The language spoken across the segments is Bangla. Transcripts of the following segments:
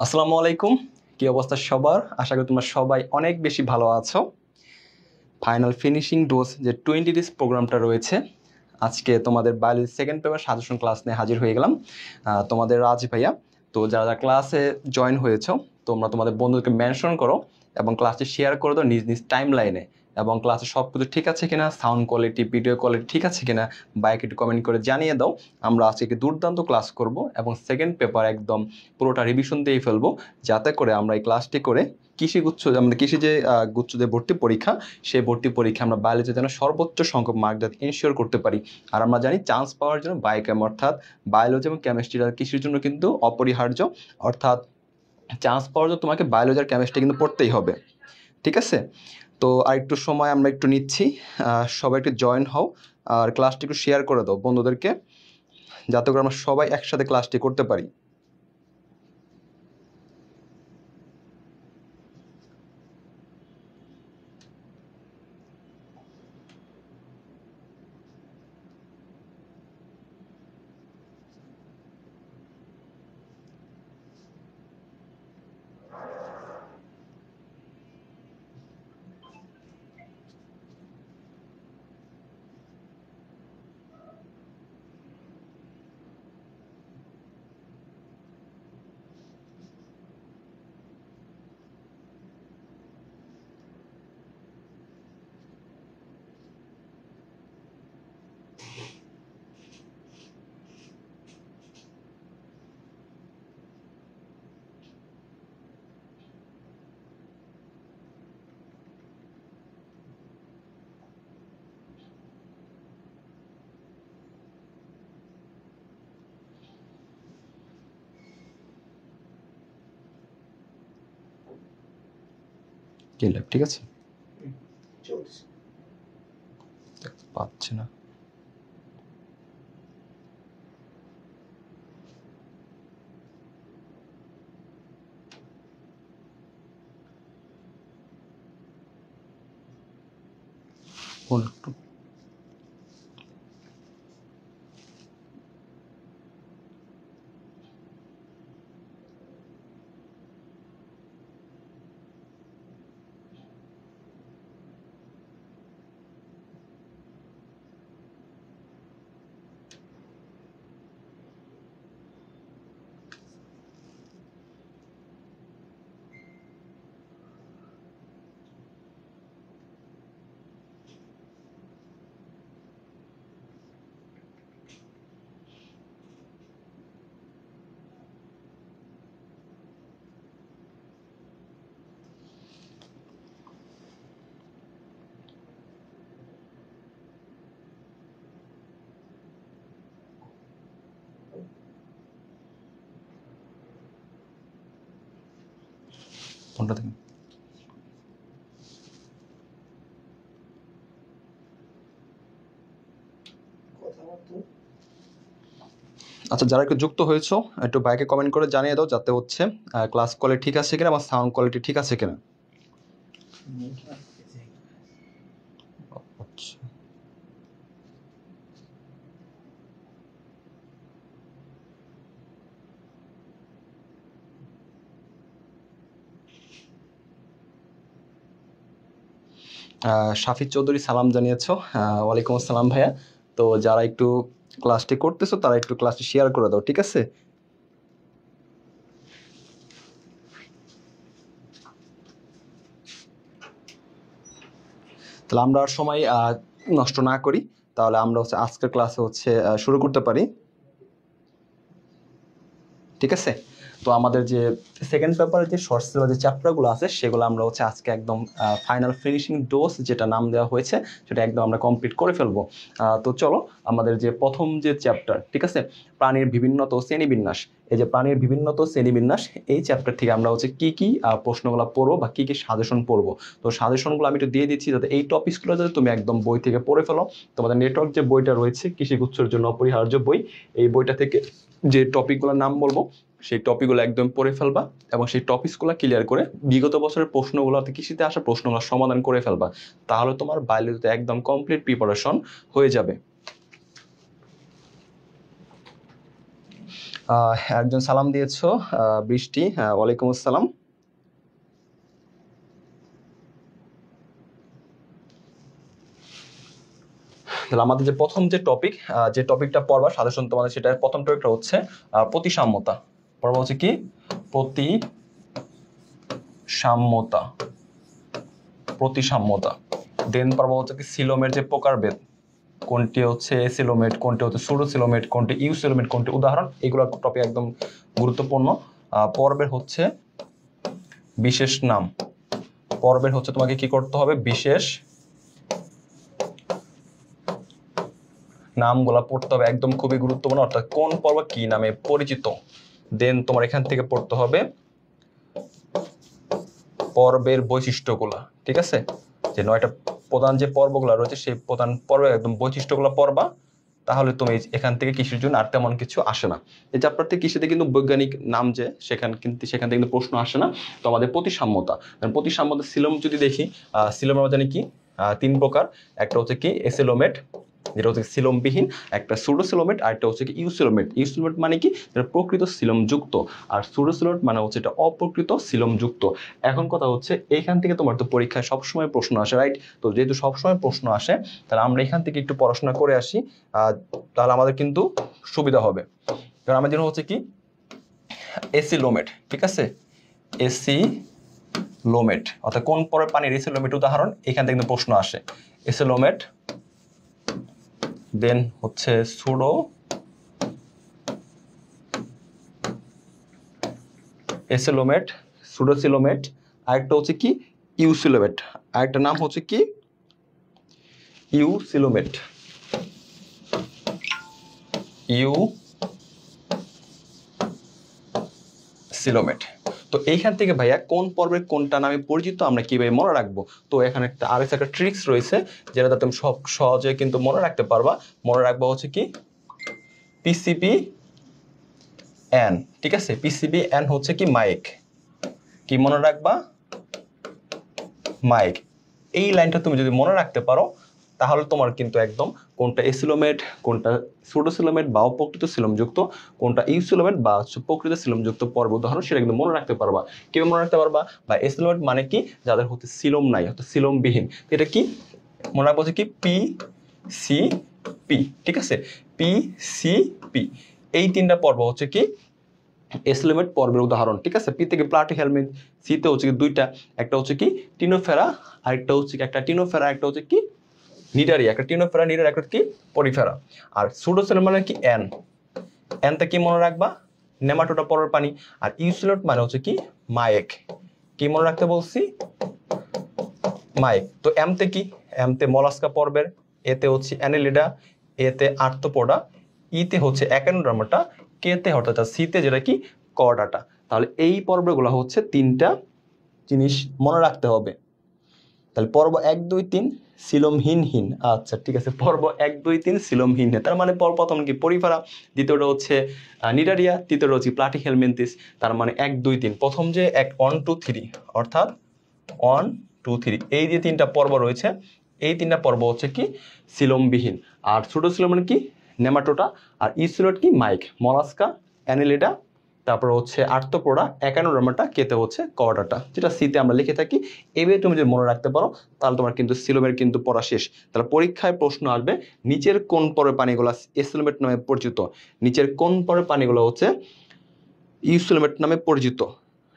আসসালামু আলাইকুম। কি অবস্থা সবার? আশা করি তোমরা সবাই অনেক বেশি ভালো আছো। ফাইনাল ফিনিশিং ডোজ যে 20 ডেজ প্রোগ্রামটা রয়েছে, আজকে তোমাদের biology second paper suggestion class নিয়ে হাজির হয়ে গেলাম। তোমাদের রাজ ভাইয়া। তো যারা যারা ক্লাসে জয়েন হয়েছো, তোমরা তোমাদের বন্ধুদেরকে মেনশন করো এবং ক্লাসটি শেয়ার করে দাও নিজ নিজ টাইম লাইনে। এবং ক্লাসে সব কিছু ঠিক আছে কিনা, সাউন্ড কোয়ালিটি, ভিডিও কোয়ালিটি ঠিক আছে কিনা, বাইক একটু কমেন্ট করে জানিয়ে দাও। আমরা আজকে একটি দুর্দান্ত ক্লাস করব এবং সেকেন্ড পেপার একদম পুরোটা রিভিশন দিয়ে ফেলবো, যাতে করে আমরা এই ক্লাসটি করে কৃষিগুচ্ছ, আমাদের কৃষি যে গুচ্ছ যে ভর্তি পরীক্ষা, সেই ভর্তি পরীক্ষা আমরা বায়োলজি যেন সর্বোচ্চ সংখ্যক মার্ক যাতে ইনশিওর করতে পারি। আর আমরা জানি চান্স পাওয়ার জন্য বায়োকেম অর্থাৎ বায়োলজি এবং কেমিস্ট্রিটা কৃষির জন্য কিন্তু অপরিহার্য। অর্থাৎ চান্স পাওয়ার জন্য তোমাকে বায়োলজি আর কেমিস্ট্রি কিন্তু পড়তেই হবে। ঠিক আছে? তো আর একটু সময় আমরা একটু নিচ্ছি, সবাই একটু জয়েন হও আর ক্লাসটি একটু শেয়ার করে দাও বন্ধুদেরকে, যাতে করে আমরা সবাই একসাথে ক্লাসটি করতে পারি। ঠিক আছে, পাচ্ছে না। ফোনটা দেখুন। আচ্ছা, যারা একটু যুক্ত হয়েছো একটু বাইকে কমেন্ট করে জানিয়ে দাও, যাতে হচ্ছে ক্লাস কোয়ালিটি ঠিক আছে কিনা বা সাউন্ড কোয়ালিটি ঠিক আছে কিনা। শাফি চৌধুরী সালাম জানিয়েছো। ওয়ালাইকুম আসসালাম ভাইয়া। তো যারা একটু ক্লাসটি করতেছো তারা একটু ক্লাসটি শেয়ার করে দাও, ঠিক আছে? তাহলে আমরা আর সময় নষ্ট না করি, তাহলে আমরা হচ্ছে আজকের ক্লাসে হচ্ছে শুরু করতে পারি। ঠিক আছে? তো আমাদের যে সেকেন্ড পেপারের যে শর্ট সিলেবাস যে চ্যাপ্টারগুলো আছে, সেগুলো আমরা হচ্ছে আজকে একদম ফাইনাল ফিনিশিং ডোজ যেটা নাম দেওয়া হয়েছে, সেটা একদম আমরা কমপ্লিট করে ফেলবো। তো চলো, আমাদের যে প্রথম যে চ্যাপ্টার, ঠিক আছে, প্রাণীর বিভিন্নতা ও শ্রেণীবিন্যাস। এই যে প্রাণীর বিভিন্নতা ও শ্রেণীবিন্যাস, এই চ্যাপ্টার থেকে আমরা হচ্ছে কি কি প্রশ্নগুলো পড়বো বা কি কি সাজেশন পড়বো। তো সাজেশনগুলো আমি একটু দিয়ে দিচ্ছি, যাতে এই টপিকসগুলো যাতে তুমি একদম বই থেকে পড়ে ফেলো। তোমাদের নেটওয়ার্ক যে বইটা রয়েছে, কৃষিগুচ্ছর জন্য অপরিহার্য বই, এই বইটা থেকে যে টপিকগুলোর নাম বলবো, সেই টপিকগুলো একদম পড়ে ফেলবা এবং সেই টপিকসগুলো ক্লিয়ার করে বিগত বছরের প্রশ্নগুলোতে, কৃষিতে আসা প্রশ্নগুলো সমাধান করে ফেলবা। তাহলে তোমার বায়োলজিতে একদম কমপ্লিট প্রিপারেশন হয়ে যাবে। একজন সালাম দিয়েছো, বৃষ্টি। ওয়ালাইকুম আসসালাম। তাহলে আমাদের যে প্রথম যে টপিকটা পড়বা সাজেশন তোমাদের, সেটা প্রথম টপিকটা হচ্ছে প্রতিসাম্যতা। পড়বা হচ্ছে কি প্রতিসাম্যতা। দেন পড়বা হচ্ছে কি সিলোমের যে প্রকারভেদ, কোনটি হচ্ছে এসিলোমেট, কোনটি হচ্ছে সুডোসিলোমেট, কোনটি ইউসিলোমেট, কোনটি উদাহরণ, এগুলো টপিক একদম গুরুত্বপূর্ণ। পর্বের হচ্ছে বিশেষ নাম। পর্বের হচ্ছে তোমাকে কি করতে হবে, বিশেষ নামগুলা পড়তে হবে, একদম খুবই গুরুত্বপূর্ণ। অর্থাৎ কোন পর্ব কি নামে পরিচিত। দেন তোমার এখান থেকে পড়তে হবে পর্বের বৈশিষ্ট্যগুলা। ঠিক আছে, যে 9টা প্রধান যে পর্বগুলো রয়েছে সেই প্রধান পর্বের একদম বৈশিষ্ট্যগুলো পড়বা, তাহলে তুমি এখান থেকে কৃষির জন্য আর তেমন কিছু আসে না। এই চ্যাপ্টার থেকে কৃষিতে কিন্তু বৈজ্ঞানিক নাম যে সেখান থেকে কিন্তু প্রশ্ন আসে না। তো আমাদের প্রতিসাম্যতা সিলোম যদি দেখি, সিলোম আমরা জানি কি 3 প্রকার। একটা হচ্ছে কি এসিলোমেট, যেটা হচ্ছে সিলোমবিহীন, একটা সুডোসিলোমেট, আর একটা হচ্ছে কি ইউসিলোমেট। ইউসিলোমেট মানে কি, যেটা প্রকৃত সিলোমযুক্ত, আর সুডোসিলোমেট মানে হচ্ছে এটা অপ্রকৃত সিলোমযুক্ত। এখন কথা হচ্ছে এখান থেকে তোমার তো পরীক্ষায় সবসময় প্রশ্ন আসে, রাইট? তো যেহেতু সবসময় প্রশ্ন আসে, তাহলে আমরা এখান থেকে একটু পড়াশোনা করে আসি, তাহলে আমাদের কিন্তু সুবিধা হবে। কারণ আমাদের হচ্ছে কি এসিলোমেট, ঠিক আছে, এসিলোমেট অর্থাৎ কোন পর্বের পানির এসিলোমেট উদাহরণ, এখান থেকে কিন্তু প্রশ্ন আসে। এসিলোমেট, দেন হচ্ছে এসিলোমেট, সুডোসিলোমেট, আরেকটা হচ্ছে কি ইউসিলোমেট, আরেকটা নাম হচ্ছে কি ইউসিলোমেট। ইউসিলোমেট। তো এইখান থেকে ভাইয়া কোন পর্বের কোনটা নামে পরিচিত আমরা কিভাবে মনে রাখবো। তো এখানে একটা ট্রিক্স রয়েছে, যেটা তুমি সব সহজে কিন্তু মনে রাখতে পারবা। মনে রাখবো হচ্ছে কি পিসিপি এন, ঠিক আছে, পিসিবি এন হচ্ছে কি মাইক। কি মনে রাখবা, মাইক। এই লাইনটা তুমি যদি মনে রাখতে পারো, তাহলে তোমার কিন্তু একদম কোনটা এসিলোমেট, কোনটা সুডোসিলোমেট বা অপ্রকৃত সিলোমযুক্ত, কোনটা ইউসিলোমেট বা প্রকৃত সিলোমযুক্ত পর্ব উদাহরণ, সেটা কিন্তু মনে রাখতে পারবা। কেউ মনে রাখতে পারবা। বা এসিলোমেট মানে কি, যাদের হচ্ছে সিলোম নাই, অর্থাৎ সিলোমবিহীন। এটা কি মনে রাখবো হচ্ছে কি পি সি পি, ঠিক আছে, পি সি পি। এই 3টা পর্ব হচ্ছে কি এসিলোমেট পর্বের উদাহরণ, ঠিক আছে। পি থেকে প্লাটিহেলমিনথ, সিতে হচ্ছে কি 2টা, একটা হচ্ছে কি টিনোফেরা, আরেকটা হচ্ছে কি একটা টিনোফেরা, একটা হচ্ছে কি নিডারিয়া, একটা টিনোফেরা নিডার, একটা কি পরিফেরা। আর সুডোসিলোমেট মানে কি এন, এনটা কি মনে রাখবা, নেমাটোডা পর্বের পানি। আর ইউসিলোট মানে হচ্ছে কি মায়েক। কি মনে রাখতে বলছি, মাইক। তো এমতে কি, এমতে মলাস্কা পর্বের, এতে হচ্ছে অ্যানেলিডা, এতে আর্থ্রোপোডা, ইতে হচ্ছে অ্যাকেনোডার্মাটা, কেতে অর্থাৎ সিতে যেটা কি কর্ডাটা। তাহলে এই পর্বগুলো হচ্ছে 3টা জিনিস মনে রাখতে হবে। তাহলে পর্ব 1, 2, 3 সিলোমহীন। আচ্ছা ঠিক আছে, পর্ব 1, 2, 3 সিলোমহীন। তার মানে প্রথম কি পরিফেরা, দ্বিতীয়টা হচ্ছে নিডারিয়া, তৃতীয়টা হচ্ছে প্লাটিহেলমিনথিস। তার মানে 1, 2, 3, প্রথম যে 1, 2, 3, অর্থাৎ 1, 2, 3 এই যে 3টা পর্ব রয়েছে, এই 3টা পর্ব হচ্ছে কি সিলোমবিহীন। আর সুডোসিলোম মানে কি নেমাটোটা, আর ইউসিলোট কি মাইক, মলাস্কা, অ্যানেলিডা, তারপর হচ্ছে আর্থ্রোপোডা, অ্যাকেনোডার্মাটা, কেতে হচ্ছে কর্ডাটা, যেটা সিতে আমরা লিখে থাকি। এভাবে তুমি যদি মনে রাখতে পারো, তাহলে তোমার কিন্তু সিলোমের কিন্তু পড়া শেষ। তাহলে পরীক্ষায় প্রশ্ন আসবে নিচের কোন পর্বের পানিগুলো এসিলোমেট নামে পরিচিত, নিচের কোন পর্বের পানিগুলো হচ্ছে ইউসিলোমেট নামে পরিচিত,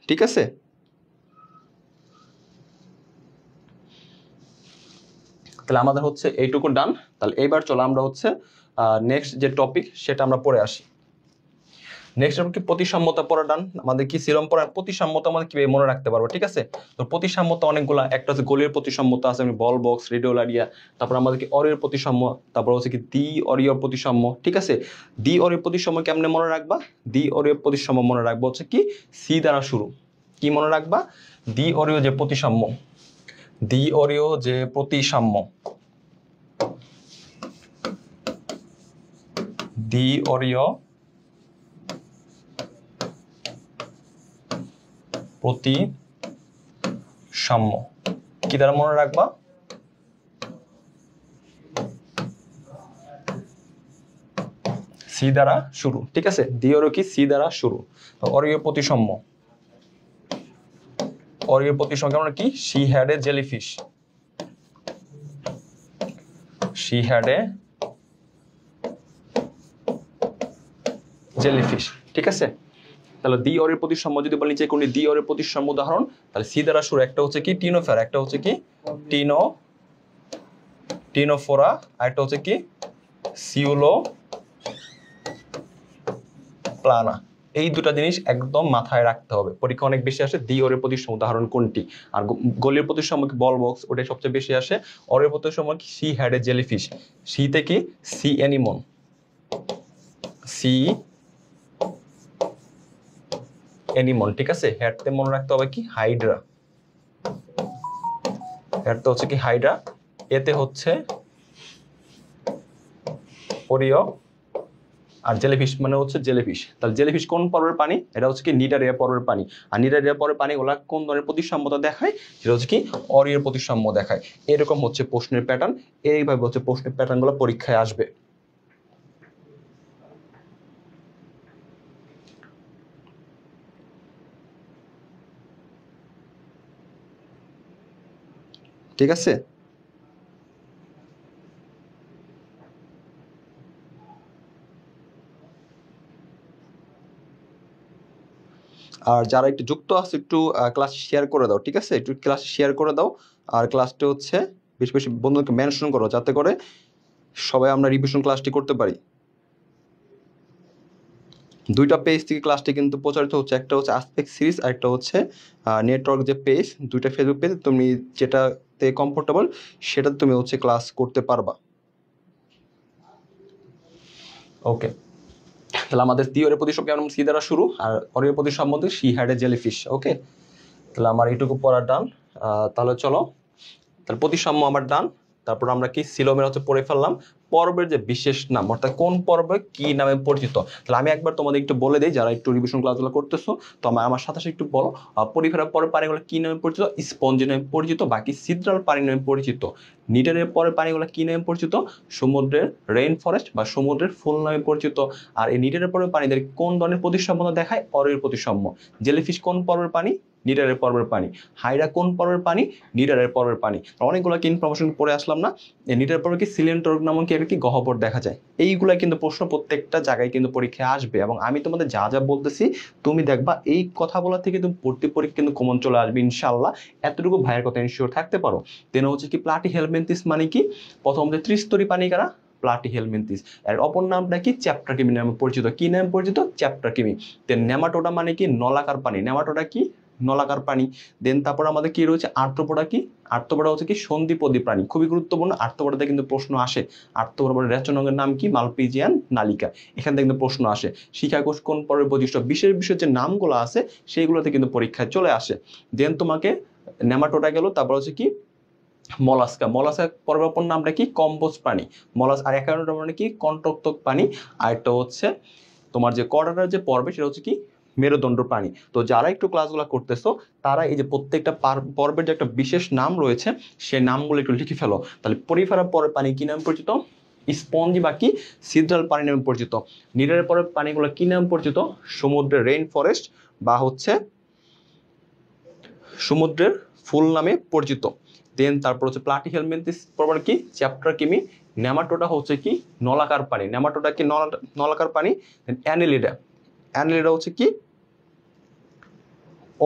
ঠিক আছে। তাহলে আমাদের হচ্ছে এইটুকু ডান। তাহলে এইবার চলো আমরা হচ্ছে নেক্সট যে টপিক সেটা আমরা পড়ে আসি। নেক্সট কি প্রতিসাম্যতা পড়া ডান। আমাদের কি সিলোম পড়ার প্রতিসাম্যতা আমাদের কিভাবে মনে রাখতে পারবো, ঠিক আছে। তো প্রতিসাম্যতা অনেকগুলা, একটা হচ্ছে গোলের প্রতিসাম্যতা আছে, বল বক্স, রেডিওলারিয়া, তারপর আমাদের কি অরীয় প্রতিসাম্য, তারপর হচ্ছে কি দ্বি অরীয় প্রতিসাম্য, ঠিক আছে। দ্বি অরীয় প্রতিসাম্য কেমনে মনে রাখবা, দ্বি অরীয় প্রতিসাম্য মনে রাখবো হচ্ছে কি সি দ্বারা শুরু। কি মনে রাখবা, দ্বি অরীয় যে প্রতিসাম্য, দ্বি অরীয় যে প্রতিসাম্য, দ্বি অরীয় প্রতিসাম্য কি দ্বারা মনে রাখবা, সি সি দ্বারা শুরু, ঠিক আছে। দি হলো কি সি দ্বারা শুরু। অরীয় প্রতিসাম্য, অরীয় প্রতিসাম্য মানে কি, she had a jellyfish, she had a jellyfish, ঠিক আছে। তাহলে দ্বি অরীয় প্রতিসাম্য যদি বলি যে কোনটি দ্বি অরীয় প্রতিসাম্য উদাহরণ, তাহলে সি দ্বারা শুরু একটা হচ্ছে কি টিনোফেরা, একটা হচ্ছে কি টিনোফোরা, আর একটা হচ্ছে কি সিউলো প্লানা। এই দুটা জিনিস একদম মাথায় রাখতে হবে, পরীক্ষা অনেক বেশি আসে। দ্বি অরীয় প্রতিসাম্য উদাহরণ কোনটি, আর গোলীয় প্রতিসাম্য কি বল বক্স, ওটাই সবচেয়ে বেশি আসে। অরীয় প্রতিসাম্য কি সি হ্যাড এ জেলিফিশ, সিতে কি সি অ্যানিমন, সি অ্যানিমন, ঠিক আছে। হ্যাডতে মনে রাখতে হবে কি হাইড্রা, হ্যাডতে হচ্ছে কি হাইড্রা, এতে হচ্ছে অরীয়, আর জেলিফিশ মানে হচ্ছে জেলিফিশ। তাহলে জেলিফিশ কোন পর্বের পানি, এটা হচ্ছে কি নিডারিয়া পর্বের পানি। আর নিডারিয়া পর্বের পানিগুলা কোন ধরনের প্রতিসাম্যতা দেখায়, সেটা হচ্ছে কি অরীয় প্রতিসাম্য দেখায়। এরকম হচ্ছে প্রশ্নের প্যাটার্ন, এইভাবে হচ্ছে প্রশ্নের প্যাটার্নগুলো পরীক্ষায় আসবে। ঠিক আছে। আর যারা একটু যুক্ত আছে একটু ক্লাস শেয়ার করে দাও, ঠিক আছে। একটু ক্লাস শেয়ার করে দাও, আর ক্লাসটা হচ্ছে বেশি বেশি বন্ধুকে মেনশন করো, যাতে করে সবাই আমরা রিভিশন ক্লাসটি করতে পারি। দুইটা পেজ থেকে ক্লাসটি কিন্তু প্রচারিত হচ্ছে, একটা হচ্ছে আসপেক্ট সিরিজ আর একটা হচ্ছে নেটওয়ার্ক যে পেজ, দুইটা ফেসবুক পেজ। তুমি যেটাতে কমফোর্টেবল সেটা তুমি হচ্ছে ক্লাস করতে পারবা। ওকে, তাহলে আমাদের দ্বিতীয় প্রতিসাম্য কেমন, সি দ্বারা শুরু, আর অরীয় প্রতিসাম্য সি হ্যাড এ জেলিফিশ। ওকে, তাহলে আমার এইটুকু পড়া ডান। তাহলে চলো, তাহলে প্রতিসাম্য আমার ডান। তারপর আমরা কি সিলোমের হচ্ছে পড়ে ফেললাম, পর্বের যে বিশেষ নাম, অর্থাৎ কোন পর্বে কি নামে পরিচিত। তাহলে আমি একবার তোমাদের একটু বলে দিই, যারা একটু রিভিশন ক্লাসগুলো করতেছো, তো আমার সাথে একটু বলো, পরিফেরা পরের পানিগুলো কি নামে পরিচিত, স্পঞ্জি নামে পরিচিত, বাকি সিদ্রাল পানি নামে পরিচিত। নিডারের পরের পানিগুলো কি নামে পরিচিত, সমুদ্রের রেইন ফরেস্ট বা সমুদ্রের ফুল নামে পরিচিত। আর এই নিডারের পরের পানিদের কোন ধরনের প্রতিসাম্যতা দেখায়, অরীয় প্রতিসাম্য। জেলিফিশ কোন পর্বের পানি, নিডারের পর্বের পানি। হাইড্রা কোন পর্বের পানি, নিডারের পর্বের পানি। অনেকগুলো কি ইনফরমেশন পড়ে আসলাম না। নিডারের পর্বে কি সিলিন্ডার নামক কি গহ্বর দেখা যায়। এইগুলা কিন্তু প্রশ্ন প্রত্যেকটা জায়গায় কিন্তু পরীক্ষায় আসবে, এবং আমি তোমাদের যা যা বলতেছি তুমি দেখবা এই কথা বলা থেকে তুমি ভর্তি পরীক্ষা কিন্তু কমন চলে আসবে ইনশাল্লাহ। এতটুকু ভাইয়ের কথা ইনশিওর থাকতে পারো। দেন হচ্ছে কি প্লাটি হেলমিনথিস মানে কি, প্রথম যে ত্রিস্তরী পানি কারা, প্লাটি হেলমিনথিস। এর অপর নামটা কি, চ্যাপ্টার কিমি নামে পরিচিত। কি নামে পরিচিত, চ্যাপ্টার কিমি। দেন নেমাটোডা মানে কি, নলাকার পানি। নেমাটোডা কি, নলাকার পানি। দেন তারপর আমাদের কি রয়েছে, আর্থ্রোপোডা কি, আর্থ্রোপোডা হচ্ছে কি সন্ধিপদী প্রাণী, খুবই গুরুত্বপূর্ণ। আর্থ্রোপোডাতে কিন্তু প্রশ্ন আসে। আর্থ্রোপোডার রেচনাঙ্গের নাম কি, মালপিজিয়ান নালিকা। এখান থেকে কিন্তু প্রশ্ন আসে। শিখাকোষ কোন পর্বের বৈশিষ্ট্য, বিশেষ বিশেষ যে নামগুলো আছে সেইগুলোতে কিন্তু পরীক্ষায় চলে আসে। দেন তোমাকে নেমাটোডা গেল, তারপর হচ্ছে কি মলাস্কা। মলাস্কা পর্বের অপর নামটা কি, কম্বোজ প্রাণী। আর একারণটা মানে কি, কণ্টক প্রাণী। আর একটা হচ্ছে তোমার যে কর্ডাটার যে পর্বে, সেটা হচ্ছে কি মেরুদণ্ড প্রাণী। তো যারা একটু ক্লাসগুলো করতেছো তারা এই যে প্রত্যেকটা পর্বের যে একটা বিশেষ নাম রয়েছে সেই নামগুলো একটু লিখে ফেলো। তাহলে পরিফেরা পরের পানি কি নামে পরিচিত, স্পঞ্জি বা কি সিদ্রাল পানি নামে পরিচিত। নিডারের পরের পানিগুলো কি নামে পরিচিত, সমুদ্রের রেইন ফরেস্ট বা হচ্ছে সমুদ্রের ফুল নামে পরিচিত। দেন তারপর হচ্ছে প্লাটি হেলমিনথিস পর্বের কি, চ্যাপ্টার কিমি। নেমাটোডা হচ্ছে কি নলাকার পানি, নেমাটোডা কি নলাকার পানি। অ্যানেলিডা, অ্যানেলিডা হচ্ছে কি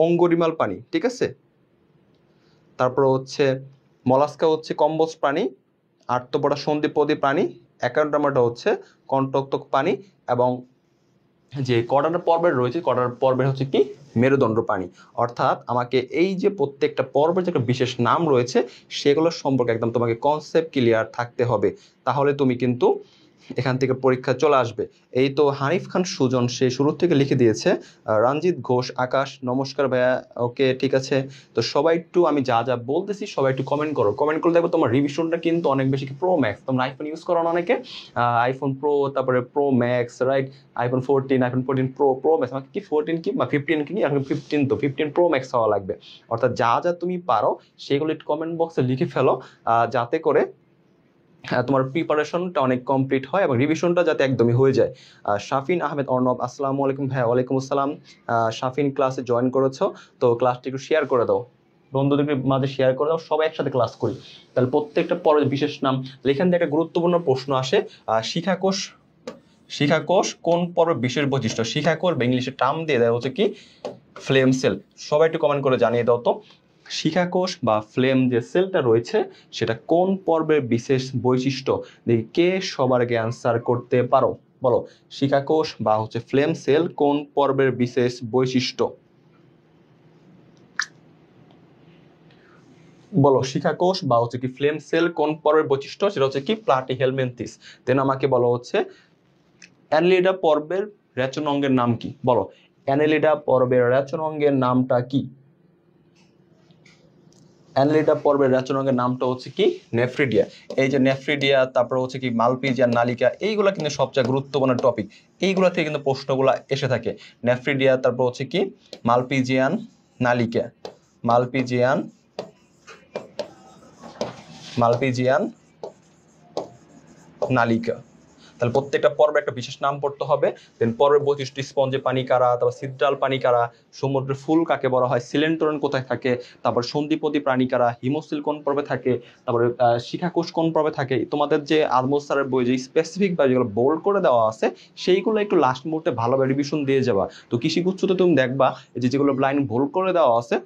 অঙ্গরিমাল পানি, ঠিক আছে। তারপর হচ্ছে মলাস্কা হচ্ছে কম্বোজ প্রাণী, আর্থ্রোপোডা সন্ধিপদী প্রাণী, অ্যাকান্ড্রোমাটা হচ্ছে কণ্টক পানি, এবং যে কর্ডার পর্বের রয়েছে, কর্ডার পর্বের হচ্ছে কি মেরুদণ্ড প্রাণী। অর্থাৎ আমাকে এই যে প্রত্যেকটা পর্বের যে একটা বিশেষ নাম রয়েছে সেগুলোর সম্পর্কে একদম তোমাকে কনসেপ্ট ক্লিয়ার থাকতে হবে, তাহলে তুমি কিন্তু এখান থেকে পরীক্ষা চলে আসবে। এই তো হানিফ খান সুজন সে শুরু থেকে লিখে দিয়েছে। রঞ্জিত ঘোষ, আকাশ, নমস্কার ভাইয়া। ওকে, ঠিক আছে। তো সবাই একটু আমি যা যা বলতেছি সবাই একটু কমেন্ট করো, কমেন্ট করে দেখো তোমার রিভিশনটা কিন্তু অনেক বেশি। প্রো ম্যাক্স, তোমরা আইফোন ইউজ করো না অনেকে, আইফোন প্রো, তারপরে pro max, right, iPhone 14, iPhone 14 pro, pro max, আমাকে কি 14 কি বা 15 কি, এখন 15, তো 15 প্রো ম্যাক্স হওয়া লাগবে। অর্থাৎ যা যা তুমি পারো সেগুলো একটু কমেন্ট বক্সে লিখে ফেলো, যাতে করে তোমার প্রিপারেশনটা অনেক কমপ্লিট হয় এবং রিভিশনটা যাতে একদমই হয়ে যায়। শাফিন আহমেদ অর্ণব, আসসালামু আলাইকুম ভাই। ওয়ালাইকুম আসসালাম। শাফিন ক্লাসে জয়েন করেছো, তো ক্লাসটি একটু শেয়ার করে দাও, বন্ধুদের মাঝে শেয়ার করে দাও, সবাই একসাথে ক্লাস করি। তাহলে প্রত্যেকটা পর্বের বিশেষ নাম। এখান থেকে একটা গুরুত্বপূর্ণ প্রশ্ন আসে, শিখাকোষ শিখাকোষ কোন পর্বের বিশেষ বৈশিষ্ট্য? শিখাকোষ বা ইংলিশে টার্ম দিয়ে দেওয়া হচ্ছে কি ফ্লেম সেল। সবাই একটু কমেন্ট করে জানিয়ে দাও তো, শিখাকোষ বা ফ্লেম যে সেলটা রয়েছে সেটা কোন পর্বের বিশেষ বৈশিষ্ট্য? দেখি কে সবার আগে অ্যান্সার করতে পারো, বলো। শিখাকোষ বা ফ্লেম সেল কোন পর্বের বিশেষ বৈশিষ্ট্য? বলো, শিখাকোষ বা কি ফ্লেম সেল কোন পর্বের বৈশিষ্ট্য? সেটা হচ্ছে কি প্লাটিহেলমিনথিস। দেন আমাকে বলো অ্যানেলিডা পর্বের রেচন অঙ্গের নাম কি? বলো, অ্যানেলিডা পর্বের রেচন অঙ্গের নামটা কি? অ্যানেলিডা পর্বের রেচন অঙ্গের নামটা হচ্ছে কি নেফ্রিডিয়া। এই যে নেফ্রিডিয়া, তারপর হচ্ছে কি মালপিজিয়ান নালিকা, এইগুলা কিন্তু সবচেয়ে গুরুত্বপূর্ণ টপিক। এইগুলা থেকে কিন্তু প্রশ্নগুলো এসে থাকে। নেফ্রিডিয়া, তারপর হচ্ছে কি মালপিজিয়ান নালিকা, মালপিজিয়ান মালপিজিয়ান নালিকা। তাহলে প্রত্যেকটা পর্বে একটা বিশেষ নাম পড়তে হবে। দেন পর্বের বৈশিষ্ট্য, স্পঞ্জে পানি কারা, তারপর সিদ্রাল পানি কারা, সমুদ্রের ফুল কাকে বলা হয়, সিলেন্টরন কোথায় থাকে, তারপর সন্ধিপতি প্রাণী কারা, হিমোসিল কোন পর্বে থাকে, তারপরে শিখাকোষ কোন পর্বে থাকে। তোমাদের যে আজমল স্যারের বই যে স্পেসিফিক বা যেগুলো বোল্ড করে দেওয়া আছে সেইগুলো একটু লাস্ট মুহূর্তে ভালোভাবে রিভিশন দিয়ে যাবা। তো কৃষিগুচ্ছতে তুমি দেখবা যে যেগুলো লাইন বোল্ড করে দেওয়া আছে,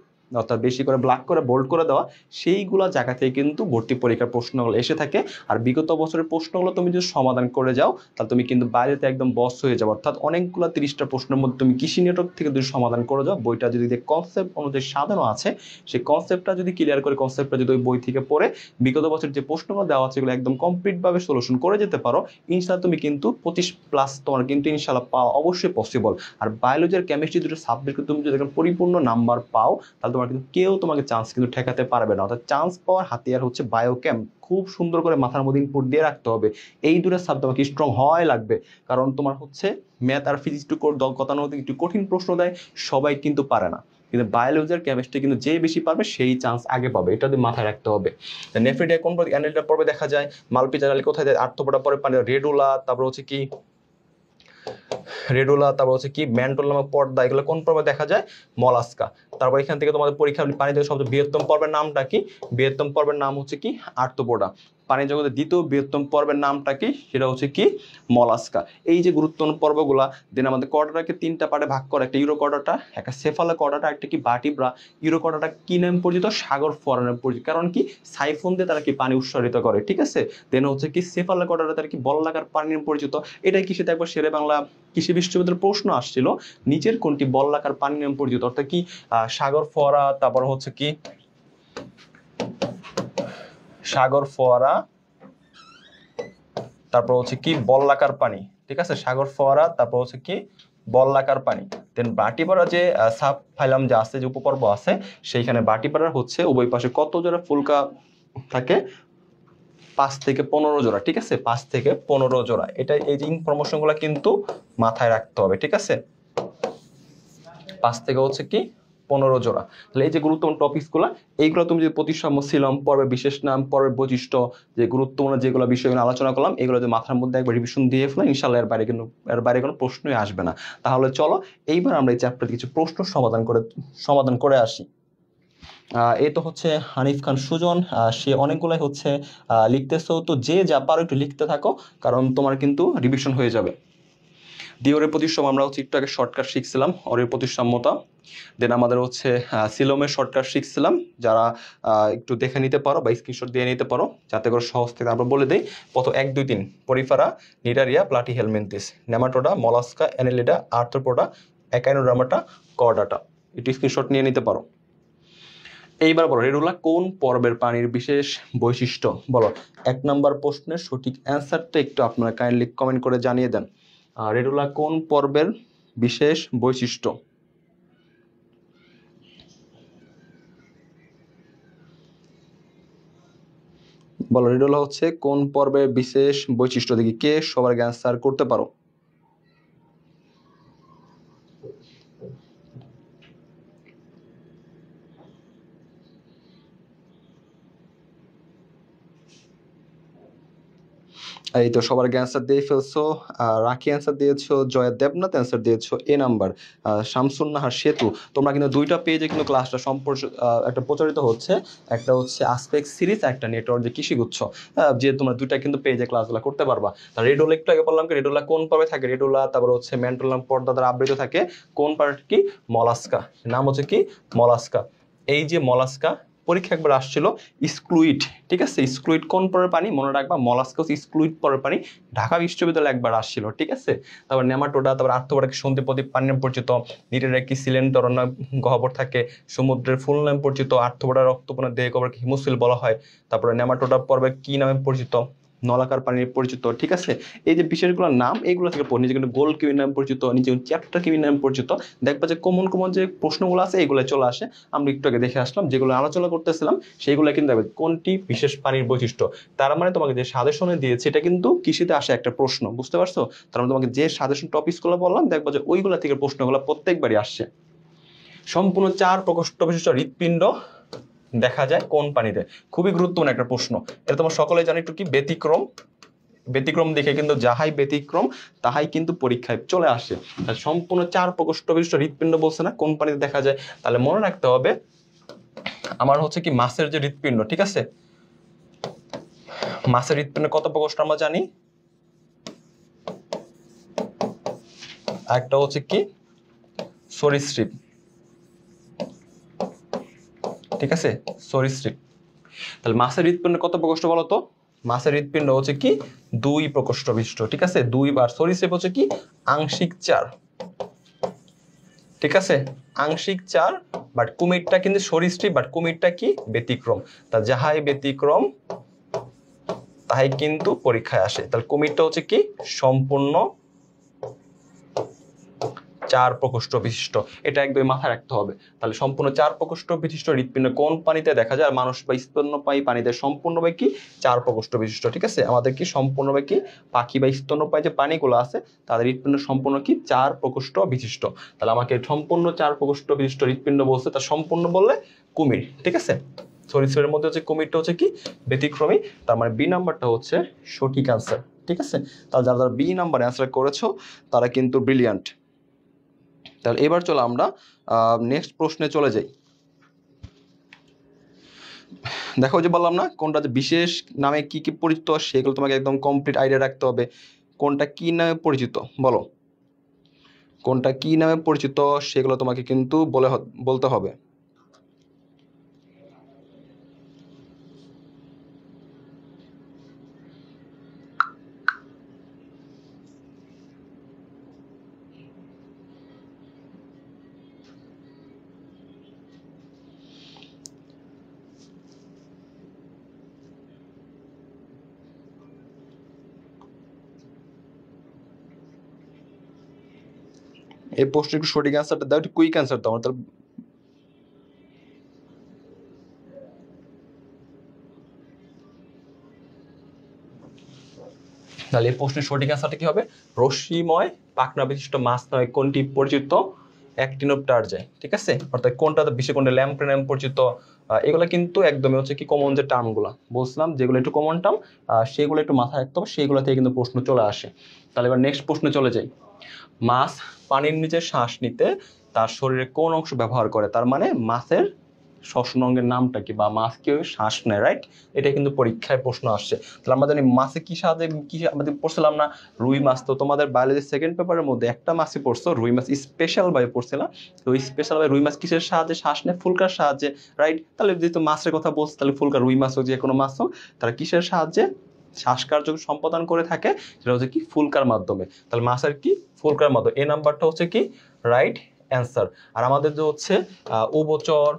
অর্থাৎ বেশি করে ব্ল্যাক করে বোল্ড করে দেওয়া, সেইগুলো জায়গা থেকে কিন্তু ভর্তি পরীক্ষার প্রশ্নগুলো এসে থাকে। আর বিগত বছরের প্রশ্নগুলো তুমি যদি সমাধান করে যাও তাহলে তুমি কিন্তু বাইরেতে একদম বস হয়ে যাও। অর্থাৎ অনেকগুলো 30টা প্রশ্নের মধ্যে তুমি কৃষি নেটওয়ার্ক থেকে যদি সমাধান করে যাও, বইটা যদি কনসেপ্ট অনুযায়ী সাজানো আছে, সেই কনসেপ্টটা যদি ক্লিয়ার করে, কনসেপ্টটা যদি ওই বই থেকে পড়ে বিগত বছরের যে প্রশ্নগুলো দেওয়া আছে এগুলো একদম কমপ্লিটভাবে সলিউশন করে যেতে পারো, ইনশাআল্লাহ তুমি কিন্তু 25+ তোমার কিন্তু ইনশাআল্লাহ পাওয়া অবশ্যই পসিবল। আর বায়োলজি আর কেমিস্ট্রি দুটো সাবজেক্টে তুমি যদি পরিপূর্ণ নাম্বার পাও তাহলে তোমার কিন্তু কেউ তোমাকে চান্স কিন্তু ঠেকাতে পারবে না। অর্থাৎ চান্স পাওয়ার হাতিয়ার হচ্ছে বায়োকেম। খুব সুন্দর করে মাথার মধ্যে ইনপুট দিয়ে রাখতে হবে। এই দুটো সাবজেক্ট তোমাকে স্ট্রং হওয়াই লাগবে, কারণ তোমার ম্যাথ আর ফিজিক্স একটু গতানুগতিক একটু কঠিন প্রশ্ন দেয়, সবাই কিন্তু পারে না। কিন্তু বায়োলজি আর কেমিস্ট্রি কিন্তু যে বেশি পারবে সেই চান্স আগে পাবে, এটা দিয়ে মাথায় রাখতে হবে। নেফ্রিডিয়া কোন পর্বে, অ্যানেলিডা পর্বে দেখা যায়, মালপিজানালি কোথায় যায়, আর্থ্রোপোডা পরে পানি, রেডুলা, তারপর কি রেডুলা, তারপর কি ম্যান্টল নামক পর্দা, এগুলো কোন পর্বে দেখা যায়, মলাস্কা। তারপর এখান থেকে তোমাদের পরীক্ষা পানি থেকে সবচেয়ে বৃহত্তম পর্বের নামটা কি? বৃহত্তম পর্বের নাম হচ্ছে কি আর্থ্রোপোডা। পানি জগতের দ্বিতীয় বৃহত্তম পর্বের নামটা কি? সেটা হচ্ছে কি মলাস্কা। এই যে গুরুত্বপূর্ণ পর্বগুলা। দেন আমাদের কর্ডাটাকে 3টা পার্টে ভাগ করে, একটা ইউরোকর্ডাটা, একটা সেফালোকর্ডাটা, একটা কি ভার্টিব্রা। ইউরোকর্ডাটা কি নামে পরিচিত? সাগর ফোয়ারা নামে পরিচিত। কারণ কি সাইফোন দিয়ে তারা কি পানি উৎসারিত করে, ঠিক আছে। দেন কি সেফালোকর্ডাটা তারা কি বল্লাকার পানি নামে পরিচিত। এটাই কৃষিতে একবার শেরে বাংলা কৃষি বিশ্ববিদ্যালয়ের প্রশ্ন আসছিল, নিচের কোনটি বল্লাকার পানি নামে পরিচিত? অর্থাৎ কি সাগর ফোয়ারা, তারপর কি সাগর ফোয়ারা, তারপর কি বল্লাকার পানি, ঠিক আছে। সাগর ফোয়ারা, তারপর কি বল্লাকার পানি। দেন বাটিপাড়া যে সাব ফাইলাম যে আছে, যে উপপর্ব আছে, সেইখানে বাটিপাড়ার উভয় পাশে কত জোড়া ফুলকা থাকে? 5 থেকে 15 জোড়া, ঠিক আছে। 5 থেকে 15 জোড়া। এটা এই যে ইনফরমেশন গুলা কিন্তু মাথায় রাখতে হবে, ঠিক আছে। 5 থেকে কি 15 জোড়া। তাহলে এই যে গুরুত্বপূর্ণ টপিকস গুলা, এইগুলো তুমি যদি প্রতিসাম্য ছিলাম, পর্বের বিশেষ নাম, পর্বের বৈশিষ্ট্য, যে গুরুত্বপূর্ণ যেগুলো বিষয়গুলো আলোচনা করলাম, এগুলো যে মাথার মধ্যে একবার রিভিশন দিয়ে ফেলো, ইনশাআল্লাহ এর বাইরে কোনো প্রশ্নই আসবে না। তাহলে চলো এইবার আমরা এই চ্যাপ্টারে কিছু প্রশ্ন সমাধান করে আসি। এই তো হানিফ খান সুজন, সে অনেকগুলাই লিখতেছো, তো যে যা পারো একটু লিখতে থাকো, কারণ তোমার কিন্তু রিভিশন হয়ে যাবে। দিওরের প্রতিসম আমরা একটু আগে শর্টকাট শিখছিলাম, অরের প্রতিসাম্যতা। দেন আমাদের সিলোমের শর্টকাট শিখছিলাম, যারা একটু দেখে নিতে পারো বা স্ক্রিনশট দিয়ে নিতে পারো, যাতে করে সহজ থেকে আমরা বলে দিই। প্রথম 1, 2, 3 Porifera, Cnidaria, Platyhelminthes, Nematoda, Mollusca, Annelida, Arthropoda, Echinodermata, Chordata. একটু স্ক্রিনশট নিয়ে নিতে পারো। এইবার বলো, রেডুলা কোন পর্বের পানির বিশেষ বৈশিষ্ট্য? বলো, 1 নম্বর প্রশ্নের সঠিক অ্যান্সারটা একটু আপনারা কাইন্ডলি কমেন্ট করে জানিয়ে দেন। রেডুলা কোন পর্বের বিশেষ বৈশিষ্ট্য? বলো, রেডুলা কোন পর্বের বিশেষ বৈশিষ্ট্য? দেখি কে সবার আগে অ্যান্সার করতে পারো। এই তো সবার আগে অ্যান্সার দিয়ে ফেলছো। রাখি অ্যান্সার দিয়েছো, জয়া দেবনাথ অ্যান্সার দিয়েছো এ নাম্বার, শামসুন নাহার সেতু। তোমরা কিন্তু দুইটা পেজে কিন্তু ক্লাসটা একটা প্রচারিত হচ্ছে, একটা হচ্ছে আসপেক্ট সিরিজ, একটা নেটওয়ার্ক যে কৃষিগুচ্ছ, যে তোমরা দুইটা কিন্তু পেজে ক্লাসগুলো করতে পারবা। তার রেডোলা একটু আগে বললাম কি, রেডোলা কোন পর্বে থাকে, রেডোলা তারপর হচ্ছে ম্যান্টোলাম পর্দা দ্বারা আবৃত থাকে, কোন পার্ট কি, মলাস্কা, নাম হচ্ছে কি মলাস্কা। এই যে মলাস্কা পরীক্ষা একবার আসছিল, স্ক্লুইড, ঠিক আছে, স্ক্লুইড কোন পরের পানি মনে রাখবা, মলাস্কা হচ্ছে স্ক্লুইড পরের পানি, ঢাকা বিশ্ববিদ্যালয়ে একবার আসছিল, ঠিক আছে। তারপর নেমাটোডা, তারপর আর্থপোডা কি সন্ধিপতি পানি নামে পরিচিত, নিটের একটি সিলেন্ডর গহ্বর থাকে, সমুদ্রের ফুল নামে পরিচিত, আর্থপোডা রক্তপূর্ণ দেহ গহ্বরকে হিমোসিল বলা হয়। তারপরে নেমাটোডা পর্বে কি নামে পরিচিত, নলাকার পানির পরিচিত, ঠিক আছে। এই যে বিশেষগুলোর নাম এইগুলো থেকে পড়ি, নিচে কিন্তু গোল কিউই নামে পরিচিত, নিচে চ্যাপ্টার কিউই নামে পরিচিত, দেখবা যে কমন কমন যে প্রশ্নগুলো আছে এগুলো চলে আসে। আমরা একটু আগে দেখে আসলাম, যেগুলো আলোচনা করতেছিলাম সেইগুলো কিন্তু দেখবে কোনটি বিশেষ পানির বৈশিষ্ট্য। তার মানে তোমাকে যে সাজেশনে দিয়েছে এটা কিন্তু কৃষিতে আসে একটা প্রশ্ন, বুঝতে পারছো? তার মানে তোমাকে যে সাজেশন টপিকসগুলো বললাম দেখবা যে ওইগুলো থেকে প্রশ্নগুলো প্রত্যেকবারই আসছে। সম্পূর্ণ 4 প্রকোষ্ঠ বিশিষ্ট হৃৎপিণ্ড দেখা যায় কোন পানিতে, খুবই গুরুত্বপূর্ণ একটা প্রশ্ন। এটা তোমরা সকলে জানো, একটু কি ব্যতিক্রম, ব্যতিক্রম দেখে কিন্তু যাহাই ব্যতিক্রম তাহাই কিন্তু পরীক্ষায় চলে আসে। সম্পূর্ণ 4 প্রকোষ্ঠ বিশিষ্ট হৃৎপিণ্ড বলছে না, কোন পানিতে দেখা যায়, তাহলে মনে রাখতে হবে আমার হচ্ছে কি মাছের যে হৃৎপিণ্ড, ঠিক আছে, মাছের হৃৎপিণ্ড কত প্রকোষ্ঠ আমরা জানি, একটা হচ্ছে কি সরীসৃপ, ঠিক আছে, সরীসৃপ। তাহলে মাছের হৃৎপিণ্ড কত প্রকোষ্ঠ বলো তো, মাছের হৃৎপিণ্ড হচ্ছে কি 2 প্রকোষ্ঠ বিশিষ্ট, ঠিক আছে, 2 বার। সরীসৃপ হচ্ছে কি আংশিক 4, ঠিক আছে, আংশিক 4। বাট কুমিরটা কিন্তু সরীসৃপ, বাট কুমিরটা কি ব্যতিক্রম, তা যাহাই ব্যতিক্রম তাই কিন্তু পরীক্ষায় আসে। তাহলে কুমিরটা হচ্ছে কি সম্পূর্ণ 4 প্রকোষ্ঠ বিশিষ্ট, এটা একদম মাথায় রাখতে হবে। তাহলে সম্পূর্ণ 4 প্রকোষ্ঠ বিশিষ্ট হৃৎপিণ্ড কোন পানিতে দেখা যায়, আর মানুষ বা স্তন্যপায়ী পানিতে সম্পূর্ণভাবে কি 4 প্রকোষ্ঠ বিশিষ্ট, ঠিক আছে। আমাদের কি সম্পূর্ণভাবে কি পাখি বা স্তন্যপায়ী যে পানিগুলো আছে তাদের হৃৎপিণ্ড সম্পূর্ণ কি 4 প্রকোষ্ঠ বিশিষ্ট। তাহলে আমাকে সম্পূর্ণ 4 প্রকোষ্ঠ বিশিষ্ট হৃৎপিণ্ড বলছে, তা সম্পূর্ণ বললে কুমির, ঠিক আছে। সরীসৃপের মধ্যে হচ্ছে কুমিরটা হচ্ছে কি ব্যতিক্রমী, তার মানে বি নাম্বারটা হচ্ছে সঠিক আনসার, ঠিক আছে। তাহলে যারা যারা বি নাম্বার অ্যান্সার করেছো তারা কিন্তু ব্রিলিয়ান্ট। তাহলে এবার চলো আমরা নেক্সট প্রশ্নে চলে যাই। দেখো যে বললাম না কোনটা যে বিশেষ নামে কি কি পরিচিত সেগুলো তোমাকে একদম কমপ্লিট আইডিয়া রাখতে হবে। কোনটা কি নামে পরিচিত বলো, কোনটা কি নামে পরিচিত সেগুলো তোমাকে কিন্তু বলতে হবে। এই প্রশ্নের একটু সঠিক অ্যান্সারটা দাও, একটু কুইক অ্যান্সার দাও তাহলে। তাহলে এই প্রশ্নের সঠিক অ্যান্সারটা কি হবে, রশ্মিময় পাখনা বিশিষ্ট মাছ নয় কোনটি পরিচিত অ্যাক্টিনোপটার্জায়, ঠিক আছে। অর্থাৎ কোনটা বিশেষ কোনটা ল্যাম্প্রেনাম পরিচিত, এগুলো কিন্তু একদমই হচ্ছে কি কমন যে টার্মগুলো বলছিলাম, যেগুলো একটু কমন টার্ম সেগুলো একটু মাথায় রাখতে হবে, সেইগুলো থেকে কিন্তু প্রশ্ন চলে আসে। তাহলে এবার নেক্সট প্রশ্নে চলে যাই। মাছ পানির নিচে শ্বাস নিতে তার শরীরে কোন অংশ ব্যবহার করে, তার মানে মাছের শ্বসন অঙ্গের নামটা কি, বা মাছ কি শ্বাস নেয়, রাইট। এটা কিন্তু পরীক্ষায় প্রশ্ন আসছে। তাহলে আমরা জানি মাছে কি সাহায্যে, কি আমাদের পড়ছিলাম না রুই মাছ, তো তোমাদের বায়োলজি সেকেন্ড পেপারের মধ্যে একটা মাছই পড়ছো রুই মাছ, স্পেশাল ভাবে পড়ছিলাম। তো ওই স্পেশাল ভাবে রুই মাছ কিসের সাহায্যে শ্বাস নেয়, ফুলকার সাহায্যে, রাইট। তাহলে যেহেতু মাছের কথা বলছে তাহলে ফুলকা, রুই মাছ হোক যে কোনো মাছ হোক, তারা কিসের সাহায্যে শ্বাসকার্য সম্পাদন করে থাকে, সেটা হচ্ছে কি ফুলকার মাধ্যমে। তাহলে মাছের কি ফুলকার মাধ্যমে, এই নাম্বারটা হচ্ছে কি রাইট অ্যান্সার। আর আমাদের যে হচ্ছে উভচর,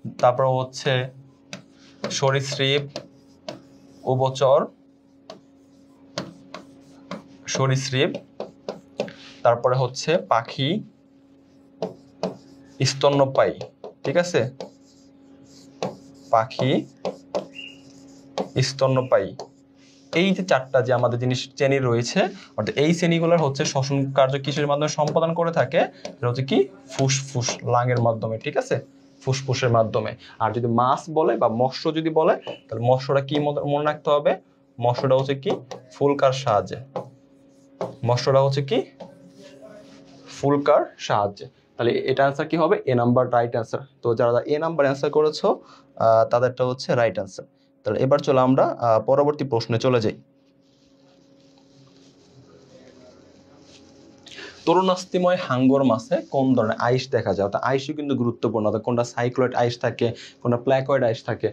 তারপর হচ্ছে সরীসৃপ, উভচর, সরীসৃপ, তারপরে হচ্ছে পাখি, স্তন্যপায়ী, ঠিক আছে, পাখি, স্তন্যপায়ী, এই যে 4টা যে আমাদের জিনিস শ্রেণী রয়েছে, অর্থাৎ এই শ্রেণীগুলোর হচ্ছে শ্বসন কার্য কিসের মাধ্যমে সম্পাদন করে থাকে, সেটা হচ্ছে কি ফুসফুস, লাঙের মাধ্যমে, ঠিক আছে, ফুসফুসের মাধ্যমে। আর যদি মাছ বলে বা মৎস্য যদি বলে তাহলে মৎস্যটা কি মনে রাখতে হবে, মশাটা হচ্ছে কি ফুলকার সাহায্যে, মশাটা হচ্ছে কি ফুলকার সাহায্যে। তাহলে এটা অ্যান্সার কি হবে? এ নাম্বার রাইট অ্যান্সার। তো যারা এ নাম্বার অ্যান্সার করেছো তাদেরটা হচ্ছে রাইট অ্যান্সার। তাহলে এবার চলো আমরা পরবর্তী প্রশ্নে চলে যাই। তরুণাস্তিময় হাঙ্গর মাছে কোন ধরনের আইস দেখা যায়? অর্থাৎ আইসও কিন্তু গুরুত্বপূর্ণ, অর্থাৎ কোনটা সাইক্লোয়েড আইস থাকে, কোনটা প্ল্যাকয়েড আইস থাকে।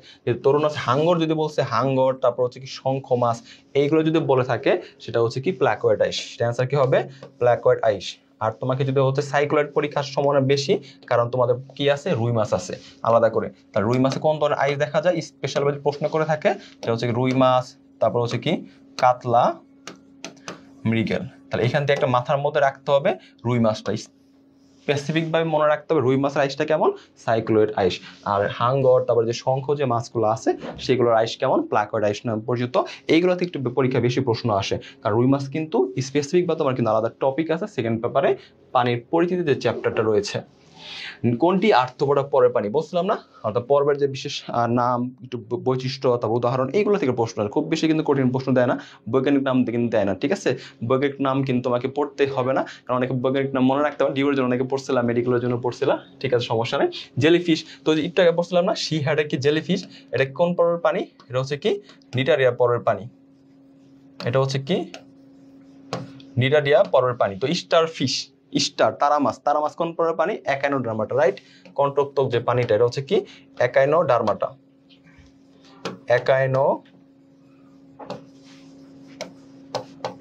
তরুণাস হাঙ্গর যদি বলছে হাঙ্গর, তারপর হচ্ছে কি শঙ্খ মাছ, এইগুলো যদি বলে থাকে সেটা হচ্ছে কি প্ল্যাকয়েড আইস। সেটা অ্যান্সার কি হবে? প্ল্যাকয়েড আইস। আর তোমাকে যদি হচ্ছে সাইক্লোয়েড পরীক্ষার সম্ভাবনা বেশি, কারণ তোমাদের কি আছে, রুই মাছ আছে আলাদা করে। তার রুই মাছে কোন ধরনের আইস দেখা যায় স্পেশাল ভাবে প্রশ্ন করে থাকে, সেটা হচ্ছে রুই মাছ, তারপর হচ্ছে কি কাতলা, মৃগেল। তাহলে এখান থেকে একটা মাথার মধ্যে রাখতে হবে রুই মাছটা স্পেসিফিক ভাবে মনে রাখতে হবে রুই মাছের আইসটা কেমন, সাইক্লোয়েড আইস। আর হাঙ্গর, তারপরে যে শঙ্খ যে মাছগুলো আছে সেগুলোর আইস কেমন, প্ল্যাকয়েড আইস নামে পরিচিত। এইগুলোতে একটু পরীক্ষা বেশি প্রশ্ন আসে, কারণ রুই মাছ কিন্তু স্পেসিফিক বা তোমার কিন্তু আলাদা টপিক আছে সেকেন্ড পেপারে, পানির পরিচিতি যে চ্যাপ্টারটা রয়েছে। কোনটি আর্থপড়া পরের পানি বলছিলাম না, অর্থাৎ পর্বের যে বিশেষ নাম, একটু বৈশিষ্ট্য, তারপর উদাহরণ, এইগুলো থেকে প্রশ্ন আসে। খুব বেশি কিন্তু কঠিন প্রশ্ন দেয় না, বৈজ্ঞানিক নাম কিন্তু দেয় না, ঠিক আছে? বৈজ্ঞানিক নাম কিন্তু তোমাকে পড়তে হবে না, কারণ অনেকে বৈজ্ঞানিক নাম মনে রাখতে হবে। ডিউরের জন্য অনেকে পড়ছিলাম, মেডিকেলের জন্য পড়ছিলাম, ঠিক আছে, সমস্যা নেই। জেলিফিশ, তো একটু আগে পড়ছিলাম না, সি হ্যাড কি জেলিফিশ, এটা কোন পর্বের পানি? এটা হচ্ছে কি নিটারিয়া পর্বের পানি, এটা হচ্ছে কি নিটারিয়া পর্বের পানি। তো স্টার ফিশ, স্টার তারা মাছ, তারা মাছ কোন পর্বের পানি? Echinodermata, right. কন্ট্রোক্তক যে পানিটা এটা হচ্ছে কি একাইনোডার্মাটা,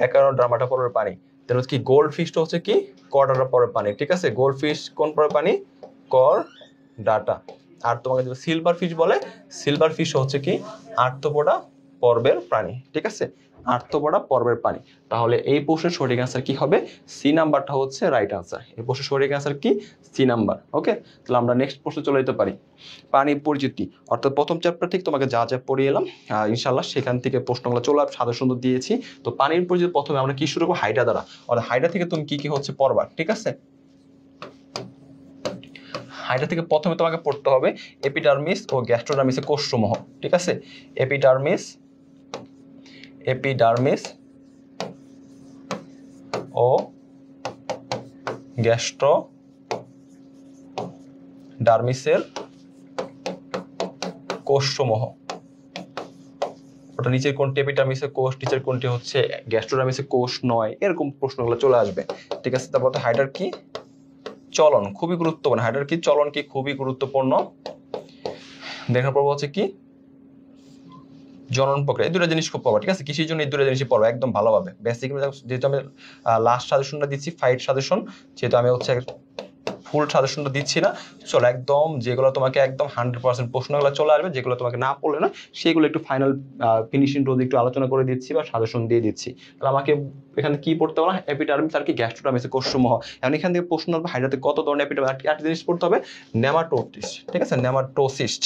একাইনোডার্মাটা পর্বের পানি। তাহলে হচ্ছে কি গোল্ড ফিশটা হচ্ছে কি করডাটা পর্বের পানি, ঠিক আছে? গোল্ড ফিশ কোন পর্বের পানি? করডাটা। আর তোমাকে যদি সিলভার ফিশ বলে, সিলভার ফিশ হচ্ছে কি আর্থ্রোপোডা পর্বের প্রাণী, ঠিক আছে? আর্থ্রোপোডা পর্বের পানি। তাহলে এই প্রশ্নের সঠিক অ্যান্সার কি হবে? সি নাম্বারটা হচ্ছে রাইট অ্যান্সার। এই প্রশ্নের সঠিক অ্যান্সার কি? C number. ওকে, তাহলে আমরা নেক্সট প্রশ্নে চলে যেতে পারি। পানি পরিচিতি, অর্থাৎ প্রথম চ্যাপ্টার থেকে তোমাকে যা যা পড়িয়ে এলাম ইনশাল্লাহ সেখান থেকে প্রশ্নগুলো চলে সাদা সুন্দর দিয়েছি। তো পানির পরিচিতি প্রথমে আমরা কি শুরু করবো? হাইড্রা দ্বারা। অর্থাৎ হাইড্রা থেকে তুমি কি কি হচ্ছে পড়বা, ঠিক আছে? হাইড্রা থেকে প্রথমে তোমাকে পড়তে হবে এপিডার্মিস ও গ্যাস্ট্রোডার্মিসের কোষসমূহ, ঠিক আছে? এপিডার্মিস ও গ্যাস্ট্রোডার্মিসের কোষসমূহ। ওটা নিচের কোনটি এপিডার্মিসের কোষ, নিচের কোনটি হচ্ছে গ্যাস্ট্রোডার্মিসের কোষ নয়, এরকম প্রশ্নগুলো চলে আসবে, ঠিক আছে? তারপর হাইড্রার কি চলন, খুবই গুরুত্বপূর্ণ। হাইড্রার কি চলন কি খুবই গুরুত্বপূর্ণ। দেখার পর হচ্ছে কি জনন প্রক্রিয়া। এই দুটো জিনিস খুব পাবো, ঠিক আছে? কৃষির জন্য এই দুটো জিনিসই পড়বো একদম ভালোভাবে। বেসিক যেহেতু আমি লাস্ট সাজেশনটা দিচ্ছি ফাইট সাজেশন, যেহেতু আমি হচ্ছে ফুল সাজেশনটা দিচ্ছি না, চলো একদম যেগুলো তোমাকে একদম 100% প্রশ্নগুলো চলে আসবে, যেগুলো তোমাকে না পড়লে না সেগুলো একটু ফাইনাল ফিনিশিং রোজ একটু আলোচনা করে দিচ্ছি বা সাজেশন দিয়ে দিচ্ছি। তাহলে আমাকে এখানে কি পড়তে হবে? এপিডার্মিস আর কি গ্যাস্ট্রোডার্মিসের কোষসমূহ। এখন এখান থেকে প্রশ্ন হবে হাইড্রাতে কত ধরনের এপিডার্মিস, একটা জিনিস পড়তে হবে নেমাটোটিস, ঠিক আছে? নেমাটোসিস্ট,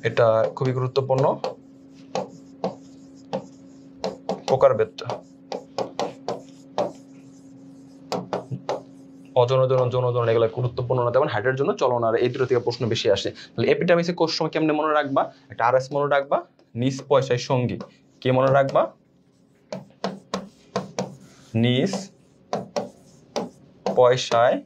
এটা খুবই গুরুত্বপূর্ণ প্রকারভেদটা। অজনজন এগুলো গুরুত্বপূর্ণ না, তেমন হাইড্রার জন্য চলন আর এই দুটো থেকে প্রশ্ন বেশি আসে। তাহলে এপিডার্মিসের কোষ সময় কেমনে মনে রাখবা? একটা আরএস মনে রাখবা, নিজ পয়সায় সঙ্গী। কে মনে রাখবা? নিজ পয়সায়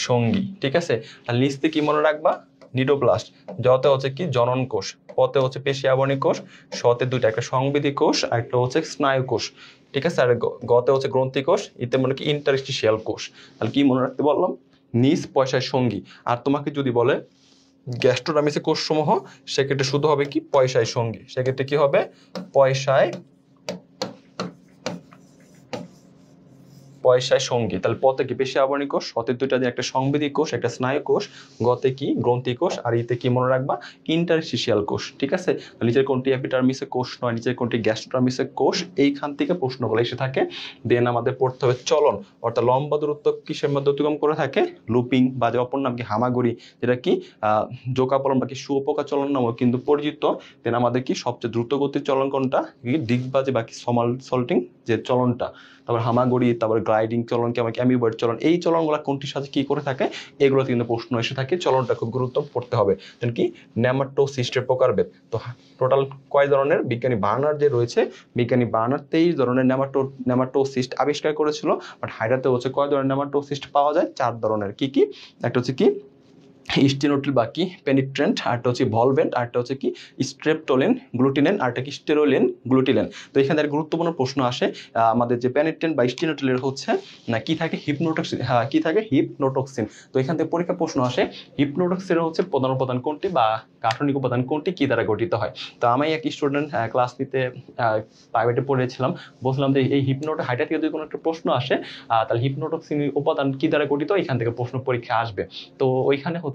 সঙ্গী, ঠিক আছে? তাহলে নিচতে কি মনে রাখবা? নিডোপ্লাস্ট। জতে হচ্ছে কি জনন কোষ, পতে হচ্ছে পেশি আবরণী কোষ, শতে দুইটা, একটা সংবেদী কোষ আর একটা হচ্ছে স্নায়ু কোষ, ঠিক আছে? আর গতে হচ্ছে গ্রন্থি কোষ, ইতে মনে কি ইন্টারস্টিশিয়াল কোষ। তাহলে কি মনে রাখতে বললাম? নিজ পয়সায় সঙ্গী। আর তোমাকে যদি বলে গ্যাস্ট্রোডার্মিসের কোষসমূহ, সেক্ষেত্রে শুধু হবে কি পয়সায় সঙ্গী, সেক্ষেত্রে কি হবে? পয়সায় সঙ্গী। তাহলে পতে কি পেশি আবরণী কোষ, শতে দুইটা দিয়ে একটা সংবেদী কোষ, একটা স্নায়ু কোষ, গতে কি গ্রন্থি কোষ, আর ইতে কি মনে রাখবা? ইন্টারস্টিশিয়াল কোষ, ঠিক আছে? নিচের কোনটি এপিডার্মিসের কোষ নয়, নিচের কোনটি গ্যাস্ট্রোডার্মিসের কোষ, এইখান থেকে প্রশ্নগুলো এসে থাকে। দেন আমাদের পড়তে হবে চলন, অর্থাৎ লম্বা দূরত্ব কিসের মধ্যে অতিক্রম করে থাকে? লুপিং, বা যে অপর নাম কি হামাগুড়ি, যেটা কি জোকাপলন বা কি শুয়োপোকা চলন নামও কিন্তু পরিচিত। দেন আমাদের কি সবচেয়ে দ্রুত গতির চলন কোনটা? ডিগবাজি বা কি সমালসল্টিং যে চলনটা। তারপর হামাগুড়ি, তারপর গ্লাইডিং চলন, কেমন অ্যামিউবয়েড চলন, এই চলনগুলো কোনটির সাথে কি করে থাকে, এগুলো কিন্তু প্রশ্ন এসে থাকে। চলনটা খুব গুরুত্ব পড়তে হবে। দেন কি নেমাটোসিস্টের প্রকারভেদ। তো টোটাল কয় ধরনের বিজ্ঞানী বার্নার যে রয়েছে, বিজ্ঞানী বার্নার 23 ধরনের নেমাটোসিস্ট আবিষ্কার করেছিল। বাট হাইড্রাতে হচ্ছে কয় ধরনের নেমাটোসিস্ট পাওয়া যায়, 4 ধরনের। কি কি? একটা হচ্ছে কি স্টেনোটিল বা কি পেনিট্রেন্ট, আরটা হচ্ছে ভলভেন্ট, আরটা হচ্ছে কি স্ট্রেপটোলিন গ্লুটিনেন, আরটা কি স্টেরোলিন গ্লুটিলেন। তো এখানে একটা গুরুত্বপূর্ণ প্রশ্ন আসে, আমাদের যে পেনিট্রেন্ট বা স্টেনোটিলের হচ্ছে না কি থাকে, হিপনোটক্সিন, কি থাকে হিপনোটক্সিন। তো এখান থেকে পরীক্ষা প্রশ্ন আসে হিপনোটক্সিনের হচ্ছে প্রধান উপাদান কোনটি বা গাঠনিক উপাদান কোনটি, কি দ্বারা গঠিত হয়। তো আমি এক স্টুডেন্ট ক্লাস নিতে প্রাইভেটে পড়েছিলাম, বলছিলাম যে এই হাইড্রা থেকে যদি কোনো একটা প্রশ্ন আসে তাহলে হিপনোটক্সিন উপাদান কি দ্বারা গঠিত, এখান থেকে প্রশ্ন পরীক্ষা আসবে। তো ওইখানে হচ্ছে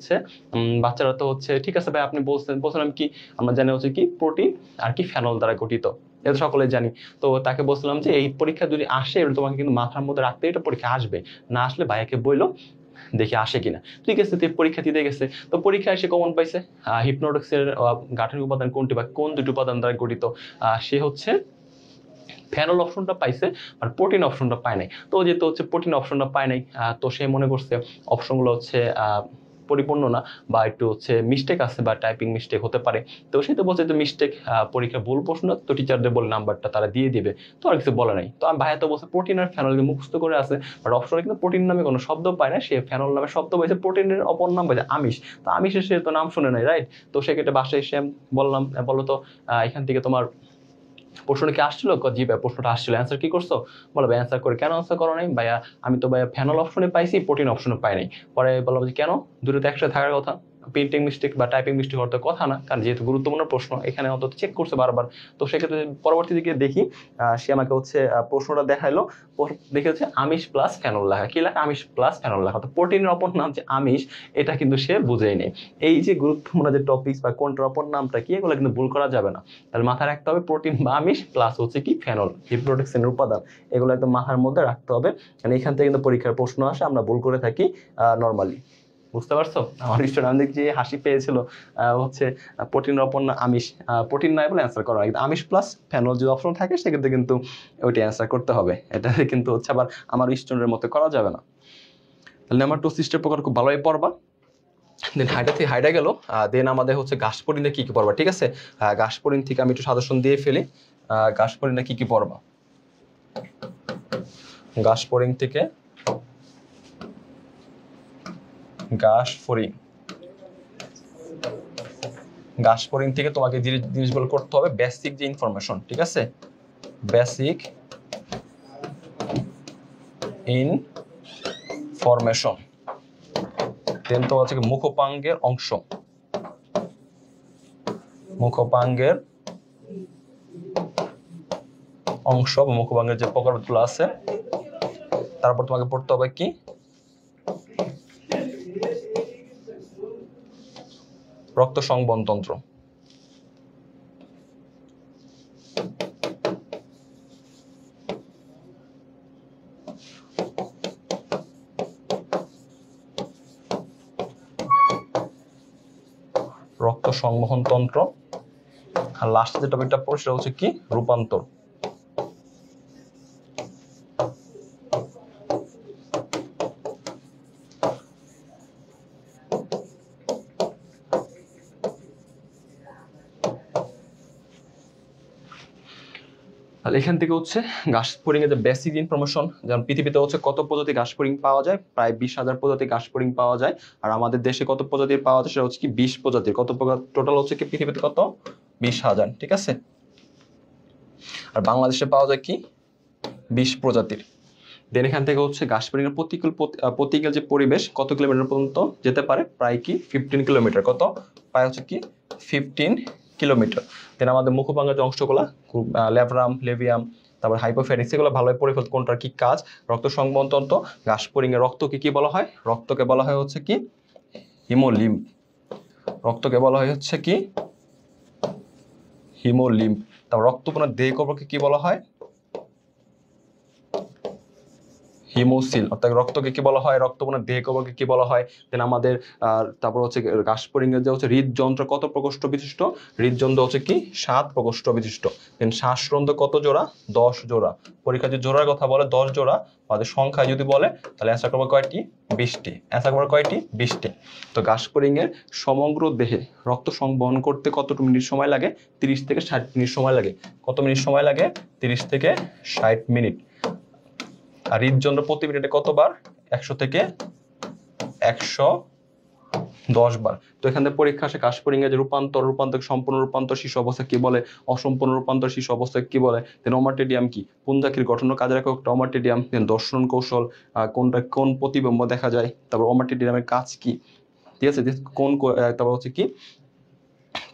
বাচ্চারা তো হচ্ছে ঠিক আছে ভাই আপনি বলছিলাম কি, আমরা জানি হচ্ছে কি প্রোটিন আর কি ফেনল দ্বারা গঠিত, এটা সকলে জানি। তো তাকে বলছিলাম যে এই পরীক্ষা যদি আসে তোমাকে কিন্তু মাথার মধ্যে রাখতে, এটা পরীক্ষা আসবে, না আসলে ভাইয়াকে বইলো দেখি আসে কিনা। ঠিক আছে, তো পরীক্ষা দিতে গেছে, তো পরীক্ষা এসে কমন পাইছে হিপনোটক্সের গাঠনিক উপাদান কোনটি বা কোন দুটি উপাদান দ্বারা গঠিত, সে হচ্ছে ফেনল অপশনটা পাইছে আর প্রোটিন অপশনটা পায় নাই। তো যেহেতু হচ্ছে প্রোটিন অপশনটা পায় নাই, তো সে মনে করছে অপশনগুলো হচ্ছে পরিপূর্ণ না বা একটু হচ্ছে মিস্টেক আছে বা টাইপিং মিস্টেক হতে পারে। তো সে তো বলছে যে মিস্টেক, পরীক্ষা ভুল প্রশ্ন, তো টিচারদের বলে নাম্বারটা তারা দিয়ে দিবে। তো আর কিছু বলে নাই। তো আমি ভাইয়া তো বলছে প্রোটিন আর ফেনলকে মুখস্থ করে আছে, বাট অপশনে কিন্তু প্রোটিন নামে কোনো শব্দ পায় না, সে ফেনল নামে শব্দ পাইছে, প্রোটিনের অপর নাম পাইছে আমিষ। তো আমিষের সে তো নাম শুনে নাই, রাইট। তো সেক্ষেত্রে বাসায় এসে বললাম, বলো তো এখান থেকে তোমার প্রশ্নটা কি আসছিল, জি ভাই প্রশ্নটা আসছিল, অ্যান্সার কি করছো, বলো ভাই অ্যান্সার করে, কেন অ্যান্সার করো নাই ভাইয়া, আমি তো ভাইয়া ফেনল অপশনে পাইছি, প্রোটিন অপশনে পাই নাই। পরে বললাম যে কেন, দুটো তো একসাথে থাকার কথা, প্রিন্টিং মিস্টেক বা টাইপিং মিস্টেক হওয়ার তো কথা না, কারণ যেহেতু গুরুত্বপূর্ণ প্রশ্ন এখানে অন্তত চেক করছে বারবার। তো সেক্ষেত্রে পরবর্তী দিকে দেখি সে আমাকে হচ্ছে প্রশ্নটা দেখাইলো, দেখে হচ্ছে আমিষ প্লাস ফেনল লেখা, কি লেখা, আমিষ প্লাস ফেনল লেখা। তো প্রোটিনের অপর নাম যে আমিষ, এটা কিন্তু সে বুঝেই নেই। এই যে গুরুত্বপূর্ণ যে টপিকস বা কোনটার অপর নামটা কি, এগুলো কিন্তু ভুল করা যাবে না। তাহলে মাথায় রাখতে হবে প্রোটিন বা আমিষ প্লাস হচ্ছে কি ফেনল, হিপনোটক্সিনের উপাদান, এগুলো একদম মাথার মধ্যে রাখতে হবে। কারণ এখান থেকে কিন্তু পরীক্ষার প্রশ্ন আসে, আমরা ভুল করে থাকি নর্মালি। বুঝতে পারছো? আমার স্টুডেন্ট যে হাসি পেয়েছিল হচ্ছে প্রোটিনের অপর না আমিষ, প্রোটিন নাই বলে অ্যান্সার করা, আমিষ প্লাস ফেনল যদি অপশন থাকে সেক্ষেত্রে কিন্তু ওইটা অ্যান্সার করতে হবে। এটা কিন্তু হচ্ছে আবার আমার স্টুডেন্টের মতো করা যাবে না। তাহলে নেমাটোসিস্টের প্রকার খুব ভালোই পড়বা। দেন হাইড্রা থেকে হাইড্রা গেল, দেন আমাদের হচ্ছে ঘাসফড়িনে কি কি পড়বা, ঠিক আছে। ঘাসফড়িন থেকে আমি একটু সাজেশন দিয়ে ফেলি, ঘাসফড়িনে কি কি পড়বা। ঘাসফড়িন থেকে ঘাসফড়িন থেকে তোমাকে যে জিনিসগুলো করতে হবে, বেসিক যে ইনফরমেশন, ঠিক আছে, বেসিক ইনফরমেশন। দেন তো হচ্ছে মুখোপাঙ্গের অংশ, মুখোপাঙ্গের অংশ বা মুখোপাঙ্গের যে প্রকারগুলো আছে। তারপর তোমাকে পড়তে হবে কি রক্ত সংবহনতন্ত্র, রক্ত সংবহন তন্ত্র। আর লাস্ট যে টপিকটা পড়ো সেটা হচ্ছে কি রূপান্তর। তাহলে এখান থেকে হচ্ছে ঘাসফড়িং এর যে বেসিক ইনফরমেশন, যেমন পৃথিবীতে হচ্ছে কত প্রজাতির ঘাসফড়িং পাওয়া যায়, প্রায় 20,000 প্রজাতির ঘাসফড়িং পাওয়া যায়। আর আমাদের দেশে কত প্রজাতির পাওয়া যায়, সেটা হচ্ছে কি 20 প্রজাতির। কত টোটাল হচ্ছে কি পৃথিবীতে কত 20,000, ঠিক আছে। আর বাংলাদেশে পাওয়া যায় কি 20 প্রজাতির। দেন এখান থেকে হচ্ছে ঘাসফড়িং এর প্রতিকূল যে পরিবেশ কত কিলোমিটার পর্যন্ত যেতে পারে, প্রায় কি 15 কিলোমিটার, কত প্রায় হচ্ছে কি 15 কিলোমিটার। দেন আমাদের মুখোপাঙ্গের যে অংশগুলো, ল্যাব্রাম, লেভিয়াম, তারপর হাইপোফেরিক্স, এগুলো ভালোই পরিফল কোনটার কি কাজ। রক্ত সংবহন তন্ত্র, ঘাসফড়িং এর রক্তকে কি বলা হয়, রক্তকে বলা হয় হচ্ছে কি হিমোলিম্ফ, রক্তকে বলা হয় হচ্ছে কি হিমোলিম্ফ। তারপর রক্তকণার দেহকর্মকে কি বলা হয়, হিমোসিল, অর্থাৎ রক্তকে কি বলা হয়, রক্তবর্ণের দেহ কবকে কি বলা হয়। দেন আমাদের তারপর হচ্ছে গাসপরিংয়ের যে হচ্ছে হৃদযন্ত্র কত প্রকোষ্ঠ বিশিষ্ট, হৃদযন্ত্র হচ্ছে কি 7 প্রকোষ্ঠ বিশিষ্ট। দেন শ্বাসরন্ধ্র কত জোড়া, 10 জোড়া। পরীক্ষা যদি জোড়ার কথা বলে 10 জোড়া, আমাদের সংখ্যায় যদি বলে তাহলে অ্যান্সার করবো কয়টি, 20টি। অ্যান্সার করবো কয়টি, 20টি। তো গাসপরিংয়ের সমগ্র দেহে রক্ত সংবহন করতে কত মিনিট সময় লাগে, 30 থেকে 60 মিনিট সময় লাগে। কত মিনিট সময় লাগে, 30 থেকে 60 মিনিট। আর হৃদযন্ত্র প্রতি মিনিটে কতবার, 100 থেকে 110 বার। তো এখান থেকে পরীক্ষা আসে গাসপরিং এর যে রূপান্তর, সম্পূর্ণ রূপান্তর শিশু অবস্থা কি বলে, অসম্পূর্ণ রূপান্তর শিশু অবস্থায় কি বলে। দেন ওমাটিডিয়াম কি, পুঞ্জাকির গঠন ও কাজের একক ওমাটিডিয়াম। দেন দর্শন কৌশল, কোন প্রতিবিম্ব দেখা যায়। তারপর ওমাটিডিয়ামের কাজ কি, ঠিক আছে। তারপর হচ্ছে কি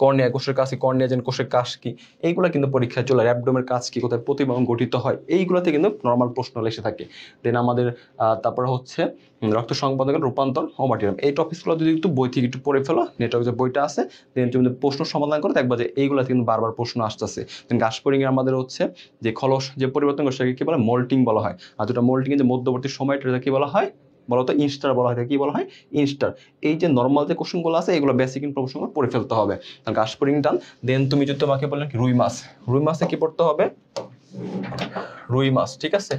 কর্নিয়া কোষের কাজ কি, কর্নিয়া জেন কোষের কাজ কি, এইগুলো কিন্তু পরীক্ষায় চলে। অ্যাবডোমের কাজ কি, কোথায় প্রতিবিম্ব গঠিত হয়, এইগুলোতে কিন্তু নর্মাল প্রশ্ন এসে থাকে। দেন আমাদের তারপরে হচ্ছে রক্ত সংবহনের রূপান্তর ওমাটিডিয়াম। এই টপিকগুলো যদি একটু বই থেকে একটু পড়ে ফেলো, নেটওয়ার্ক যে বইটা আছে, দেন তুমি প্রশ্ন সমাধান করে দেখবা যে এইগুলো কিন্তু বারবার প্রশ্ন আসতেছে। দেন গাসপরিং এর আমাদের হচ্ছে যে খলস যে পরিবর্তন করে সেটাকে কি বলে, মোল্টিং বলা হয়। আর যেটা মোল্টিং এর যে মধ্যবর্তী সময়টা কি বলা হয়, বলতো ইনস্টার বলা হয়। কি বলা হয়, ইনস্টার। এই যে নর্মাল যে কোশ্চেনগুলো আছে এগুলো বেসিক ইনফরমেশন পড়ে ফেলতে হবে। গাসপরিং টান। দেন তুমি যদি তোমাকে বললেন রুই মাছ, রুই মাছে কি পড়তে হবে, রুই মাছ, ঠিক আছে।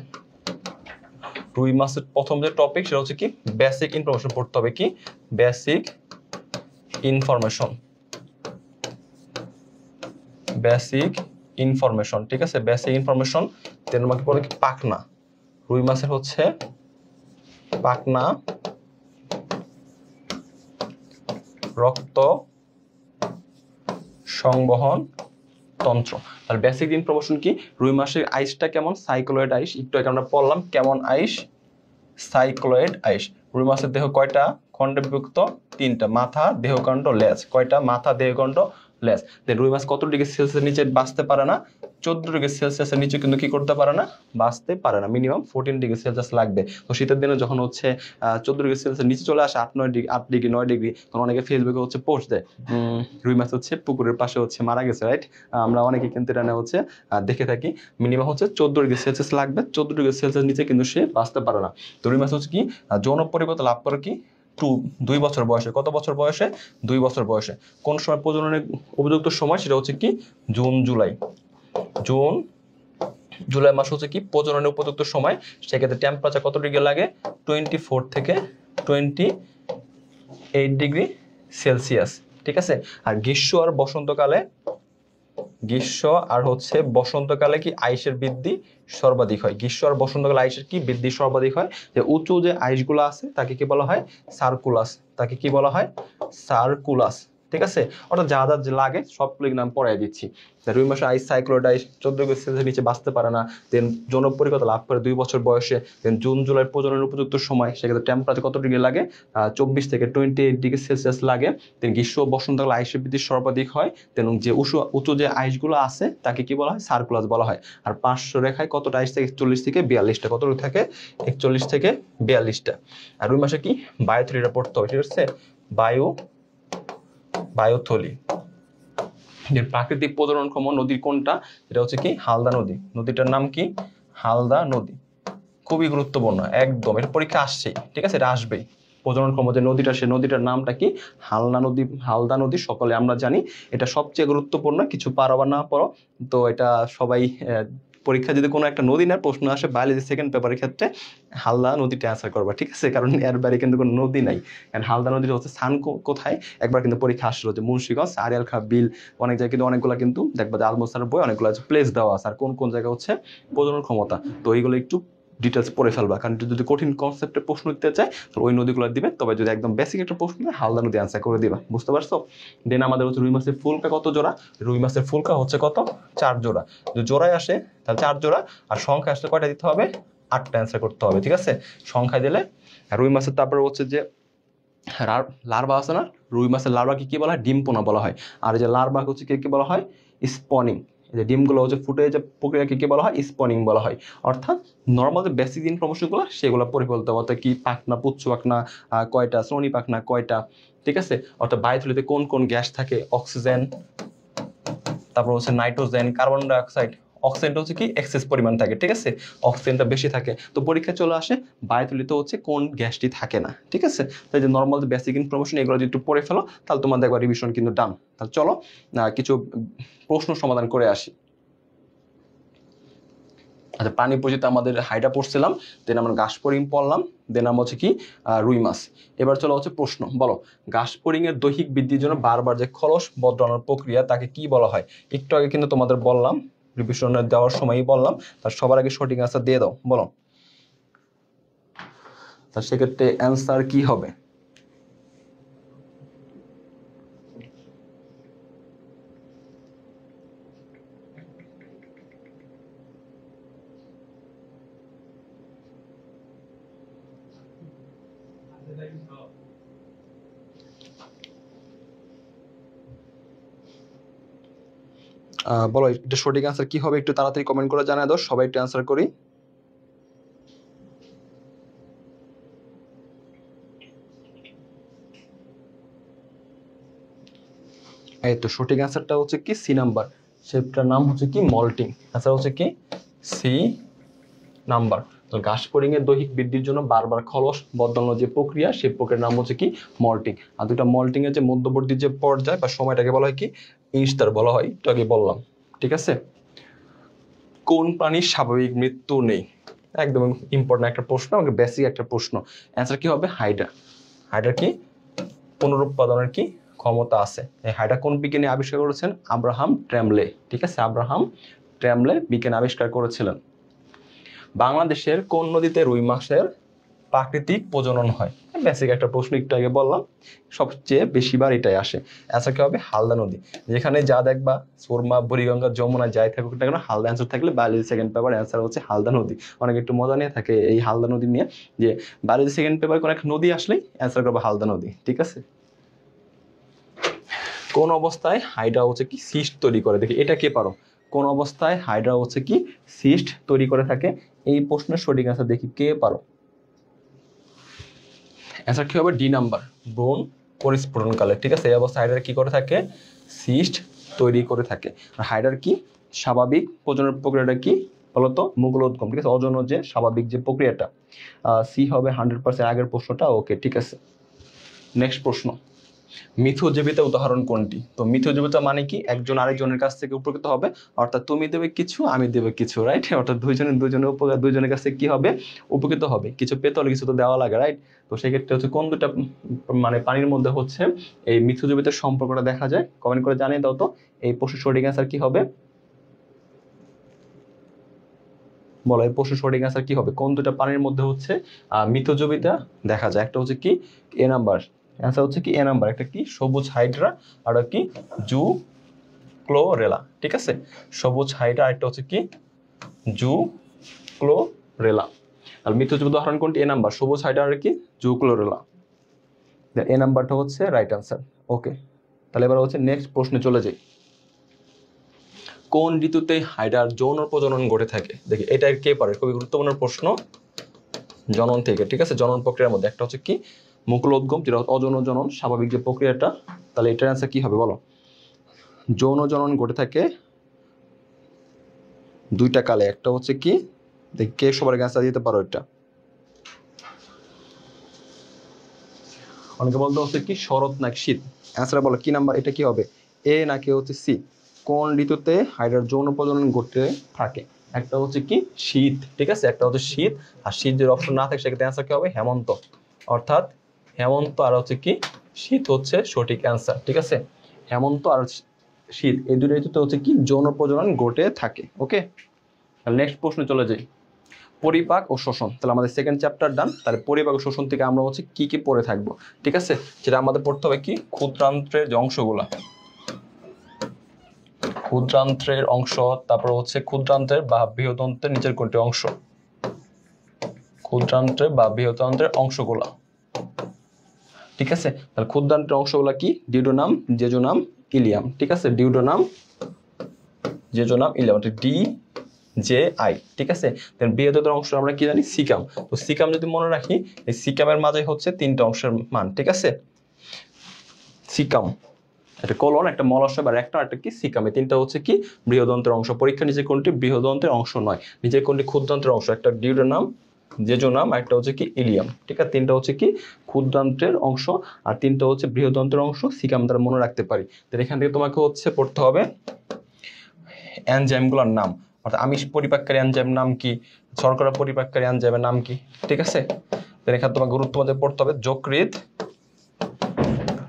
রুই মাছের প্রথম যে টপিক সেটা হচ্ছে কি বেসিক ইনফরমেশন পড়তে হবে। কি বেসিক ইনফরমেশন, বেসিক ইনফরমেশন, ঠিক আছে, বেসিক ইনফরমেশন। দেন তোমাকে পড়বে কি পাখনা, রুই মাছের হচ্ছে পাখনা, রক্ত সংবহন তন্ত্র। তাহলে বেসিক ইনফরমেশন কি, রুই মাছের আইসটা কেমন, সাইক্লোয়েড আইস। একটু আগে আমরা পড়লাম কেমন আইস, সাইক্লোয়েড আইস। রুই মাছের দেহ কয়টা খণ্ডে বিভক্ত, 3টা। মাথা, দেহকাণ্ড, লেজ। কয়টা, মাথা, দেহকাণ্ড, লেজ। দেন রুই মাছ কত ডিগ্রি সেলসিয়াসের নিচে বাঁচতে পারে না, 14 ডিগ্রি সেলসিয়াসের নিচে কিন্তু কি করতে পারে না, বাঁচতে পারে না। মিনিমাম 14 ডিগ্রি সেলসিয়াস লাগবে। তো শীতের দিনে যখন হচ্ছে 14 ডিগ্রি সেলসিয়াস নিচে চলে আসে, 8 ডিগ্রি 9 ডিগ্রি, তখন অনেকে ফেসবুকে হচ্ছে পোস্ট দেয় রুই মাছ হচ্ছে পুকুরের পাশে হচ্ছে মারা গেছে, রাইট। আমরা অনেকে কিন্তু এটা হচ্ছে দেখে থাকি। মিনিমাম হচ্ছে 14 ডিগ্রি সেলসিয়াস লাগবে, 14 ডিগ্রি সেলসিয়াস নিচে কিন্তু সে বাঁচতে পারে না। তো রুই মাছ হচ্ছে কি যৌন পরিবর্তন লাভ করে কি 2 বছর বয়সে। কত বছর বয়সে, 2 বছর বয়সে। কোন সময় প্রজননের উপযুক্ত সময়, সেটা হচ্ছে কি জুন জুলাই। জুন জুলাই মাস হচ্ছে কি প্রজননের উপযুক্ত সময়। সেক্ষেত্রে টেম্পারেচার কত ডিগ্রি লাগে, 24 থেকে 28 ডিগ্রি সেলসিয়াস, ঠিক আছে। আর গ্রীষ্ম আর বসন্তকালে, গ্রীষ্ম আর হচ্ছে বসন্তকালে কি আইসের বৃদ্ধি সর্বাধিক হয়। গ্রীষ্ম আর বসন্তকালে আইসের কি বৃদ্ধি সর্বাধিক হয়। যে উঁচু যে আইসগুলো আছে তাকে কি বলা হয়, সার্কুলাস। তাকে কি বলা হয়, সার্কুলাস, ঠিক আছে। অর্থাৎ যা যা লাগে সবগুলো নাম পড়াই দিচ্ছি। রুই মাসে আইস, সাইক্লোয়েড আইস 14 ডিগ্রি সেলসিয়াসের নিচে বাঁচতে পারে না। দেন যৌন পরিপক্কতা লাভ করে 2 বছর বয়সে। দেন জুন জুলাই প্রজননের উপযুক্ত সময়, সেক্ষেত্রে টেম্পারেচার কত ডিগ্রি লাগে, 24 থেকে 28 ডিগ্রি সেলসিয়াস লাগে। দেন গ্রীষ্ম বসন্তকালে আইসের বৃদ্ধি সর্বাধিক হয়। দেন যে উঁচু যে আইসগুলো আছে তাকে কি বলা হয়, সার্কুলাস বলা হয়। আর 500 রেখায় কতটা আইস থাকে, 41 থেকে 42টা। কত থাকে, 41 থেকে 42টা। আর রুই মাসে কি বায়োথলিটা পড়তে হবে, ঠিক আছে। বায়োথলি। প্রাকৃতিক প্রজননক্ষম নদী কোনটা, এটা হচ্ছে কি হালদা নদী। নদীটার নাম কি, হালদা নদী। খুবই গুরুত্বপূর্ণ একদম, এটা পরীক্ষা আসছেই, ঠিক আছে, এটা আসবেই। প্রজননক্ষম যে নদীটা, সে নদীটার নামটা কি, হালদা নদী। হালদা নদী সকলে আমরা জানি, এটা সবচেয়ে গুরুত্বপূর্ণ। কিছু পারো বা না পারো, তো এটা সবাই পরীক্ষা যদি কোনো একটা নদী না প্রশ্ন আসে বায়োলজি সেকেন্ড পেপারের ক্ষেত্রে, হালদা নদীটা অ্যান্সার করবা, ঠিক আছে। কারণ এর বাইরে কিন্তু কোনো নদী নাই। কারণ হালদা নদীটা হচ্ছে স্থান কোথায়, একবার কিন্তু পরীক্ষা আসছিল যে মুন্সিগঞ্জ, আড়িয়াল খাঁ বিল, অনেক জায়গায় কিন্তু অনেকগুলো কিন্তু দেখবা যে আলমোস্টারের বই অনেকগুলো প্লেস দেওয়া আছে, আর কোন কোন জায়গায় হচ্ছে প্রজনন ক্ষমতা। তো এইগুলো একটু ডিটেলস পড়ে ফেলবা। কারণ যদি কঠিন কনসেপ্টে প্রশ্ন দিতে চায় তো ওই নদীগুলো দিবে, তবে যদি একদম বেসিক একটা প্রশ্ন হালদা নদী অ্যান্সার করে দিবা, বুঝতে পারছো। দেন আমাদের হচ্ছে রুই মাছের ফুলকা কত জোড়া, রুই মাছের ফুলকা হচ্ছে কত, 4 জোড়া। যদি জোড়ায় আসে তাহলে 4 জোড়া, আর সংখ্যা আসলে কয়টা দিতে হবে, 8টা অ্যান্সার করতে হবে, ঠিক আছে, সংখ্যায় দিলে। রুই মাছের তারপরে হচ্ছে যে লার্ভা আছে না, রুই মাছের লার্ভাকে কি বলা হয়, ডিম পোনা বলা হয়। আর যে লার্ভা হচ্ছে কি বলা হয়, স্পনিং। যে ডিমগুলো হচ্ছে ফুটে যে প্রক্রিয়াকে কি বলা হয়, স্পনিং বলা হয়। অর্থাৎ নর্মাল যে বেসিক ইনফরমেশনগুলো সেগুলো পড়ে ফেলতে হবে। অর্থাৎ কি পাখনা, পুচ্ছ পাখনা কয়টা, শ্রোণী পাখনা কয়টা, ঠিক আছে। অর্থাৎ বায়ুথলিতে কোন কোন গ্যাস থাকে, অক্সিজেন, তারপর হচ্ছে নাইট্রোজেন, কার্বন ডাইঅক্সাইড, অক্সিজেনটা হচ্ছে কি এক্সেস পরিমাণ থাকে, ঠিক আছে, অক্সিজেনটা বেশি থাকে। তো পরীক্ষায় চলে আসে বায়ুথলিতে হচ্ছে কোন গ্যাসটি থাকে না, ঠিক আছে। তাই যে নর্মাল বেসিক ইনফরমেশন এগুলো যদি একটু পড়ে ফেলো তাহলে তোমাদের একবার রিভিশন কিন্তু ডান। তাহলে চলো কিছু প্রশ্ন সমাধান করে আসি। আচ্ছা, প্রাণী পুঁজিতে আমাদের হাইড্রা পড়ছিলাম, দেন আমরা ঘাসফড়িং পড়লাম, দেন আমরা হচ্ছে কি রুই মাছ। এবার চলো হচ্ছে প্রশ্ন, বলো ঘাসফড়িং এর দৈহিক বৃদ্ধির জন্য বারবার যে খলস বদলানোর প্রক্রিয়া তাকে কি বলা হয়? একটু আগে কিন্তু তোমাদের বললাম, রিভিশন দেওয়ার সময়ই বললাম, তার সবার আগে সঠিক অ্যান্সার দিয়ে দাও, বলো। তার সেক্ষেত্রে অ্যান্সার কি হবে? বলো এটা সঠিক অ্যান্সার কি হবে, একটু তাড়াতাড়ি কমেন্ট করে জানায় দাও, সবাই একটু অ্যান্সার করি। এই তো সঠিক অ্যান্সারটা হচ্ছে কি সি নাম্বার, সেটার নাম হচ্ছে কি মল্টিং। অ্যান্সার হচ্ছে কি সি নাম্বার। ঘাসফড়িং এর দৈহিক বৃদ্ধির জন্য বারবার খলস বদলানোর যে প্রক্রিয়া, সেই প্রক্রিয়ার নাম হচ্ছে কি মল্টিং। আর দুটা মল্টিং এর যে মধ্যবর্তী যে পর্যায় বা সময়টাকে বলা হয় কি ইনস্টার বলা হয়, একটু আগে বললাম, ঠিক আছে। কোন প্রাণীর স্বাভাবিক মৃত্যু নেই? একদম ইম্পর্টেন্ট একটা প্রশ্ন, আমাকে বেসিক একটা প্রশ্ন। অ্যান্সার কি হবে? হাইড্রা। হাইড্রা কি পুনরুৎপাদনের কি ক্ষমতা আছে। এই হাইড্রা কোন বিজ্ঞানী আবিষ্কার করেছেন? আব্রাহাম ট্রেমলে, ঠিক আছে, আব্রাহাম ট্রেমলে বিজ্ঞানী আবিষ্কার করেছিলেন। বাংলাদেশের কোন নদীতে রুই মাছের প্রাকৃতিক প্রজনন হয়? বেসিক একটা প্রশ্ন, একটু আগে বললাম, সবচেয়ে বেশিবার এটাই আসে। অ্যান্সার কি হবে? হালদা নদী। যেখানে যা দেখবা সুরমা, বুড়িগঙ্গা, যমুনা যাই থাকুক না কেন, হালদা অ্যান্সার থাকলে বায়োলজি সেকেন্ড পেপার অ্যান্সার হচ্ছে হালদা নদী। অনেকে একটু মজা নিয়ে থাকে এই হালদা নদী নিয়ে, যে বায়োলজি সেকেন্ড পেপার কোনো একটা নদী আসলেই অ্যান্সার করবে হালদা নদী, ঠিক আছে। কোন অবস্থায় হাইড্রা হচ্ছে কি সিস্ট তৈরি করে? দেখি এটা কে পারো। কোন অবস্থায় হাইড্রা হচ্ছে কি সিস্ট তৈরি করে থাকে? এই প্রশ্নের সঠিক অ্যান্সার দেখি কে পারো। অ্যান্সার কি হবে? ডি নাম্বার, ব্রণ পরিস্ফুটনকালে, ঠিক আছে। এই অবস্থায় হাইড্রা কি করে থাকে? সিস্ট তৈরি করে থাকে। আর হাইড্রার কি স্বাভাবিক প্রজনন প্রক্রিয়াটা কি বলতো? মুকুলোদ্গম, ঠিক আছে, অযৌন যে স্বাভাবিক যে প্রক্রিয়াটা। সি হবে 100%, আগের প্রশ্নটা ওকে, ঠিক আছে। নেক্সট প্রশ্ন, মিথজীবিতা উদাহরণ কোনটি? তো মিথজীবিতা মানে কি একজন আরেকজনের কাছ থেকে উপকৃত হবে, অর্থাৎ তুমি দেবে কিছু আমি দেবে কিছু, রাইট। অর্থাৎ দুইজনের কাছে কি হবে? উপকৃত হবে। কিছু পেতে হলে কিছু তো দেওয়া লাগে, রাইট। তো সেক্ষেত্রে হচ্ছে কোন দুটা মানে পানির মধ্যে হচ্ছে এই মিথজীবিতার সম্পর্কটা দেখা যায়? কমেন্ট করে জানিয়ে দাও তো এই প্রশ্নের সঠিক অ্যান্সার কি হবে, বলো এই প্রশ্নের সঠিক অ্যান্সার কি হবে? কোন দুটা পানির মধ্যে হচ্ছে মিথজীবিতা দেখা যায়? একটা হচ্ছে কি এ নাম্বার, অ্যান্সার হচ্ছে কি এ নাম্বার, একটা কি সবুজ হাইড্রা আর কি জু ক্লোরেলা, ঠিক আছে। সবুজ হাইড্রা আর একটা হচ্ছে কি জু ক্লোরেলা। আর মিথজীবিত উদাহরণ কোনটি? এ নাম্বার, সবুজ হাইড্রা আর কি জু ক্লোরেলা। এ নাম্বারটা হচ্ছে রাইট অ্যান্সার, ওকে। তাহলে এবার হচ্ছে নেক্সট প্রশ্নে চলে যাই। কোন ঋতুতে হাইড্রার যৌন প্রজনন ঘটে থাকে? দেখি এটা কে পারে, খুবই গুরুত্বপূর্ণ প্রশ্ন। জনন থেকে, ঠিক আছে, জনন প্রক্রিয়ার মধ্যে একটা হচ্ছে কি মুকুলোদ্গম, যেটা অযৌন জনন স্বাভাবিক যে প্রক্রিয়াটা। তাহলে এটার অ্যান্সার কি হবে বলো? যৌন জনন ঘটে থাকে দুইটা কালে, একটা হচ্ছে কি দেখি কে সবার অ্যান্সার দিতে পারো এটা। অনেকে বলতে হচ্ছে কি শরৎ নাকি শীত, অ্যান্সার বলো কি নাম্বার, এটা কি হবে এ নাকি হচ্ছে সি? কোন ঋতুতে হাইড্রার যৌন প্রজনন ঘটে থাকে? একটা হচ্ছে কি শীত, ঠিক আছে, একটা হচ্ছে শীত। আর শীত যদি অপশন না থাকে সেক্ষেত্রে অ্যান্সার কি হবে? হেমন্ত। অর্থাৎ হেমন্ত আর হচ্ছে কি শীত হচ্ছে সঠিক অ্যান্সার, ঠিক আছে। হেমন্ত আর শীত এই দুটো ঋতুতে হচ্ছে কি যৌন প্রজনন ঘটে থাকে, ওকে। নেক্সট প্রশ্নে চলে যাই। পরিপাক ও শোষণ, তাহলে আমাদের সেকেন্ড চ্যাপ্টার ডান। তাহলে পরিপাক ও শোষণ থেকে আমরা হচ্ছে কি কি পড়ে থাকবো, ঠিক আছে। যেটা আমাদের পড়তে হবে কি ক্ষুদ্রান্ত্রের যে অংশগুলা, ক্ষুদ্রান্ত্রের অংশ, তারপর হচ্ছে ক্ষুদ্রান্ত্রের বা বৃহদন্ত্রের নিচের কোনটি অংশ, ক্ষুদ্রান্ত্রের বা বৃহদন্ত্রের অংশগুলা, ঠিক আছে। তাহলে ক্ষুদ্রান্ত্রের অংশগুলা কি? ডিউডোনাম, জেজোনাম, ইলিয়াম, ঠিক আছে। ডিউডোনাম, জেজোনাম, ইলিয়াম, ডি জে আই, ঠিক আছে। দেন বৃহত্তর অংশ আমরা কি জানি? সিকাম। তো সিকাম যদি মনে রাখি, এই সিকামের মাঝে হচ্ছে তিনটা অংশের মান, ঠিক আছে। সিকাম একটা কোলন, একটা মলাশয় বা রেক্টাম, একটা কি সিকাম, এই তিনটা হচ্ছে কি বৃহদন্ত্রের অংশ। পরীক্ষা নিচে কোনটি বৃহদন্ত্রের অংশ নয়, নিচে কোনটি ক্ষুদ্রান্ত্রের অংশ? একটা ডিউডেনাম, জেজোনাম, একটা হচ্ছে কি ইলিয়াম। ঠিক আছে, তিনটা হচ্ছে কি ক্ষুদ্রান্ত্রের অংশ আর তিনটা হচ্ছে বৃহদন্ত্রের অংশ। সিকাম দ্বারা মনে রাখতে পারি। তো এখান থেকে তোমাকে হচ্ছে পড়তে হবে এনজাইমগুলোর নাম, অর্থাৎ আমিষ পরিপাককারী এনজাইম নাম কি, শর্করা পরিপাককারী এনজাইমের নাম কি। ঠিক আছে, তো এখানে তোমাকে গুরুত্ব মধ্যে পড়তে হবে যকৃৎ,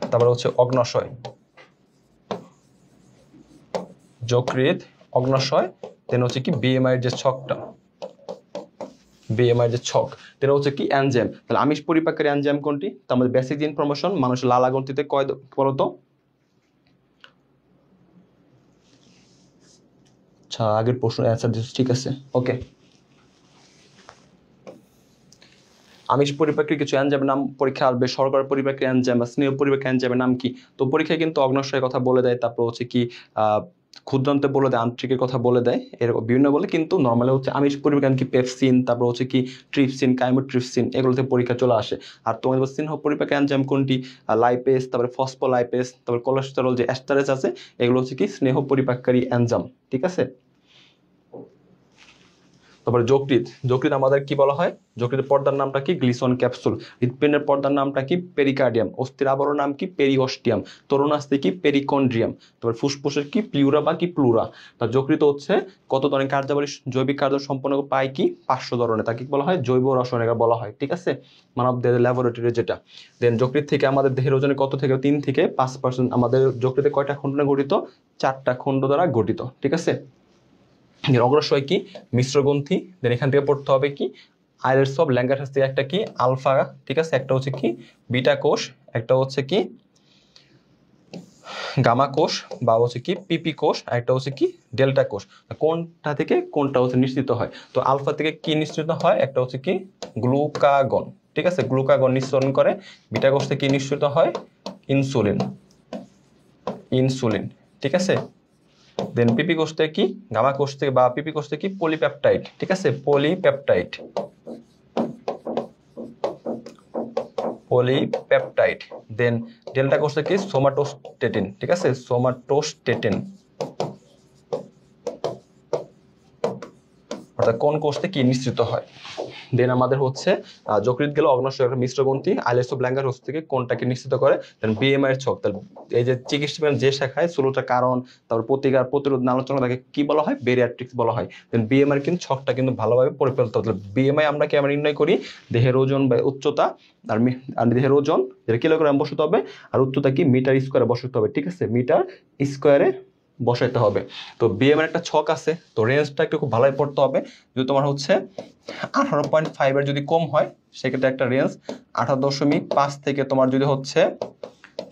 তারপরে হচ্ছে অগ্ন্যাশয়, যকৃৎ, অগ্ন্যাশয়, দেন হচ্ছে কি বিএমআই এর যে ছকটা, বিএমআই এর যে ছক, দেন হচ্ছে কি এনজাইম। তাহলে আমিষ পরিপাককারী এনজাইম কোনটি? তার মধ্যে বেসিক ইনফরমেশন, মানুষের লালা গ্রন্থিতে কয় বলতো? আচ্ছা, আগের প্রশ্ন অ্যান্সার দিচ্ছি, ঠিক আছে, ওকে। আমিষ পরিপাকী কিছু এনজাইমের নাম পরীক্ষা আসবে, শর্করা পরিপাকী এনজাইম বা স্নেহ পরিপাকী এনজাইমের নাম কি? তো পরীক্ষায় কিন্তু অগ্ন্যাশয়ের কথা বলে দেয়, তারপর হচ্ছে কি ক্ষুদ্রান্তে বলে দেয়, আন্ত্রিকের কথা বলে দেয়, এরকম বিভিন্ন বলে, কিন্তু নর্মালি হচ্ছে আমিষ পরিপাকী কি পেপসিন, তারপর হচ্ছে কি ট্রিপসিন, কাইমোট্রিপসিন, এগুলোতে পরীক্ষা চলে আসে। আর তোমাদের স্নেহ পরিপাকী এনজাইম কোনটি? লাইপেস, তারপরে ফসফোলাইপেস, তারপর কোলেস্টেরল যে এস্টারেজ আছে, এগুলো হচ্ছে কি স্নেহ পরিপাককারী এনজাইম। ঠিক আছে, তারপরে যকৃৎ, যকৃৎ আমাদের কি বলা হয়? যকৃতের পর্দার নামটা কি? Gleeson capsule. হৃৎপিণ্ডের পর্দার নামটা কি? পেরিকার্ডিয়াম। অস্থির আবরণ নাম কি? পেরিওস্টিয়াম। তরুণাস্থি কি? পেরিকন্ড্রিয়াম। তারপর ফুসফুসের কি? প্লিউরা বা কি প্লুরা। তার যকৃৎ হচ্ছে কত ধরনের কার্যাবলী, জৈবিক কার্য সম্পন্ন পায় কি? 500 ধরনের। তাকে কি বলা হয়? জৈব রসায়নিক বলা হয়। ঠিক আছে, মানব দেহের ল্যাবরেটরি যেটা। দেন যকৃৎ থেকে আমাদের দেহের ওজনে কত থেকে 3 থেকে 5%। আমাদের যকৃতে কয়টা খণ্ড গঠিত? 4টা খণ্ড দ্বারা গঠিত। ঠিক আছে, অগ্রসয় কি? মিশ্রগ্রন্থি। দেন এখান থেকে পড়তে হবে কি? আইলেটস অফ ল্যাঙ্গারহান্স থেকে একটা কি আলফা, ঠিক আছে, একটা হচ্ছে কি বিটা কোষ, একটা হচ্ছে কি গামা কোষ বা হচ্ছে কি পিপি কোষ, আর একটা হচ্ছে কি ডেল্টা কোষ। কোনটা থেকে কোনটা হচ্ছে নিঃসৃত হয়? তো আলফা থেকে কি নিঃসৃত হয়? একটা হচ্ছে কি গ্লুকাগন। ঠিক আছে, গ্লুকাগন নিঃসরণ করে। বিটা কোষ থেকে কি নিঃসৃত হয়? Insulin, insulin. ঠিক আছে, দেন পিপি কোষ থেকে কি? গামা কোষ থেকে বা পিপি কোষ থেকে কি? পলিপেপটাইড। ঠিক আছে, পলিপেপটাইড, পলিপেপটাইড। দেন ডেল্টা কোষ থেকে কি? সোমাটোস্টেটিন। ঠিক আছে, সোমাটোস্টেটিন। অর্থাৎ কোন কোষ থেকে কি নিঃসৃত হয়। দেন আমাদের হচ্ছে যকৃৎ গেল অগ্ন্যাশয় মিশ্রগ্রন্থি, আইলেটস অফ ল্যাঙ্গারহান্স থেকে কোনটাকে নিশ্চিত করে? দেন বিএমআই এর ছক। তাহলে এই যে চিকিৎসা যে শাখায় স্থূলতার কারণ, তারপর প্রতিকার, প্রতিরোধ আলোচনা, তাকে কি বলা হয়? বেরিয়াট্রিক্স বলা হয়। দেন বিএমআই কিন্তু ছকটা কিন্তু ভালোভাবে পড়ে ফেলতে হবে। বিএমআই আমরা কি আমরা নির্ণয় করি? দেহের ওজন বা উচ্চতা, আর দেহের ওজন যেটা কিলোগ্রাম বসাতে হবে, আর উচ্চতা কি মিটার স্কোয়ারে বসাতে হবে। ঠিক আছে, মিটার স্কোয়ারে বসাইতে হবে। তো বিএমআই একটা ছক আছে, তো রেঞ্জটা একটু খুব ভালোই পড়তে হবে। যদি তোমার হচ্ছে 18.5 এর যদি কম হয়, সেক্ষেত্রে একটা রেঞ্জ 18.5 থেকে তোমার যদি হচ্ছে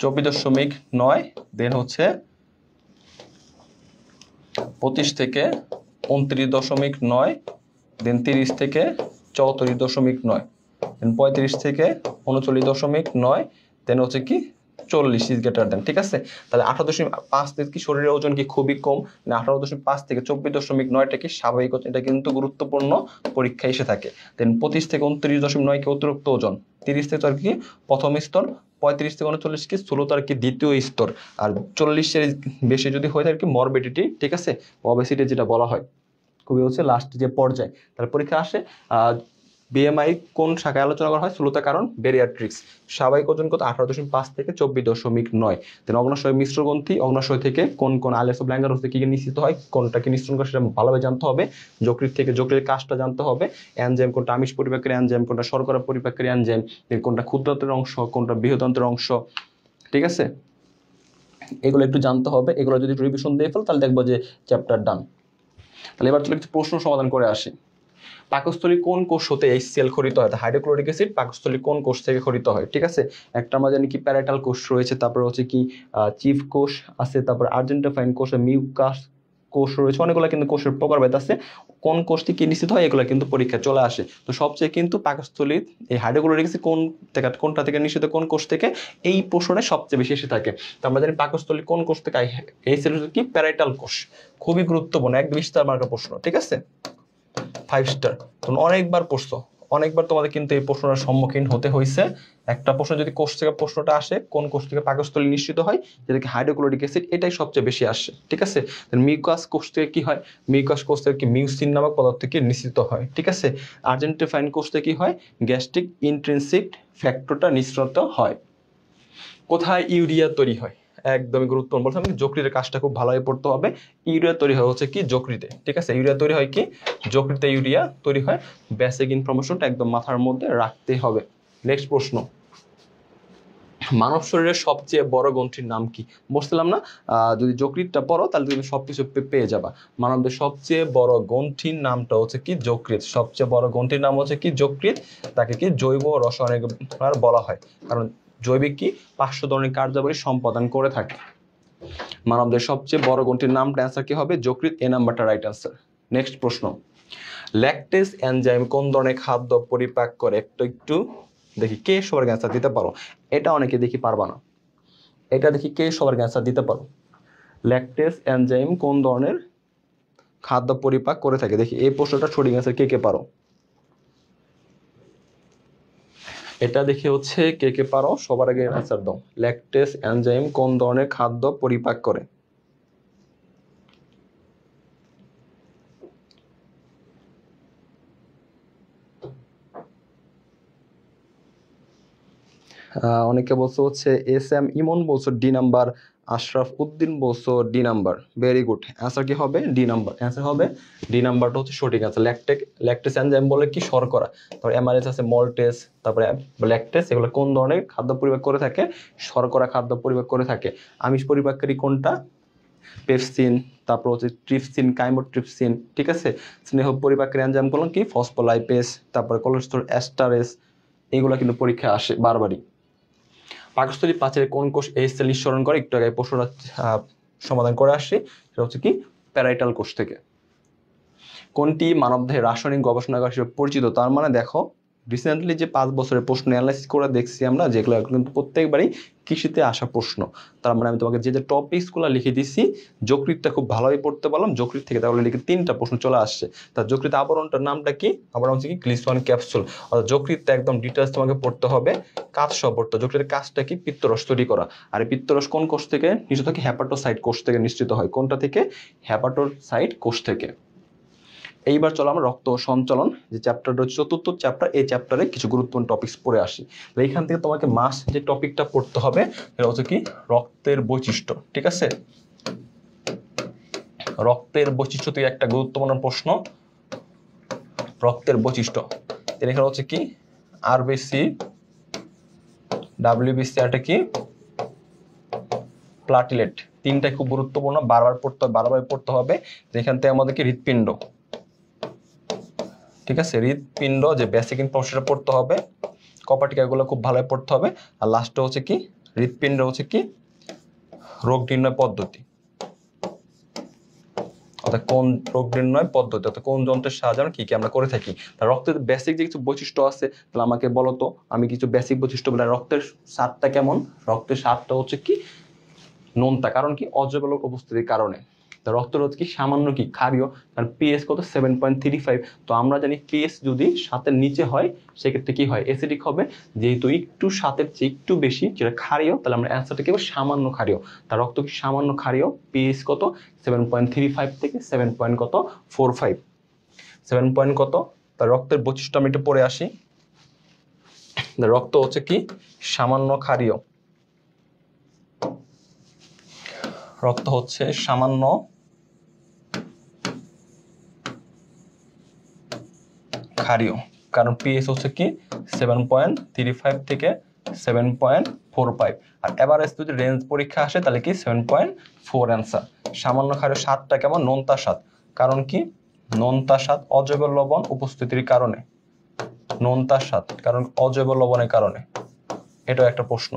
24.9, দেন হচ্ছে 25 থেকে 29.9, দেন 30 থেকে 34.9, দেন 35 থেকে 39.9, দেন হচ্ছে কি 40 ইজ গ্রেটার দেন। ঠিক আছে, তাহলে 18.5 থেকে কি শরীরের ওজন কি খুবই কম, 18.5 থেকে 24.9টা কি স্বাভাবিক ওজন, এটা কিন্তু গুরুত্বপূর্ণ পরীক্ষায় এসে থাকে। দেন 25 থেকে 29.9 কি অতিরিক্ত ওজন, 30 থেকে আর কি প্রথম স্তর, 35 থেকে 39 কি স্থূলতার কি দ্বিতীয় স্তর, আর 40-এর বেশি যদি হয়ে থাকে কি মরবিডিটি। ঠিক আছে, ওবেসিটি যেটা বলা হয়, খুবই হচ্ছে লাস্ট যে পর্যায়ে। তাহলে পরীক্ষা আসে বিএমআই কোন শাখায় আলোচনা করা হয়? স্থূলতার কারণ বেরিয়াট্রিক্স। স্বাভাবিক ওজন কত? 18.5 থেকে 24.9। দেন অগ্ন্যাশয় মিশ্রগ্রন্থি, অগ্ন্যাশয় থেকে কোন কোন আইলেটস অফ ল্যাঙ্গারহান্স থেকে কি নিশ্চিত হয়, কোনটাকে নিঃসরণ করে সেটা ভালোভাবে জানতে হবে। যকৃৎ থেকে যকৃতের কাজটা জানতে হবে। এনজাইম কোনটা আমিষ পরিপাকের এনজাইম, কোনটা শর্করা পরিপাকের এনজাইম, কোনটা ক্ষুদ্রান্ত্রের অংশ, কোনটা বৃহদান্ত্রের অংশ। ঠিক আছে, এগুলো একটু জানতে হবে। এগুলো যদি রিভিশন দিয়ে ফেল তাহলে দেখবো যে চ্যাপ্টার ডান। তাহলে এবার চলে কিছু প্রশ্ন সমাধান করে আসি। পাকস্থলী কোন কোষ হতে HCl খরিত হয়? হাইড্রোক্লোরিক অ্যাসিড পাকস্থলী কোন কোষ থেকে খরিত হয়? ঠিক আছে, একটা আমরা জানি কি প্যারাটাল কোষ রয়েছে, তারপর হচ্ছে কি চিফ কোষ আছে, তারপর আর্জেন্টিফাইন কোষ, মিউকাস কোষ রয়েছে, অনেকগুলো কিন্তু কোষের প্রকারভেদ আছে। কোন কোষ থেকে নিশ্চিত হয় এগুলো কিন্তু পরীক্ষা চলে আসে। তো সবচেয়ে কিন্তু পাকস্থলী এই হাইড্রোক্লোরিক অ্যাসিড কোনটা থেকে নিশ্চিত, কোন কোষ থেকে, এই প্রশ্নে সবচেয়ে বেশি এসে থাকে। তো আমরা জানি পাকস্থলী কোন কোষ থেকে, HCl কি প্যারাটাল কোষ। খুবই গুরুত্বপূর্ণ, 1 20 মার্কের প্রশ্ন। ঠিক আছে, 5 স্টার, তুমি অনেকবার পড়ছো, অনেকবার তোমাদের কিন্তু এই প্রশ্নটার সম্মুখীন হতে হয়েছে। একটা প্রশ্ন যদি কোষ থেকে প্রশ্নটা আসে, কোন কোষ থেকে পাকস্থলী নিশ্চিত হয়, যেটাকে হাইড্রোক্লোরিক অ্যাসিড, এটাই সবচেয়ে বেশি আসে। ঠিক আছে, মিউকাস কোষ থেকে কি হয়, মিউকাস কোষ থেকে কি মিউসিন নামক পদার্থ থেকে নিঃসৃত হয়। ঠিক আছে, আর্জেন্টিফাইন কোষ থেকে কি হয়, গ্যাস্ট্রিক ইন্ট্রিনসিক ফ্যাক্টরটা নিঃসৃত হয়। কোথায় ইউরিয়া তৈরি হয়, একদমই গুরুত্বপূর্ণ। বলছিলাম যকৃতের কাজটা খুব ভালোভাবে পড়তে হবে। ইউরিয়া তৈরি হয় হচ্ছে কি যকৃতে। ঠিক আছে, ইউরিয়া তৈরি হয় কি যকৃতে, ইউরিয়া তৈরি হয়। বেসিক ইনফরমেশনটা একদম মাথার মধ্যে রাখতে হবে। নেক্সট প্রশ্ন, মানব শরীরের সবচেয়ে বড় গ্রন্থির নাম কি? বলছিলাম না যদি যকৃতটা পড়ো তাহলে তুমি সবকিছু পেয়ে যাবা। মানবদের সবচেয়ে বড় গ্রন্থির নামটা হচ্ছে কি যকৃত। সবচেয়ে বড় গ্রন্থির নাম হচ্ছে কি যকৃত। তাকে কি জৈব রসায়নিক বলা হয়, কারণ জৈবিক কি 500 ধরনের কার্যাবলী সম্পাদন করে থাকে। মানবদের সবচেয়ে বড় গ্রন্থির নামটা অ্যান্সার কি হবে, যকৃত। এ নাম্বারটা রাইট অ্যান্সার। নেক্সট প্রশ্ন, ল্যাকটেজ এনজাইম কোন ধরনের খাদ্য পরিপাক করে? একটু দেখি কে সবার অ্যান্সার দিতে পারো। এটা অনেকে দেখি পারবা না, এটা দেখি কে সবার অ্যান্সার দিতে পারো। ল্যাকটেজ এনজাইম কোন ধরনের খাদ্য পরিপাক করে থাকে? দেখি এই প্রশ্নটা সঠিক অ্যান্সার কে কে পারো। এটা দেখে হচ্ছে কে কে পারো, সবার আগে অ্যান্সার দাও। ল্যাকটেজ এনজাইম কোন ধরনের খাদ্য পরিপাক করে? অনেকে বলছো হচ্ছে এস এম ইমন, বলছো ডি নাম্বার। আশরাফ উদ্দিন বলছো D number. Very good, answer কি হবে ডি নাম্বার। অ্যান্সার হবে ডি নাম্বারটা হচ্ছে সঠিক অ্যান্সার। ল্যাকটেজ এনজাইম বলে কি শর্করা, তারপর এমআরএস আছে, মল্টেস, তারপরে ল্যাকটেস, এগুলো কোন ধরনের খাদ্য পরিপাক করে থাকে? শর্করা খাদ্য পরিপাক করে থাকে। আমিষ পরিপাককারী কোনটা? পেপসিন, তারপর হচ্ছে ট্রিপসিন, কাইমোট্রিপসিন। ঠিক আছে, স্নেহ পরিপাককারী এনজাইম গুলো কি ফসফোলাইপেস, তারপরে কোলেস্টেরল এস্টারেস, এগুলো কিন্তু পরীক্ষায় আসে বারবারই। পাকস্থলী প্রাচীরে কোন কোষ এই সেল নিঃসরণ করে? একটু আগে প্রশ্নটা সমাধান করে আসছি, সেটা হচ্ছে কি প্যারাইটাল কোষ থেকে। কোনটি মানবদেহের রাসায়নিক গবেষণাগার হিসেবে পরিচিত? তার মানে দেখো রিসেন্টলি যে 5 বছরের প্রশ্ন অ্যানালাইসিস করে দেখছি আমরা, যেগুলো কিন্তু প্রত্যেকবারই কৃষিতে আসা প্রশ্ন। তার মানে আমি তোমাকে যে যে টপিকসগুলো লিখে দিচ্ছি, যকৃতটা খুব ভালোভাবে পড়তে পারলাম, যকৃত থেকে তাহলে লিখে 3টা প্রশ্ন চলে আসছে। তার যকৃত আবরণটার নামটা কি? আবরণ হচ্ছে কি গ্লিসারল ক্যাপসুল। অর্থাৎ যকৃতটা একদম ডিটেলস তোমাকে পড়তে হবে, কাজ সহ পড়তে। যকৃতের কাজটা কি? পিত্তরস তৈরি করা। আর এই পিত্তরস কোন কোষ থেকে নিশ্চিত হয়? হেপাটোসাইট কোষ থেকে নিশ্চিত হয়। কোনটা থেকে? হেপাটোসাইট কোষ থেকে। এইবার চলো আমরা রক্ত সঞ্চালন যে চ্যাপ্টারটা, 4র্থ চ্যাপ্টার, এই চ্যাপ্টারে কিছু গুরুত্বপূর্ণ টপিকস পড়ে আসি। তো এইখান থেকে তোমাকে মাস্ট যে টপিকটা পড়তে হবে সেটা হচ্ছে কি রক্তের বৈশিষ্ট্য। ঠিক আছে, রক্তের বৈশিষ্ট্য থেকে একটা গুরুত্বপূর্ণ প্রশ্ন, রক্তের বৈশিষ্ট্য। এখানে হচ্ছে কি আরবিসি, ডাব্লিউবিসি, এটা কি প্লাটিলেট। তিনটাই খুব গুরুত্বপূর্ণ, বারবার পড়তে হবে। যেখান থেকে আমাদেরকে হৃৎপিণ্ড, ঠিক আছে, হৃৎপিণ্ড যে বেসিক ইনফরমেশনটা পড়তে হবে, কপাটিকাগুলো খুব ভালোভাবে পড়তে হবে। আর লাস্টে হচ্ছে কি হৃৎপিণ্ড হচ্ছে কি রোগ নির্ণয় পদ্ধতি, অর্থাৎ কোন রোগ নির্ণয় পদ্ধতি, অর্থাৎ কোন যন্ত্রের সাহায্যে আমরা কি আমরা করে থাকি। তার রক্তের বেসিক যে কিছু বৈশিষ্ট্য আছে, তাহলে আমাকে বলো তো, আমি কিছু বেসিক বৈশিষ্ট্য বলে। রক্তের স্বাদটা কেমন? রক্তের স্বাদটা হচ্ছে কি নোনতা, কারণ কি অজৈবলোক উপস্থিতির কারণে। রক্তের হচ্ছে কি সামান্য কি ক্ষারীয়, কারণ পিএস কত 7.35। তো আমরা জানি পিএস যদি 7-এর নিচে হয় সেক্ষেত্রে কি হয়? অ্যাসিডিক হবে। যেহেতু একটু 7-এর চেয়ে একটু বেশি যেটা ক্ষারীয়, তাহলে আমরা অ্যান্সারটা কি হবে? সামান্য ক্ষারীয়। তার রক্ত কি সামান্য ক্ষারীয়। পিএস কত 7.35 থেকে 7.45, 7 কত। তার রক্তের বৈশিষ্ট্য আমি একটু পড়ে আসি। রক্ত হচ্ছে কি সামান্য ক্ষারীয়, রক্ত হচ্ছে সামান্য ক্ষারীয়, কারণ পিএস হচ্ছে কি 7.35 থেকে 7.45। আর এভারেজ যদি রেঞ্জ পরীক্ষা আসে তাহলে কি 7.4 অ্যান্সার। সামান্য ক্ষারীয়। স্বাদটা কেমন? নোনতা স্বাদ। কারণ কি নোনতা স্বাদ? অজৈব লবণ উপস্থিতির কারণে নোনতা স্বাদ, কারণ অজৈব লবণের কারণে। এটাও একটা প্রশ্ন।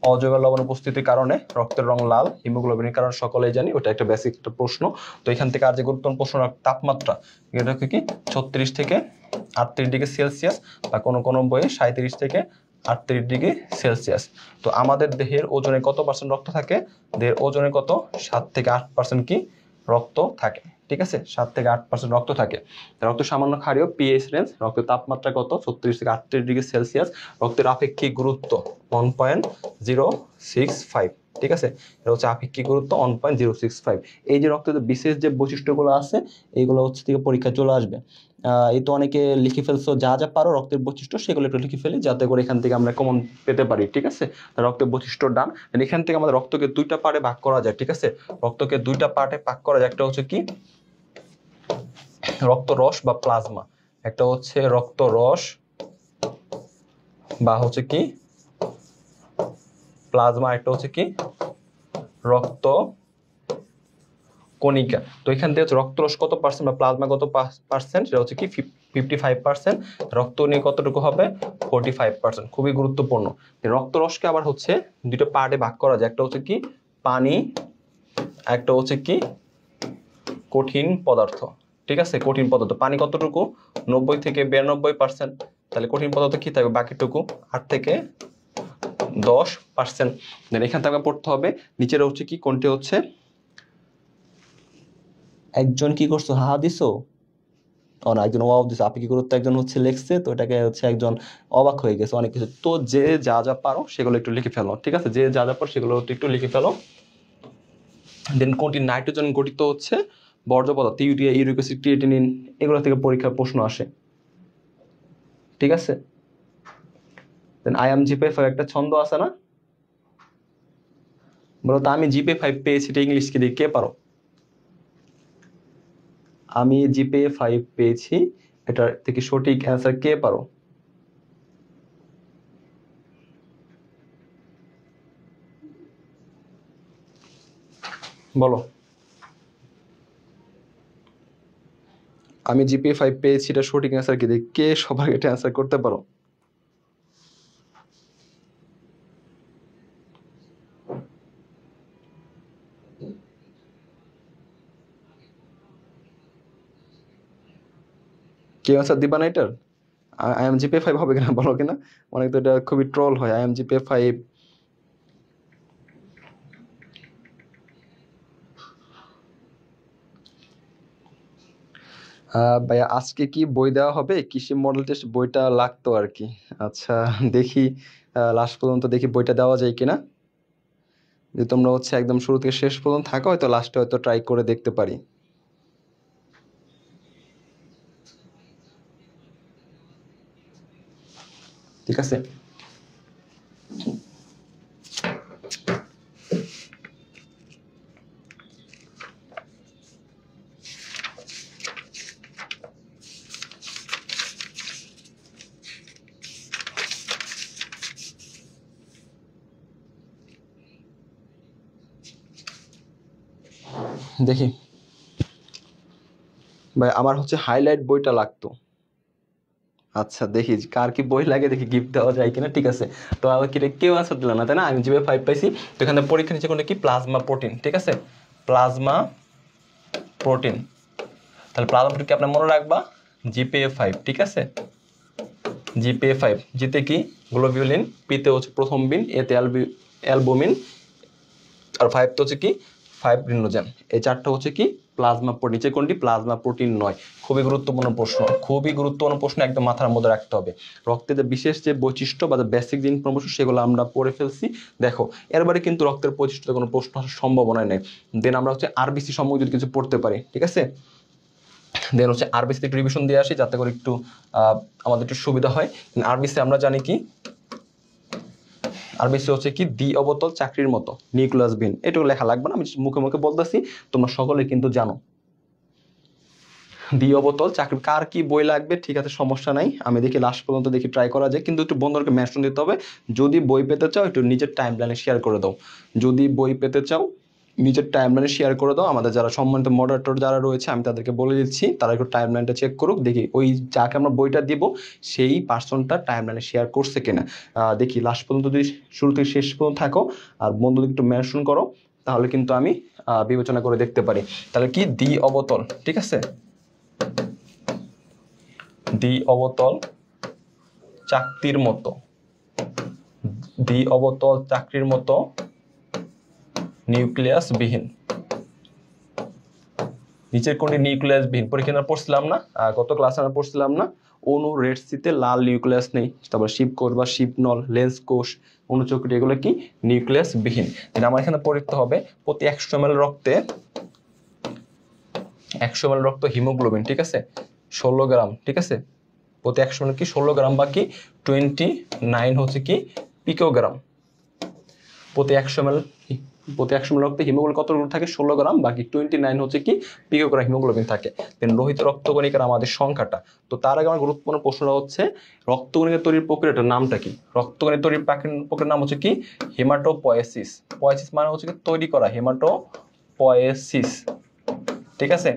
অজৈব লবণ উপস্থিতির কারণে রক্তের রং লাল, হিমোগ্লোবিনের কারণে সকলেই জানি, ওটা একটা বেসিক একটা প্রশ্ন। তো এখান থেকে আর যে গুরুত্বপূর্ণ প্রশ্ন, তাপমাত্রা, এটা কি 36 থেকে 38 ডিগ্রি সেলসিয়াস, বা কোনো কোনো বইয়ে 37 থেকে 38 ডিগ্রি সেলসিয়াস। তো আমাদের দেহের ওজনে কত পার্সেন্ট রক্ত থাকে? দেহের ওজনে কত 7 থেকে 8% কি রক্ত থাকে। ঠিক আছে, 7 থেকে 8% রক্ত থাকে। রক্ত সামান্য ক্ষারীয়, পিএইচ রেঞ্জ, রক্তের তাপমাত্রা কত 36 থেকে 38 ডিগ্রি সেলসিয়াস, রক্তের আপেক্ষিক গুরুত্ব 1.065, ঠিক আছে, এটা হচ্ছে আপেক্ষিক গুরুত্ব 1.065। এই যে রক্তের বিশেষ যে বৈশিষ্ট্যগুলো আছে এইগুলো হচ্ছে থেকে পরীক্ষা চলে আসবে। এই তো অনেকে লিখে ফেলছো, যা যা পারো রক্তের বৈশিষ্ট্য সেগুলো একটু লিখে ফেলি যাতে করে এখান থেকে আমরা কমন পেতে পারি, ঠিক আছে। রক্তের বৈশিষ্ট্য ডান, এখান থেকে আমাদের রক্তকে দুইটা পার্টে ভাগ করা যায়, ঠিক আছে, রক্তকে দুইটা পার্টে ভাগ করা যায়, একটা হচ্ছে কি রক্তরস বা প্লাজমা, একটা হচ্ছে রক্তরস বা হচ্ছে কি প্লাজমা, একটা হচ্ছে কি রক্ত কণিকা। তো এখান থেকে রক্তরস কত পার্সেন্ট বা প্লাজমা কত পার্সেন্ট, সেটা হচ্ছে কি 55%, রক্ত নিয়ে কতটুকু হবে 45%। খুবই গুরুত্বপূর্ণ। রক্তরসকে আবার হচ্ছে দুটো পার্টে ভাগ করা যায়, একটা হচ্ছে কি পানি, একটা হচ্ছে কি কঠিন পদার্থ, ঠিক আছে। কঠিন পদার্থ পানি কতটুকু 90 থেকে 92%, তাহলে কঠিন পদার্থ কি থাকবে বাকিটুকু 8 থেকে 10%। দেন এখান থেকে পড়তে হবে নিচের হচ্ছে কি কোনটি হচ্ছে, একজন কি করছো হা দিছো, ও না একজন ওয়াও দিছো, আপনি কি গুরুত্ব একজন হচ্ছে লিখছে, তো এটাকে হচ্ছে একজন অবাক হয়ে গেছে অনেক কিছু। তো যে যা যা পারো সেগুলো একটু লিখে ফেলো, ঠিক আছে, যে যা যা পারো সেগুলো একটু লিখে ফেলো। দেন কোনটি নাইট্রোজেন গঠিত হচ্ছে বর্জ্য পদার্থ, ইউরিয়া, ইউরিক অ্যাসিড, ক্রিয়েটিনিন, এগুলো থেকে পরীক্ষার প্রশ্ন আসে, ঠিক আছে। দেন আই এম জিপে 5 একটা ছন্দ আছে না, বলো তো আমি জিপে 5 পেয়েছি, এটা ইংলিশ কি দিয়ে কে পারো? আমি জিপে 5 পেয়েছি, এটা থেকে সঠিক অ্যান্সার কে পারো? বলো। আমি জিপে 5 পেয়েছি, এটা সঠিক অ্যান্সার কি দিয়ে কে সবার এটা অ্যান্সার করতে পারো? কে অ্যান্সার দিবা না এটার? আই এম জিপে 5 হবে কিনা বলো কিনা, অনেক তো এটা খুবই ট্রল হয় আই এম জিপে 5। ভাইয়া আজকে কি বই দেওয়া হবে? কৃষি মডেল টেস্ট বইটা লাগতো আর কি। আচ্ছা দেখি লাস্ট পর্যন্ত দেখি বইটা দেওয়া যায় কিনা। যদি তোমরা হচ্ছে একদম শুরু থেকে শেষ পর্যন্ত থাকো হয়তো লাস্টে হয়তো ট্রাই করে দেখতে পারি, ঠিক আছে। দেখি ভাই আমার হচ্ছে হাইলাইট বইটা লাগতো। আচ্ছা দেখি কার কি বই লাগে, দেখি গিফট দেওয়া যায় কিনা, ঠিক আছে। তো আবার কি কেউ আনসার দিল না তাই না, আমি জিপে 5 পাইছি। তো এখানে পরীক্ষা নিচ্ছে কোনটা কি প্লাজমা প্রোটিন, ঠিক আছে, প্লাজমা প্রোটিন। তাহলে প্লাজমা প্রোটিন কি আপনার মনে রাখবা জিপে 5, ঠিক আছে, জিপে 5। জিতে কি গ্লোবিউলিন, পিতে হচ্ছে প্রথম বিন, এতে অ্যালবুমিন, আর 5 তো হচ্ছে কি 5 রিনোজেন। এই চারটা হচ্ছে কি প্লাজমা প্রোটিন। নিচে কোনটি প্লাজমা প্রোটিন নয়। খুবই গুরুত্বপূর্ণ প্রশ্ন, খুবই গুরুত্বপূর্ণ প্রশ্ন, একদম মাথার মধ্যে রাখতে হবে। রক্তের যে বিশেষ যে বৈশিষ্ট্য বা বেসিক যে ইনফরমেশন সেগুলো আমরা পড়ে ফেলছি। দেখো এরবারে কিন্তু রক্তের বৈশিষ্ট্যে কোনো প্রশ্ন আসার সম্ভাবনা নেই। দেন আমরা হচ্ছে আরবিসি সম্পর্কে যদি কিছু পড়তে পারি, ঠিক আছে। দেন হচ্ছে আরবিসিতে একটু রিভিশন দিয়ে আসি যাতে করে একটু আমাদের একটু সুবিধা হয়। আরবিসি আমরা জানি কি, আরবিসি হচ্ছে কি দ্বি অবতল চাকরির মতো নিউক্লিয়াস বিন, এটুকু লেখা লাগবে না, আমি মুখে মুখে বলতেছি, তোমরা সকলে কিন্তু জানো। দ্বি অবতল চাকরি, কার কি বই লাগবে ঠিক আছে সমস্যা নাই, আমি দেখি লাস্ট পর্যন্ত দেখি ট্রাই করা যায়, কিন্তু একটু বন্ধুদেরকে মেনশন দিতে হবে। যদি বই পেতে চাও একটু নিজের টাইম লাইনে শেয়ার করে দাও, যদি বই পেতে চাও নিজের টাইম লাইনে শেয়ার করে দাও। আমাদের যারা সম্মানিত মডারেটর যারা রয়েছে আমি তাদেরকে বলে দিচ্ছি, তারা একটু টাইম লাইনটা চেক করুক, দেখি ওই যাকে আমরা বইটা দিব সেই পার্সনটা টাইম লাইনে শেয়ার করছে কিনা। দেখি লাস্ট পর্যন্ত যদি শুরু থেকে শেষ পর্যন্ত থাকো আর বন্ধুদের একটু মেনশন করো, তাহলে কিন্তু আমি বিবেচনা করে দেখতে পারি। তাহলে কি দ্বি অবতল, ঠিক আছে, দ্বি অবতল চাকতির মতো, দ্বি অবতল চাকরির মতো নিউক্লিয়াস বিহীন, নিচের কোনটি নিউক্লিয়াসবিহীন? পরীক্ষা আমরা পড়ছিলাম না, গত ক্লাসে আমরা পড়ছিলাম না, অণু রেড সিতে লাল নিউক্লিয়াস নেই, তারপর শিবকোষ বা শিবনল, লেন্স কোষ, অণুচক্রটি, এগুলো কি নিউক্লিয়াসবিহীন। আমার এখানে পড়তে হবে প্রতি 100 ml রক্তে 100 ml রক্ত হিমোগ্লোবিন, ঠিক আছে, 16 গ্রাম, ঠিক আছে, প্রতি 100 ml কি 16 গ্রাম বা কি 29 হচ্ছে কি পিকোগ্রাম। প্রতি 100 ml রক্তে হিমোগ্লোবিন কত থাকে? 16 গ্রাম, বাকি 29 হচ্ছে কি পিকোগ্রাম হিমোগ্লোবিন থাকে। দেন লোহিত রক্তকণিকার আমাদের সংখ্যাটা। তো তার আগে আমার গুরুত্বপূর্ণ প্রশ্নটা হচ্ছে রক্তকণিকা তৈরির প্রক্রিয়াটার নামটা কি? রক্তকণিকা তৈরির প্রক্রিয়ার নাম হচ্ছে কি হেমাটোপয়েসিস। পয়েসিস মানে হচ্ছে কি তৈরি করা, হেমাটোপয়েসিস, ঠিক আছে।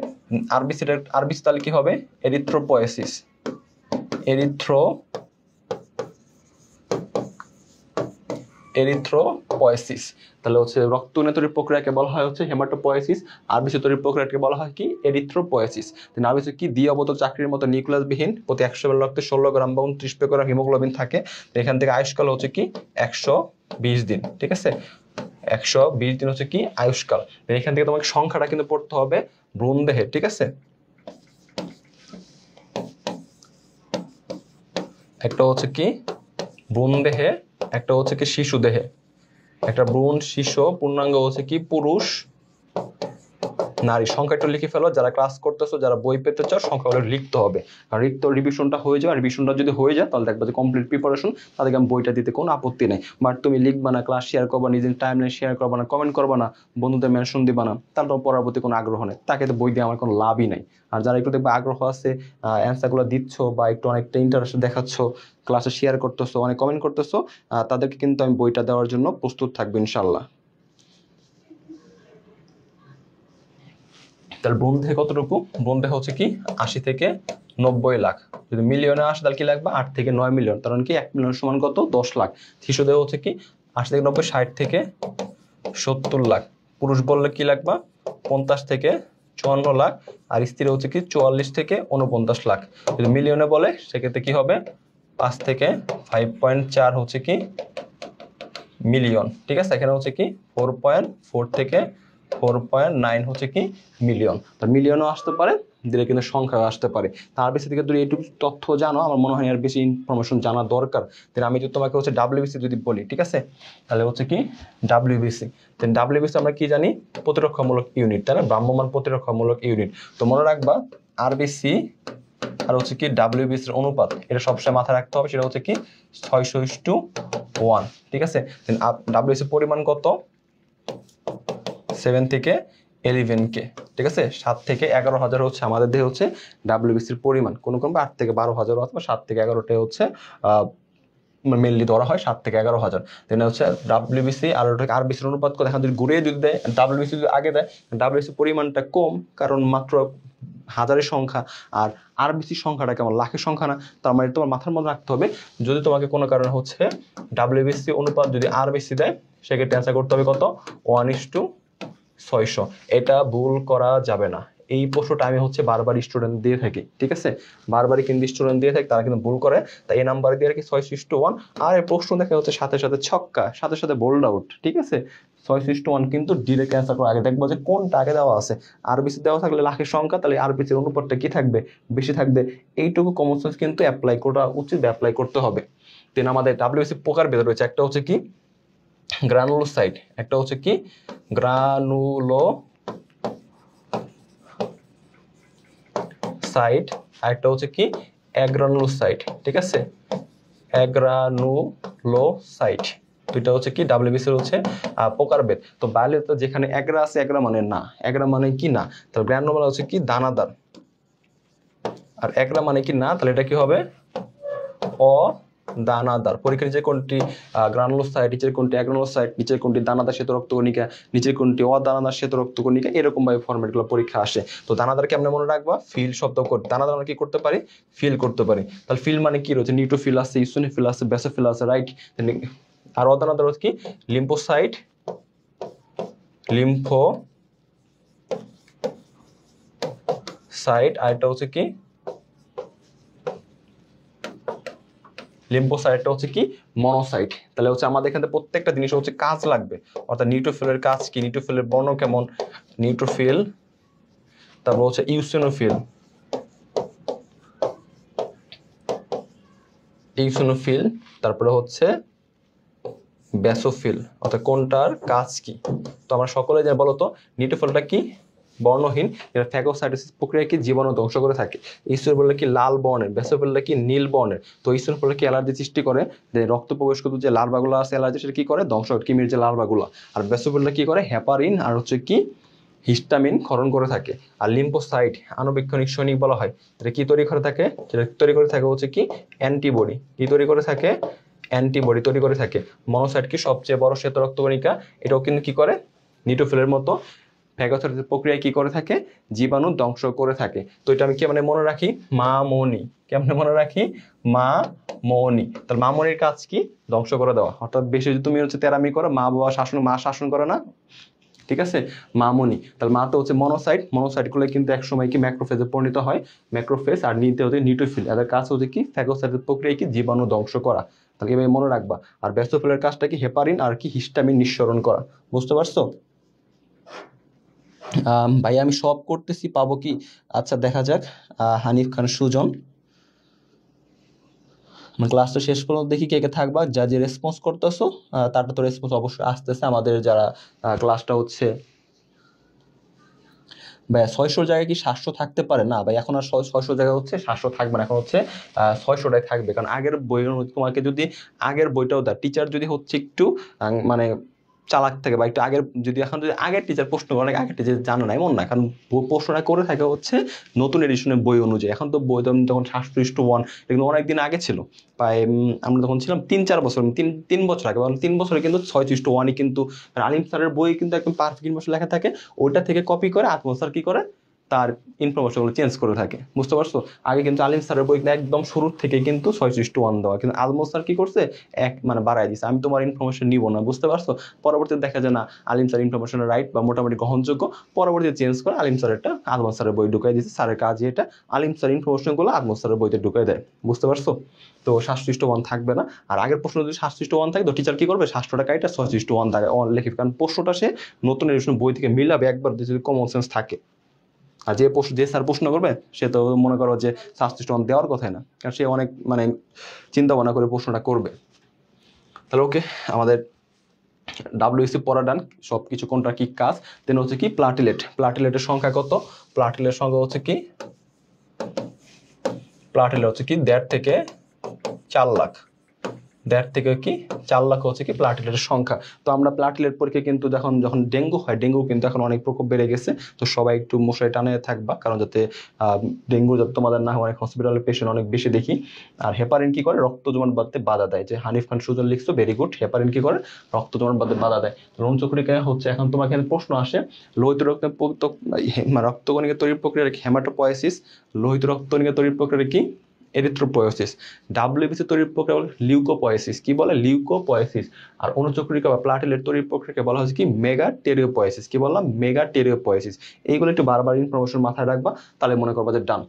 আরবিসি তাহলে কি হবে? এরিথ্রোপয়েসিস। এরিথ্রোপয়েসিস। তাহলে হচ্ছে রক্তকণিকা তৈরির প্রক্রিয়াকে বলা হয় হচ্ছে হেমাটোপয়েসিস, আরবিসি তৈরির প্রক্রিয়াকে বলা হয় কি এরিথ্রোপয়েসিস। আরবিসি কি দ্বিঅবত চাকরির মতো নিউক্লিয়াসবিহীন, প্রতি 100 ml রক্তে 16 গ্রাম বা 29 পিকোগ্রাম হিমোগ্লোবিন থাকে। এখান থেকে আয়ুষ্কাল হচ্ছে কি 120 দিন, ঠিক আছে, 120 দিন হচ্ছে কি আয়ুষ্কাল। এখান থেকে তোমাকে সংখ্যাটা কিন্তু পড়তে হবে ভ্রূণদেহে, ঠিক আছে। একটা হচ্ছে কি ভ্রূণদেহে, একটা হচ্ছে কি শিশু দেহে। একটা ভ্রূণ, শিশু, পূর্ণাঙ্গ হচ্ছে কি পুরুষ, নারী। সংখ্যাটা লিখে ফেলো, যারা ক্লাস করতেছো, যারা বই পেতে চাও সংখ্যাগুলো লিখতে হবে। আর রিভিশনটা হয়ে যায়, আর রিভিশনটা যদি হয়ে যায় তাহলে দেখবা যে কমপ্লিট প্রিপারেশন, তাদেরকে আমি বইটা দিতে কোনো আপত্তি নেই। বাট তুমি লিখবা না, ক্লাস শেয়ার করবা, নিজের টাইমলাইন শেয়ার করবা না, কমেন্ট করবা না, বন্ধুদের মেনশন দিবা না, তারপর পড়ার প্রতি কোনো আগ্রহ নেই, তাকে তো বই দিয়ে আমার কোনো লাভই নাই। আর যারা একটু দেখবা আগ্রহ আছে, অ্যান্সারগুলো দিচ্ছ বা একটু অনেকটা ইন্টারেস্ট দেখাচ্ছ, ক্লাসে শেয়ার করতেছো, অনেক কমেন্ট করতেছো, তাদেরকে কিন্তু আমি বইটা দেওয়ার জন্য প্রস্তুত থাকবো ইনশাল্লাহ। তাহলে ভ্রূণদেহে কতটুকু? ভ্রূণদেহে হচ্ছে কি 80 থেকে 90 লাখ। যদি মিলিয়নে আসে তাহলে কি লাগবে? 8 থেকে 9 মিলিয়ন। কারণ কি 1 মিলিয়ন সমান কত? 10 লাখ। শিশুদেহ হচ্ছে কি 80 থেকে 90, 60 থেকে 70 লাখ। পুরুষ বললে কি লাগবে? 50 থেকে 54 লাখ। আর স্ত্রী হচ্ছে কি 44 থেকে 49 লাখ। যদি মিলিয়নে বলে সেক্ষেত্রে কি হবে? 5 থেকে 5.4 হচ্ছে কি মিলিয়ন, ঠিক আছে। এখানে হচ্ছে কি 4.4 থেকে 4.9 হচ্ছে কি মিলিয়ন। তার মিলিয়নও আসতে পারে, দিলে কিন্তু সংখ্যা আসতে পারে। তার বেশি থেকে যদি এইটুকু তথ্য জানো, আমার মনে হয় আর বেশি ইনফরমেশন জানা দরকার। তাহলে আমি যদি তোমাকে হচ্ছে ডাব্লিউবিসি যদি বলি, ঠিক আছে, তাহলে হচ্ছে কি ডাব্লিউবিসি। দেন ডাব্লিউবিসি আমরা কি জানি? প্রতিরক্ষামূলক ইউনিট, তাই না? ভ্রাম্যমাণ প্রতিরক্ষামূলক ইউনিট। তো মনে রাখবা আরবিসি আর হচ্ছে কি ডাব্লিউবিসির অনুপাত, এটা সবসময় মাথায় রাখতে হবে। সেটা হচ্ছে কি 6:1, ঠিক আছে। দেন ডাব্লিউবিসির পরিমাণ কত? 7 থেকে 11K, ঠিক আছে। 7 থেকে 11,000 হচ্ছে আমাদের দেহে হচ্ছে ডাব্লিউবিসির পরিমাণ। কোনো 8 থেকে 12,000 অথবা 7 থেকে 11টা হচ্ছে মেনলি ধরা হয়, 7 থেকে 11,000। দেন হচ্ছে ডাব্লিউবিসি আর আরবিসির অনুপাত কত? এখন যদি ঘুরে যদি দেয়, ডাব্লিউবিসি যদি আগে দেয়, ডাব্লিউবিসির পরিমাণটা কম, কারণ মাত্র হাজারের সংখ্যা, আর আরবিসির সংখ্যাটা কেমন লাখের সংখ্যা না। তার মানে তোমার মাথার মধ্যে রাখতে হবে, যদি তোমাকে কোনো কারণে হচ্ছে ডাব্লিউবিসি অনুপাত যদি আরবিসি দেয়, সেক্ষেত্রে অ্যান্সার করতে হবে কত? 1:600। এটা ভুল করা যাবে না। এই প্রশ্নটা আমি হচ্ছে বারবার স্টুডেন্ট দিয়ে থাকি, ঠিক আছে, বারবারই কিন্তু স্টুডেন্ট দিয়ে থাকি, তারা কিন্তু ভুল করে। তাই এই নাম্বার দিয়ে রাখি 6:1। আর এই প্রশ্ন দেখে হচ্ছে সাথে সাথে ছক্কা, সাথে সাথে বোল্ড আউট, ঠিক আছে। 6:1 কিন্তু ডিরেক্ট অ্যান্সার করে আগে দেখবো যে কোনটা আগে দেওয়া আছে। আরবিসি দেওয়া থাকলে লাখের সংখ্যা, তাহলে আরবিসির অনুপাতটা কি থাকবে? বেশি থাকবে। এইটুকু কমন সেন্স কিন্তু অ্যাপ্লাই করা উচিত, অ্যাপ্লাই করতে হবে। দেন আমাদের ডাব্লিউবিসি প্রকার ভেদ রয়েছে। একটা হচ্ছে কি গ্রানুলোসাইট, একটা হচ্ছে কি গ্রানুলোসাইট, আর একটা হচ্ছে কি অ্যাগ্রানুলোসাইট, ঠিক আছে। অ্যাগ্রানুলোসাইট, দুইটা হচ্ছে কি ডাব্লিউবিসির হচ্ছে প্রকারভেদ। তো বায়োলজিতে যেখানে অ্যাগ্রা আছে, অ্যাগ্রা মানে না, অ্যাগ্রা মানে কি না, তো গ্রানুলোমার হচ্ছে কি দানাদার, আর অ্যাগ্রা মানে কি না, তাহলে এটা কি হবে? দানাদার। পরীক্ষা নিচের কোনটি গ্রানুলোসাইট, নিচের কোনটি অ্যাগ্রানুলোসাইট, নিচের কোনটি দানাদার শ্বেত রক্তকণিকা, নিচের কোনটি অদানাদার শ্বেত রক্তকণিকা, এরকম ভাবে ফরম্যাটগুলো পরীক্ষা আসে। তো দানাদারকে আমরা মনে রাখবা ফিল শব্দ করে। দানাদার আমরা কি করতে পারি? ফিল করতে পারি। তাহলে ফিল মানে কি রয়েছে? নিউট্রোফিল আছে, ইসোনোফিল আছে, বেসোফিল আছে, রাইট। আর অদানাদার হচ্ছে কি লিম্ফোসাইট, আর এটা হচ্ছে কি লিম্ফোসাইটটা হচ্ছে কি মনোসাইট। তাহলে হচ্ছে আমাদের এখানে প্রত্যেকটা জিনিস হচ্ছে কাজ লাগবে। অর্থাৎ নিউট্রোফিলের কাজ কি, নিউট্রোফিলের বর্ণ কেমন, নিউট্রোফিল, তারপর হচ্ছে ইউসিনোফিল, তারপরে হচ্ছে বেসোফিল। অর্থাৎ কোনটার কাজ কি? তো আমরা সকলে জানি, বলতো নিউট্রোফিলটা কি? বর্ণহীন, এটা ফ্যাগোসাইটোসিস প্রক্রিয়া কি জীবাণু ধ্বংস করে থাকে। ইসোফিলটা কি লাল বর্ণের, বেসোফিলটা কি নীল বর্ণের। তো ইসোফিলটা কি অ্যালার্জি সৃষ্টি করে, যে রক্ত প্রবেশকৃত যে লার্ভাগুলো আছে অ্যালার্জি, সেটা কি করে ধ্বংস করে কিমির যে লার্ভাগুলো। আর বেসোফিলটা কি করে, হেপারিন আর হচ্ছে কি হিস্টামিন ক্ষরণ করে থাকে। আর লিম্ফোসাইট আণুবীক্ষণিক সৈনিক বলা হয়, এটা কি তৈরি করে থাকে? যেটা তৈরি করে থাকে হচ্ছে কি অ্যান্টিবডি। কি তৈরি করে থাকে? অ্যান্টিবডি তৈরি করে থাকে। মনোসাইট কি সবচেয়ে বড় শ্বেত রক্তকণিকা, এটাও কিন্তু কি করে নিউট্রোফিলের মতো ফ্যাগোসাইটোসিস প্রক্রিয়ায় কি করে থাকে, জীবাণু ধ্বংস করে থাকে। তো এটা আমি কেমনে মনে রাখি? মা মনি। কেমনে মনে রাখি? মা মনি। তাহলে মা মনির কাজ কি? ধ্বংস করে দেওয়া। অর্থাৎ বেশি যদি তুমি হচ্ছে তেরামি করো, মা বাবা শাসন, মা শাসন করে না, ঠিক আছে, মামনি। তাহলে মা তো হচ্ছে মনোসাইট, মনোসাইটগুলো কিন্তু একসময় কি ম্যাক্রোফেজে পরিণত হয়, ম্যাক্রোফেজ। আর নিতে হচ্ছে নিউট্রোফিল, এদের কাজ হচ্ছে কি ফ্যাগোসাইটোসিস প্রক্রিয়ায় কি জীবাণু ধ্বংস করা। তাহলে এভাবে মনে রাখবা। আর বেসোফিলের কাজটা কি হেপারিন আর কি হিস্টামিন নিঃসরণ করা। বুঝতে পারছো? ভাই আমি সব করতেছি, পাবো কি? আচ্ছা দেখা যাক। হানিফ খান সুজন, ক্লাসটা শেষ পর্যন্ত দেখি কে কে থাকবা। যা যে রেসপন্স করতেছো তারটা তো রেসপন্স অবশ্যই আসতেছে। আমাদের যারা ক্লাসটা হচ্ছে ভাই 600 জায়গায় কি 700 থাকতে পারে? না ভাই, এখন আর 600 জায়গায় হচ্ছে 700 থাকবে না, এখন হচ্ছে 600টাই থাকবে। কারণ আগের বই তোমাকে যদি আগের বইটাও দেয়, টিচার যদি হচ্ছে একটু মানে চালাক থাকে বা একটু আগের, যদি এখন যদি আগের টিচার প্রশ্ন করে, অনেক আগের টিচার জানো না এমন না, কারণ প্রশ্নটা করে থাকে হচ্ছে নতুন এডিশনের বই অনুযায়ী। এখন তো বই তখন 700:1, এগুলো অনেকদিন আগে ছিল, প্রায় আমরা তখন ছিলাম 3-4 বছর, তিন বছর আগে, 3 বছরে কিন্তু 6:1ই কিন্তু আলিম স্যারের বই কিন্তু একদম পারফেক্ট ইনফরমেশন লেখা থাকে। ওইটা থেকে কপি করে আজমল স্যার কি করে, তার ইনফরমেশনগুলো চেঞ্জ করে থাকে। বুঝতে পারছো? আগে কিন্তু আলিম স্যারের বই একদম শুরুর থেকে কিন্তু 6:1 দেওয়া, কিন্তু আজমল স্যার কি করছে, মানে বাড়াই দিচ্ছে, আমি তোমার ইনফরমেশন নিব না। বুঝতে পারছো? পরবর্তীতে দেখা যায় না আলিম স্যার ইনফরমেশন রাইট বা মোটামুটি গ্রহণযোগ্য, পরবর্তীতে চেঞ্জ করে আলিম স্যারেরটা আজমল স্যারের বই ঢুকাই দিচ্ছে। স্যারের কাজে এটা, আলিম স্যার ইনফরমেশনগুলো আজমল স্যারের বইতে ঢুকাই দেয়। বুঝতে পারছো? তো 7:1 থাকবে না। আর আগের প্রশ্ন যদি 7:1 থাকে, তো টিচার কি করবে, 700 টাকা এটা 6:1 লিখে, কারণ প্রশ্নটা সে নতুন এডিশন বই থেকে মিলাবে একবার, যদি কমন সেন্স থাকে। আর যে স্যার প্রশ্ন করবে, সে তো মনে করো যে 7:1 দেওয়ার কথাই না, কারণ সে অনেক মানে চিন্তা ভাবনা করে প্রশ্নটা করবে। তাহলে ওকে, আমাদের ডাব্লিউসি পড়া ডান, সব কিছু কোনটা কি কাজ। দেন হচ্ছে কি প্লাটিলেটের সংখ্যা কত? প্লাটিলেটের সংখ্যা হচ্ছে কি, প্লাটিলেট হচ্ছে কি 1.5 থেকে 4 লাখ। 1.5 থেকে কি 4 লাখ হচ্ছে কি প্লাটিলেটের সংখ্যা। তো আমরা প্লাটিলেট পরীক্ষা কিন্তু যখন ডেঙ্গু হয়, ডেঙ্গু কিন্তু এখন অনেক প্রকোপ বেড়ে গেছে। তো সবাই একটু মশারি টানে থাকবা, কারণ যাতে ডেঙ্গু যাতে তোমাদের না হয়। অনেক হসপিটালের পেশেন্ট অনেক বেশি দেখি। আর হেপারিন কি করে, রক্ত জমাট বাঁধতে বাধা দেয়। যে হানিফ খান সুজন লিখছো, ভেরি গুড। হেপারিন কি করে, রক্ত জমাট বাঁধতে বাধা দেয়। লোমচক্রিকায় হচ্ছে, এখন তোমার এখানে প্রশ্ন আসে, লোহিত রক্তকণিকা তৈরির প্রক্রিয়া হেমাটোপয়েসিস, লোহিত রক্তকণিকা তৈরির প্রক্রিয়া কি এরিথ্রোপয়েসিস। ডাব্লিউবিসি তৈরির প্রক্রিয়া বলে লিউকোপয়েসিস। কি বলে? লিউকোপয়েসিস। আর অনুচক্রিকা বা প্লাটিলেট তৈরির প্রক্রিয়াকে বলা হচ্ছে কি মেগাটেরিওপয়েসিস। কি বললাম? মেগাটেরিওপয়েসিস। এইগুলো একটু বারবার ইনফরমেশন মাথায় রাখবা, তাহলে মনে করবা যে ডান।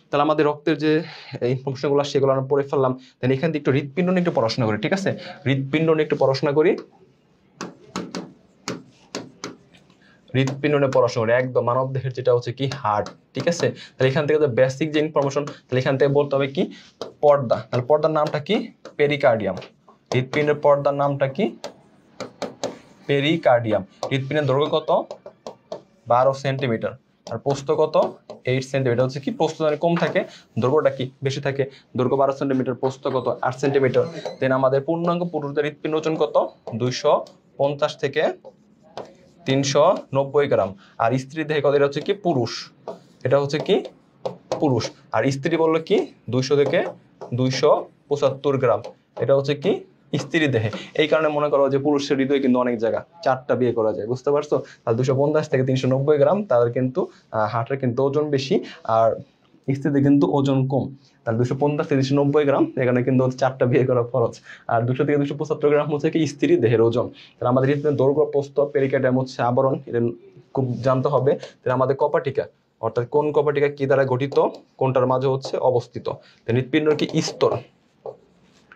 তাহলে আমাদের রক্তের যে ইনফরমেশনগুলো সেগুলো আমরা পড়ে ফেললাম। দেন এখান থেকে একটু হৃৎপিণ্ড নিয়ে একটু পড়াশোনা করি, ঠিক আছে? হৃৎপিণ্ড নিয়ে একটু পড়াশোনা করি, হৃৎপিণ্ড নিয়ে পড়াশোনা করি, একদম মানব দেহের যেটা হচ্ছে কি হার্ট, ঠিক আছে? তাহলে এখান থেকে বেসিক যে ইনফরমেশন, তাহলে এখান থেকে বলতে হবে কি পর্দা। তাহলে পর্দার নামটা কি? পেরিকার্ডিয়াম। হৃৎপিণ্ডের পর্দার নামটা কি? পেরিকার্ডিয়াম। হৃৎপিণ্ডের দৈর্ঘ্য কত? 12 সেন্টিমিটার। আর প্রস্থ কত? 8 সেন্টিমিটার। হচ্ছে কি প্রস্থ কম থাকে, দৈর্ঘ্যটা কি বেশি থাকে। দৈর্ঘ্য 12 সেন্টিমিটার, প্রস্থ কত? 8 সেন্টিমিটার। দেন আমাদের পূর্ণাঙ্গ পুরুষদের হৃৎপিণ্ড ওজন কত? 250 থেকে 390 গ্রাম। আর স্ত্রী দেহে কত? এটা হচ্ছে কি পুরুষ, এটা হচ্ছে কি পুরুষ। আর স্ত্রী বললো কি 200 থেকে 275 গ্রাম, এটা হচ্ছে কি স্ত্রী দেহে। এই কারণে মনে করো যে পুরুষের হৃদয় কিন্তু অনেক জায়গা, 4টা বিয়ে করা যায়। বুঝতে পারছো? আর 250 থেকে 390 গ্রাম, তাদের কিন্তু হার্টের কিন্তু ওজন বেশি, আর স্ত্রীদের কিন্তু ওজন কম। তার 250 থেকে 390 গ্রাম, এখানে কিন্তু 4টা বিয়ে করা খরচ। আর 200 থেকে 275 গ্রাম হচ্ছে কি স্ত্রী দেহের ওজন। তাহলে আমাদের দৈর্ঘ্য, প্রস্থ, পেরিকার্ডিয়াম হচ্ছে আবরণ, এটা খুব জানতে হবে। তাহলে আমাদের কপাটিকা, অর্থাৎ কোন কপাটিকা কি দ্বারা গঠিত, কোনটার মাঝে হচ্ছে অবস্থিত। হৃৎপিণ্ড কি স্তর,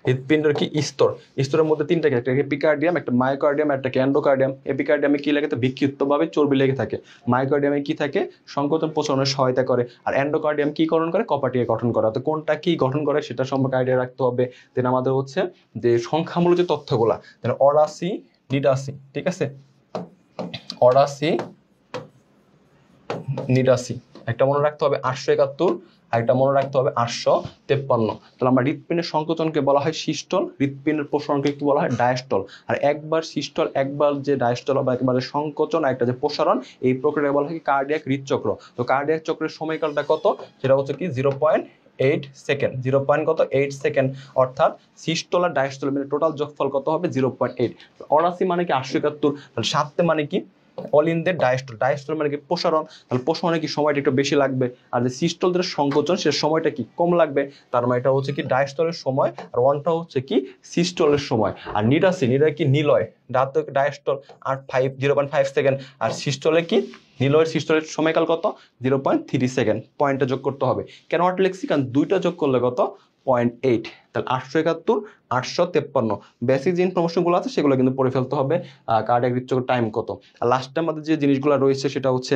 হৃৎপিণ্ডের কি স্তর, স্তরের মধ্যে তিনটা, একটা এপিকার্ডিয়াম, একটা মায়োকার্ডিয়াম, একটা এন্ডোকার্ডিয়াম। এপিকার্ডিয়ামে কি লেগে থাকে? বিক্ষিপ্তভাবে চর্বি লেগে থাকে। মায়োকার্ডিয়ামে কি থাকে? সংকোচন প্রসারণে সহায়তা করে। আর এন্ডোকার্ডিয়াম কি গঠন করে? কপাটিয়া গঠন করে। তো কোনটা কি গঠন করে সেটা সম্পর্কে আইডিয়া রাখতে হবে। দেন আমাদের হচ্ছে যে সংখ্যামূলক যে তথ্যগুলা, অরাসি নিডাসি, ঠিক আছে, অরাসি নিডাসি একটা মনে রাখতে হবে 871, আর একটা মনে রাখতে হবে 853। তাহলে আমরা হৃৎপিণ্ডের সংকোচনকে বলা হয় সিস্টল, হৃৎপিণ্ডের প্রসারণকে কি বলা হয়? ডায়াস্টল। আর একবার সিস্টল, একবার যে ডায়াস্টল বা একবারে সংকোচন, একটা যে প্রসারণ, এই প্রক্রিয়াকে বলা হয় কার্ডিয়াক হৃদচক্র। তো কার্ডিয়াক চক্রের সময়কালটা কত? সেটা হচ্ছে কি 0.8 সেকেন্ড। 0.8 সেকেন্ড, অর্থাৎ সিস্টল আর ডায়াস্টল মিলে টোটাল যোগফল কত হবে? 0.8। অরাসি মানে কি 871, তাহলে 7 মানে কি অলিন্দের ডায়াস্টল, ডায়াস্টল মানে কি প্রসারণ, তাহলে প্রসারণে কি সময়টা একটু বেশি লাগবে। আর যে সিস্টলদের সংকোচন সে সময়টা কি কম লাগবে। তার মানে এটা হচ্ছে কি ডায়াস্টলের সময়, আর ওয়ানটা হচ্ছে কি সিস্টলের সময়। আর নিডাসি, নিডা কি নিলয়, ডায়াস্টল 0.5 সেকেন্ড, আর সিস্টলে কি নিলয়ের, সিস্টলের সময়কাল কত? 0.3 সেকেন্ড। পয়েন্টটা যোগ করতে হবে। কেন আট লিখছি? কারণ দুইটা যোগ করলে কত? 0.8। তাহলে 871, 853। বেসিক যে ইনফরমেশনগুলো আছে সেগুলো কিন্তু পড়ে ফেলতে হবে। কার্ডিয়াক হৃদচক্র টাইম কত। আর লাস্টে আমাদের যে জিনিসগুলো রয়েছে সেটা হচ্ছে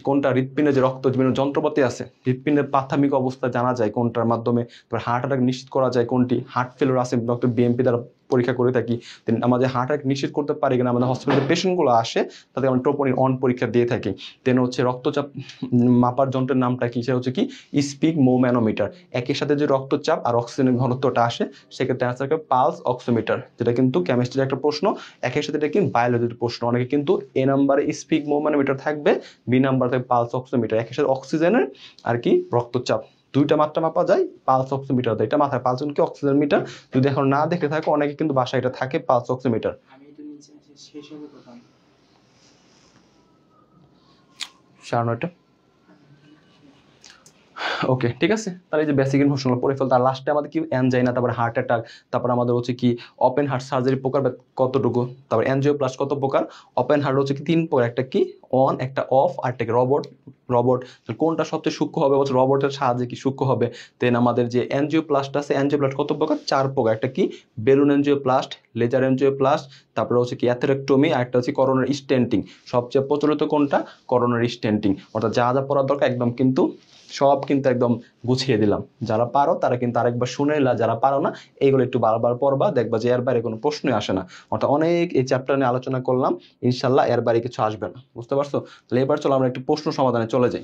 কোনটা হৃৎপিণ্ডে যে রক্ত বিভিন্ন যন্ত্রপাতি আছে, হৃৎপিণ্ডের প্রাথমিক অবস্থা জানা যায় কোনটার মাধ্যমে, তারপর হার্ট অ্যাটাক নিশ্চিত করা যায় কোনটি, হার্ট ফেলিওর আছে ডক্টর বিএমপি দ্বারা পরীক্ষা করে থাকি। দেন আমাদের হার্ট অ্যাটাক নিশ্চিত করতে পারি কিনা, আমাদের হসপিটালে পেশেন্টগুলো আসে তাদের আমরা ট্রোপনিন অন পরীক্ষা দিয়ে থাকি। দেন হচ্ছে রক্তচাপ মাপার যন্ত্রের নামটা কি? সেটা হচ্ছে কি স্পিক ম্যানোমিটার। একই সাথে যে রক্তচাপ আর অক্সিজেনের ঘনত্বটা আসে সেক্ষেত্রে অ্যান্সার হবে পালস অক্সিমিটার, যেটা কিন্তু কেমিস্ট্রির একটা প্রশ্ন। একই সাথে এটা কিন্তু বায়োলজির প্রশ্ন। অনেকে কিন্তু এ নাম্বারে স্পিক ম্যানোমিটার থাকবে, বি নাম্বার থাকবে পালস অক্সিমিটার। একই সাথে অক্সিজেনের আর কি রক্তচাপ, দুইটা মাত্রা মাপা যায়, পালস অক্সিমিটার দেয়। এটা মাথায়, পালস কি অক্সিজেন মিটার। যদি এখন না দেখে থাকো, অনেকে কিন্তু বাসায় এটা থাকে পালস অক্সিমিটার। ওকে, ঠিক আছে। তাহলে এই যে বেসিক ইনফরমেশনগুলো পড়ে ফেলতে। আর লাস্টে আমাদের কি অ্যানজাইনা, তারপর হার্ট অ্যাটাক, তারপর আমাদের হচ্ছে কি ওপেন হার্ট সার্জারি প্রকার কতটুকু, তারপর এনজিওপ্লাস্ট কত প্রকার। ওপেন হার্ট হচ্ছে কি 3 প্রকার, একটা কি অন, একটা অফ, আর একটা রবট। কোনটা সবচেয়ে সূক্ষ্ম হবে? বলছে রবটের সাহায্যে কি সূক্ষ্ম হবে। দেন আমাদের যে এনজিওপ্লাস্ট আছে, এনজিওপ্লাস্ট কত প্রকার? 4 প্রকার, একটা কি বেলুন এনজিওপ্লাস্ট, লেজার এনজিওপ্লাস্ট, তারপরে হচ্ছে কি অ্যাথেরেক্টমি, আর একটা হচ্ছে করোনারি স্টেন্টিং। সবচেয়ে প্রচলিত কোনটা? Coronary stenting. অর্থাৎ যা যা পড়ার দরকার একদম কিন্তু সব কিন্তু একদম গুছিয়ে দিলাম। যারা পারো তারা কিন্তু আরেকবার শুনে নিলা, যারা পারো না এইগুলো একটু বারবার পড়বা, দেখবা যে এর বাইরে কোনো প্রশ্নই আসে না। অর্থাৎ অনেক এই চ্যাপ্টার নিয়ে আলোচনা করলাম, ইনশাল্লাহ এর বাইরে কিছু আসবে না। বুঝতে পারছো? তাহলে এবার চলো আমরা একটু প্রশ্ন সমাধানে চলে যাই।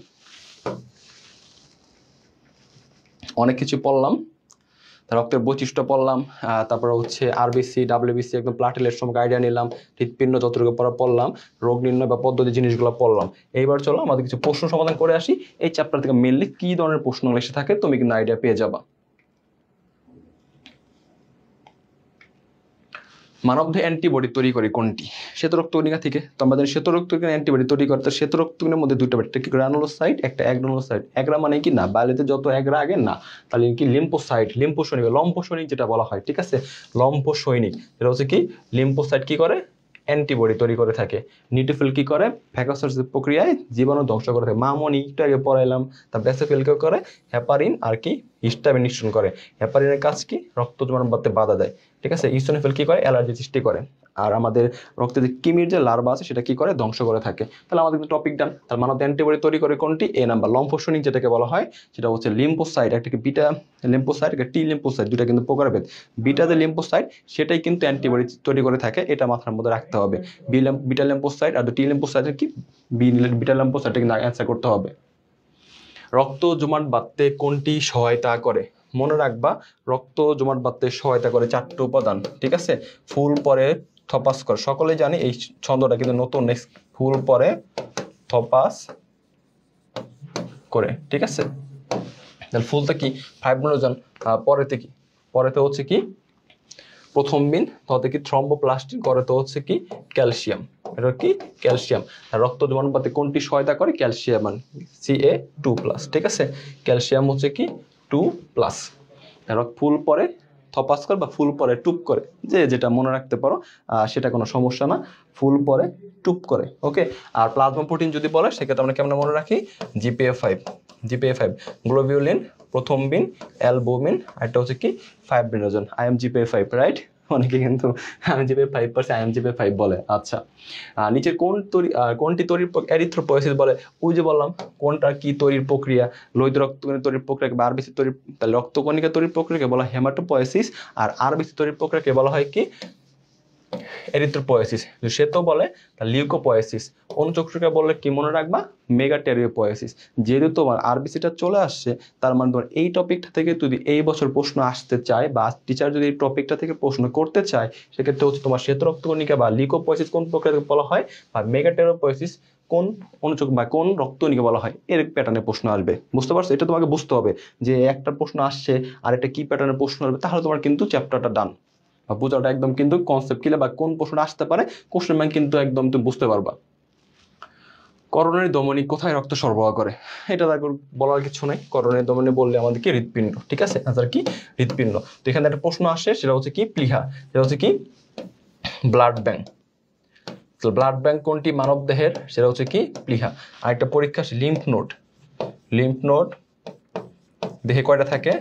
অনেক কিছু পড়লাম, রক্তের বৈশিষ্ট্য পড়লাম, তারপরে হচ্ছে আরবিসি, ডাব্লিউবিসি, একদম প্লাটেলের সম্পর্কে আইডিয়া নিলাম, হৃৎপিণ্ড যতটুকু পড়লাম, রোগ নির্ণয় বা পদ্ধতি জিনিসগুলো পড়লাম। এইবার চলো আমাদের কিছু প্রশ্ন সমাধান করে আসি। এই চ্যাপ্টার থেকে মেনলি কি ধরনের প্রশ্নগুলো এসে থাকে তুমি কিন্তু আইডিয়া পেয়ে যাবা। মানবদেহে অ্যান্টিবডি তৈরি করে কোনটি? শ্বেতরক্তকণিকা থেকে। তো আমাদের শ্বেতরক্তকণিকা অ্যান্টিবডি তৈরি করতে শ্বেতরক্তকণিকার মধ্যে দুটো, একটা কি গ্রানুলোসাইট, একটা অ্যাগ্রানুলোসাইট। অ্যাগ্রা মানে কি না, বায়োলজিতে যত অ্যাগ্রা আগে না, তাহলে কি লিম্ফোসাইট, লিম্ফোসৈনিক, লম্ফোসৈনিক যেটা বলা হয়, ঠিক আছে, লম্ফোসৈনিক। এটা হচ্ছে কি লিম্ফোসাইট কি করে? অ্যান্টিবডি তৈরি করে থাকে। নিউট্রোফিল কি করে? ফ্যাগোসাইটোসিস প্রক্রিয়ায় জীবাণু ধ্বংস করে থাকে। মামনি একটু আগে পড়াইলাম। তা বেসোফিল কি করে? হেপারিন আর কি হিস্টামিন নিঃসরণ করে। হেপারিনের কাজ কি? রক্ত জমাট বাঁধতে বাধা দেয়, ঠিক আছে। ইসোনোফিল কি করে? অ্যালার্জি সৃষ্টি করে। আর আমাদের রক্তে যে কিমির যে লার্ভা আছে সেটা কি করে? ধ্বংস করে থাকে। তাহলে আমাদের কিন্তু টপিক ডান। তাহলে মানব অ্যান্টিবডি তৈরি করে কোনটি? এ নাম্বার লম্ফোসৈনিক যেটাকে বলা হয় সেটা হচ্ছে লিম্ফোসাইট। একটা কি বিটা লিম্ফোসাইট, একটা টি লিম্ফোসাইট, দুটা কিন্তু প্রকারভেদ। বিটা যে লিম্ফোসাইট সেটাই কিন্তু অ্যান্টিবডি তৈরি করে থাকে, এটা মাথার মধ্যে রাখতে হবে। বিটা লিম্ফোসাইট আর টি লিম্ফোসাইটের কি বিটা লিম্ফোসাইটটা কিন্তু অ্যান্সার করতে হবে। রক্ত জমাট বাঁধতে কোনটি সহায়তা করে? মনে রাখবা, রক্ত জমাট বাঁধতে সহায়তা করে 4টি উপাদান, ঠিক আছে। ফুল পরে থপাস করে, সকলেই জানি এই ছন্দটা কিন্তু নতুন। নেক্সট, ফুল পরে থপাস করে, ঠিক আছে। তাহলে ফুলটা কি? ফাইব্রিনোজেন। পরেতে কি? পরেতে হচ্ছে কি প্রথম বিন, তাতে কি থ্রম্বোপ্লাস্টিন, করে তো হচ্ছে কি ক্যালসিয়াম। এটা কি ক্যালসিয়াম। রক্ত জমাটবাতে কোনটি সহায়তা করে? ক্যালসিয়াম, Ca2+, ঠিক আছে। ক্যালসিয়াম হচ্ছে কি 2+। ফুল পরে থপাস করে বা ফুল পরে টুপ করে, যে যেটা মনে রাখতে পারো সেটা কোনো সমস্যা না। ফুল পরে টুপ করে, ওকে। আর প্লাজমা প্রোটিন যদি বলে সেক্ষেত্রে আমরা কেমন মনে রাখি? GPA5, গ্লোবিউলিন প্রথম বিন অ্যালবুমিন, আরেকটা হচ্ছে কি ফাইব্রিনোজেন, IMGPA 5, রাইট? অনেকে কিন্তু IMGPA 5 পারছে IMGPA 5 বলে। আচ্ছা, নিচের কোনটি তৈরির এরিথ্রোপয়েসিস বলে? ওই যে বললাম কোনটা কি তৈরির প্রক্রিয়া, লোহিত রক্তকণিকা তৈরির প্রক্রিয়াকে বা আরবিসি তৈরির, তাহলে রক্তকণিকা তৈরির প্রক্রিয়াকে বলা হয় হেমাটোপয়েসিস, আর আরবিসি তৈরির প্রক্রিয়াকে বলা হয় কি এরিথ্রোপয়েসিস। সে তো বলে লিউকোপয়েসিস। অনুচক্রিকা বললে কি মনে রাখবা? মেগাটেরিওপয়েসিস। যেহেতু তোমার আরবিসিটা চলে আসছে, তার মানে তোমার এই টপিকটা থেকে যদি এই বছর প্রশ্ন আসতে চায় বা টিচার যদি এই টপিকটা থেকে প্রশ্ন করতে চায়, সেক্ষেত্রে হচ্ছে তোমার শ্বেত রক্তকণিকা বা লিউকোপয়েসিস কোন প্রক্রিয়াকে বলা হয়, বা মেগাটেরিওপয়েসিস কোন অনুচক বা কোন রক্তকণিকা বলা হয়, এর প্যাটার্নে প্রশ্ন আসবে। বুঝতে পারছো? এটা তোমাকে বুঝতে হবে যে একটা প্রশ্ন আসছে আর একটা কি প্যাটার্নে প্রশ্ন আসবে, তাহলে তোমার কিন্তু চ্যাপ্টারটা ডান। বোঝাটা একদম কিন্তু কনসেপ্ট কিলে বা কোন প্রশ্ন আসতে পারে কোশ্চেন ব্যাংক কিন্তু একদম তুমি বুঝতে পারবা। করোনারি ধমনী কোথায় রক্ত সরবরাহ করে? এটা দেখো বলার কিছু নাই। করোনারি ধমনী বললে আমাদেরকে হৃৎপিণ্ড, ঠিক আছে? আনসার কি? হৃৎপিণ্ড। তো এখানে একটা প্রশ্ন আসে, সেটা হচ্ছে কি প্লীহা, সেটা হচ্ছে কি ব্লাড ব্যাংক। ব্লাড ব্যাংক কোনটি মানব দেহের? সেটা হচ্ছে কি প্লীহা। আরেকটা পরীক্ষা আসে লিম্ফ নোড। লিম্ফ নোড দেহে কয়টা থাকে?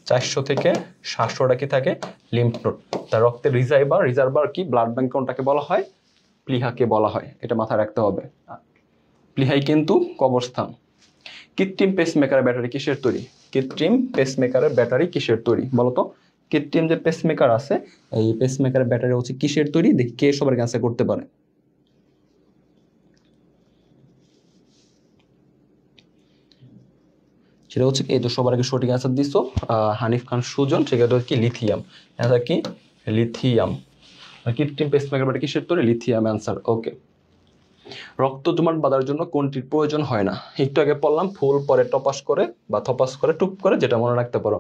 400 থেকে 700টা কি থাকে লিম্ফ নোড। তার রক্তের রিজার্ভার কি ব্লাড ব্যাংক কোনটাকে বলা হয়? প্লীহাকে বলা হয়। এটা মাথায় রাখতে হবে। প্লীহাই কিন্তু কবরস্থান। কৃত্রিম পেসমেকারের ব্যাটারি কিসের তৈরি? কৃত্রিম পেসমেকারের ব্যাটারি কিসের তৈরি বলতো? কৃত্রিম যে পেসমেকার আছে, এই পেসমেকারের ব্যাটারি হচ্ছে কিসের তৈরি? দেখি কে সবার অ্যান্সার করতে পারে। সেটা হচ্ছে কি, এই তো সবার আগে সঠিক অ্যান্সার দিছো হানিফ খান সুজন। সেটা হচ্ছে কি লিথিয়াম। অ্যান্সার কি লিথিয়াম। কৃত্রিম পেসমেকার ব্যাটারি কিসের তৈরি? Lithium answer. ওকে। রক্ত জমাট বাঁধার জন্য কোনটির প্রয়োজন হয় না? একটু আগে পড়লাম ফুল পরে টপাস করে বা থপাস করে টুপ করে, যেটা মনে রাখতে পারো।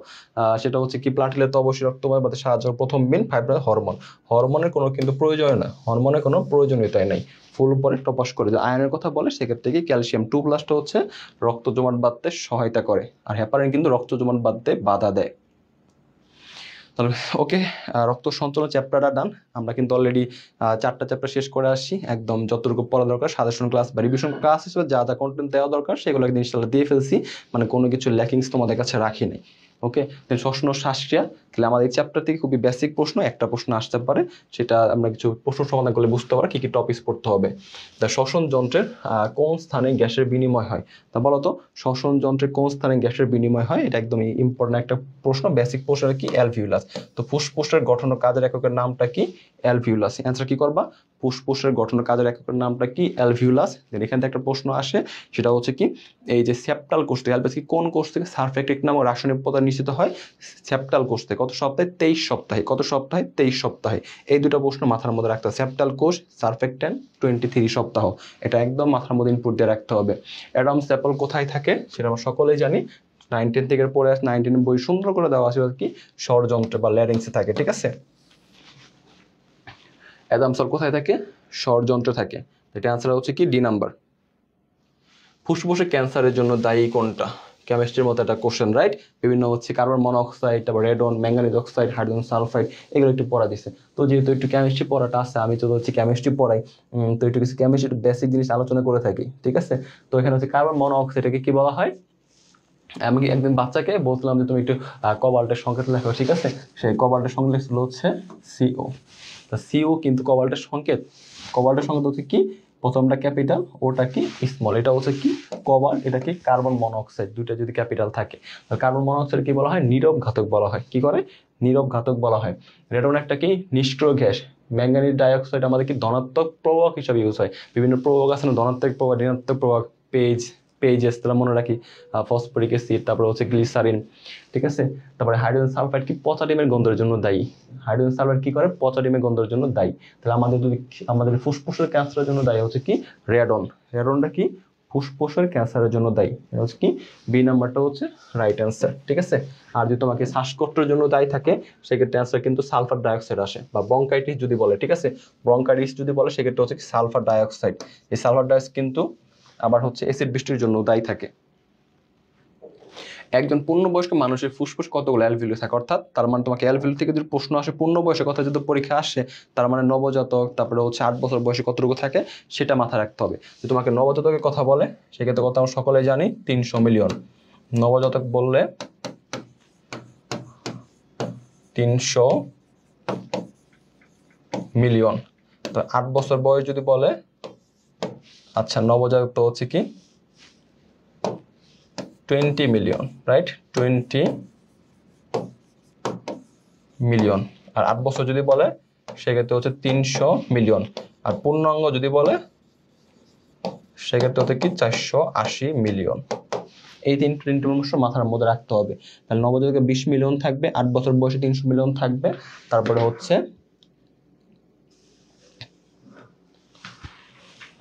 সেটা হচ্ছে কি প্লাটিলে তো অবশ্যই রক্ত বাঁধতে সাহায্য প্রথম বিন ফাইব্রাস হরমোন। হরমোনের কোনো কিন্তু প্রয়োজন না, হরমোনের কোনো প্রয়োজনীয়তাই নাই। ফুল পরে টপাস করে যে আয়নের কথা বলে, সেক্ষেত্রে কি ক্যালসিয়াম 2+ হচ্ছে রক্ত জমাট বাঁধতে সহায়তা করে, আর হেপারিন কিন্তু রক্ত জমাট বাঁধতে বাধা দেয়। তাহলে ওকে, রক্ত সঞ্চালন চ্যাপ্টারটা ডান। আমরা কিন্তু অলরেডি 4টা চ্যাপ্টার শেষ করে আসছি। একদম যতটুকু পড়া দরকার সাজেশন ক্লাস বা রিভিশন ক্লাস হিসেবে যা যা কন্টেন্ট দেওয়া দরকার সেগুলো একদিন ইনশাল্লাহ দিয়ে ফেলছি। মানে কোনো কিছু ল্যাকিংস তোমাদের কাছে রাখি নাই। ওকে, শ্বসন ও শ্বাসক্রিয়া, তাহলে আমাদের এই চ্যাপ্টার থেকে খুবই বেসিক প্রশ্ন, একটা প্রশ্ন আসতে পারে, সেটা আমরা কিছু প্রশ্ন সমাধান করলে বুঝতে পারো কি কি টপিকস পড়তে হবে। তা শ্বসন যন্ত্রের কোন স্থানে গ্যাসের বিনিময় হয়? তা বলো তো শ্বসন যন্ত্রের কোন স্থানে গ্যাসের বিনিময় হয়? এটা একদমই ইম্পর্টেন্ট একটা প্রশ্ন, বেসিক প্রশ্ন কি অ্যালভিউলাস। তো ফুসফুসের গঠন ও কাজের এককের নামটা কি? অ্যালভিউলাস। অ্যান্সার কি করবা? ফুসফুসের গঠন ও কাজের এককের নামটা কি? অ্যালভিউলাস। দেন এখান থেকে একটা প্রশ্ন আসে, সেটা হচ্ছে কি এই যে সেপ্টাল কোষ থেকে, অ্যালভিউলাস কি কোন কোষ থেকে সারফেক্টিক নামক রাসায়নিক উপাদান নিশ্চিত হয়? সেপ্টাল কোষ থেকে। কত সপ্তাহে? 23 সপ্তাহে। কত সপ্তাহে? 23 সপ্তাহে। এই দুটো প্রশ্ন মাথার মধ্যে রাখতে হবে। সেপ্টাল কোষ, সারফেক্ট্যান্ট 23 সপ্তাহ। এটা একদম মাথার মধ্যে ইনপুট দিয়ে রাখতে হবে। অ্যাডামস অ্যাপল কোথায় থাকে? সেটা আমরা সকলেই জানি। 19 থেকে পড়ে 19 বই সুন্দর করে দেওয়া আছে কি ষড়যন্ত্র বা ল্যারিংসে থাকে, ঠিক আছে? অ্যাডামস অ্যাপল কোথায় থাকে? ষড়যন্ত্রে থাকে। এটা অ্যান্সার হচ্ছে কি ডি নাম্বার। ফুসফুসের ক্যান্সারের জন্য দায়ী কোনটা? কেমিস্ট্রির মতো একটা কোশ্চেন, রাইট? বিভিন্ন হচ্ছে কার্বন মনোক্সাইড, তারপর radon, manganese oxide, hydrogen sulphide, এগুলো একটু পড়া দিছে। তো যেহেতু একটু কেমিস্ট্রি পড়াটা আছে, আমি তো হচ্ছে কেমিস্ট্রি পড়াই, তো একটু কিছু কেমিস্ট্রি বেসিক জিনিস আলোচনা করে থাকি, ঠিক আছে? তো এখানে হচ্ছে কার্বন মনোক্সাইডকে কি বলা হয়? আমি একদিন বাচ্চাকে বলছিলাম যে তুমি একটু কবাল্টের সংকেত লেখো, ঠিক আছে? সেই কবাল্টের সংকেত ছিল হচ্ছে CO। তা CO কিন্তু কবাল্টের সংকেত, কবাল্টের সংকেত হচ্ছে কি প্রথমটা ক্যাপিটাল, ওটা কি স্মল। এটা হচ্ছে কি কবাল্ট, এটা কি কার্বন মনোক্সাইড। দুইটা যদি ক্যাপিটাল থাকে, কার্বন মনোক্সাইড কি বলা হয়? নীরব ঘাতক বলা হয়। কি করে? নীরব ঘাতক বলা হয়। রেডন একটা কি নিষ্ক্রিয় গ্যাস। ম্যাঙ্গানিজ ডাইঅক্সাইড আমাদের কি ধনাত্মক প্রভাবক হিসাবে ইউজ হয়। বিভিন্ন প্রভাবক আছে না, ধনাত্মক প্রভাব, ঋণাত্মক প্রভাব, পেজেস, তাহলে মনে রাখি ফসফরিক অ্যাসিড, তারপরে হচ্ছে গ্লিসারিন, ঠিক আছে? তারপরে হাইড্রোজেন সালফাইড কি পচা ডিমের গন্ধের জন্য দায়ী। হাইড্রোজেন সালফাইড কি করে? পচা ডিমের গন্ধের জন্য দায়ী। তাহলে আমাদের ফুসফুসের ক্যান্সারের জন্য দায়ী হচ্ছে কি রেডন। রেডনটা কি ফুসফুসের ক্যান্সারের জন্য দায়ী। এটা হচ্ছে কি বি নাম্বারটা হচ্ছে রাইট অ্যান্সার, ঠিক আছে? আর যদি তোমাকে শ্বাসকষ্টের জন্য দায়ী থাকে, সেক্ষেত্রে অ্যান্সার কিন্তু সালফার ডাইঅক্সাইড আসে, বা ব্রঙ্কাইটিস যদি বলে, ঠিক আছে? ব্রঙ্কাইটিস যদি বলে, সেক্ষেত্রে হচ্ছে সালফার ডাইঅক্সাইড। এই সালফার ডাইঅক্সাইড কিন্তু আবার হচ্ছে অ্যাসিড বৃষ্টির জন্য দায়ী থাকে। একজন পূর্ণবয়স্ক মানুষের ফুসফুস কতগুলো অ্যালভিউল থাকে? অর্থাৎ তার মানে তোমাকে অ্যালভিউল থেকে যদি প্রশ্ন আসে পূর্ণ বয়সের কথা যদি পরীক্ষা আসে, তার মানে নবজাতক, তারপরে হচ্ছে 8 বছর বয়সে কতটুকু থাকে সেটা মাথায় রাখতে হবে। যদি তোমাকে নবজাতকের কথা বলে, সেক্ষেত্রে কথা আমরা সকলে জানি 300 মিলিয়ন। নবজাতক বললে 300 মিলিয়ন। তো 8 বছর বয়স যদি বলে, আচ্ছা নবজাতক তো হচ্ছে কি 20 মিলিয়ন, রাইট? 20 মিলিয়ন। আর 8 বছর যদি বলে সেক্ষেত্রে হচ্ছে 300 মিলিয়ন। আর পূর্ণাঙ্গ যদি বলে সেক্ষেত্রে হচ্ছে কি 480 মিলিয়ন। এই তিনটে ইনফরমেশন মাথার মধ্যে রাখতে হবে। তাহলে নবজাতকে 20 মিলিয়ন থাকবে, 8 বছর বয়সে 300 মিলিয়ন থাকবে, তারপরে হচ্ছে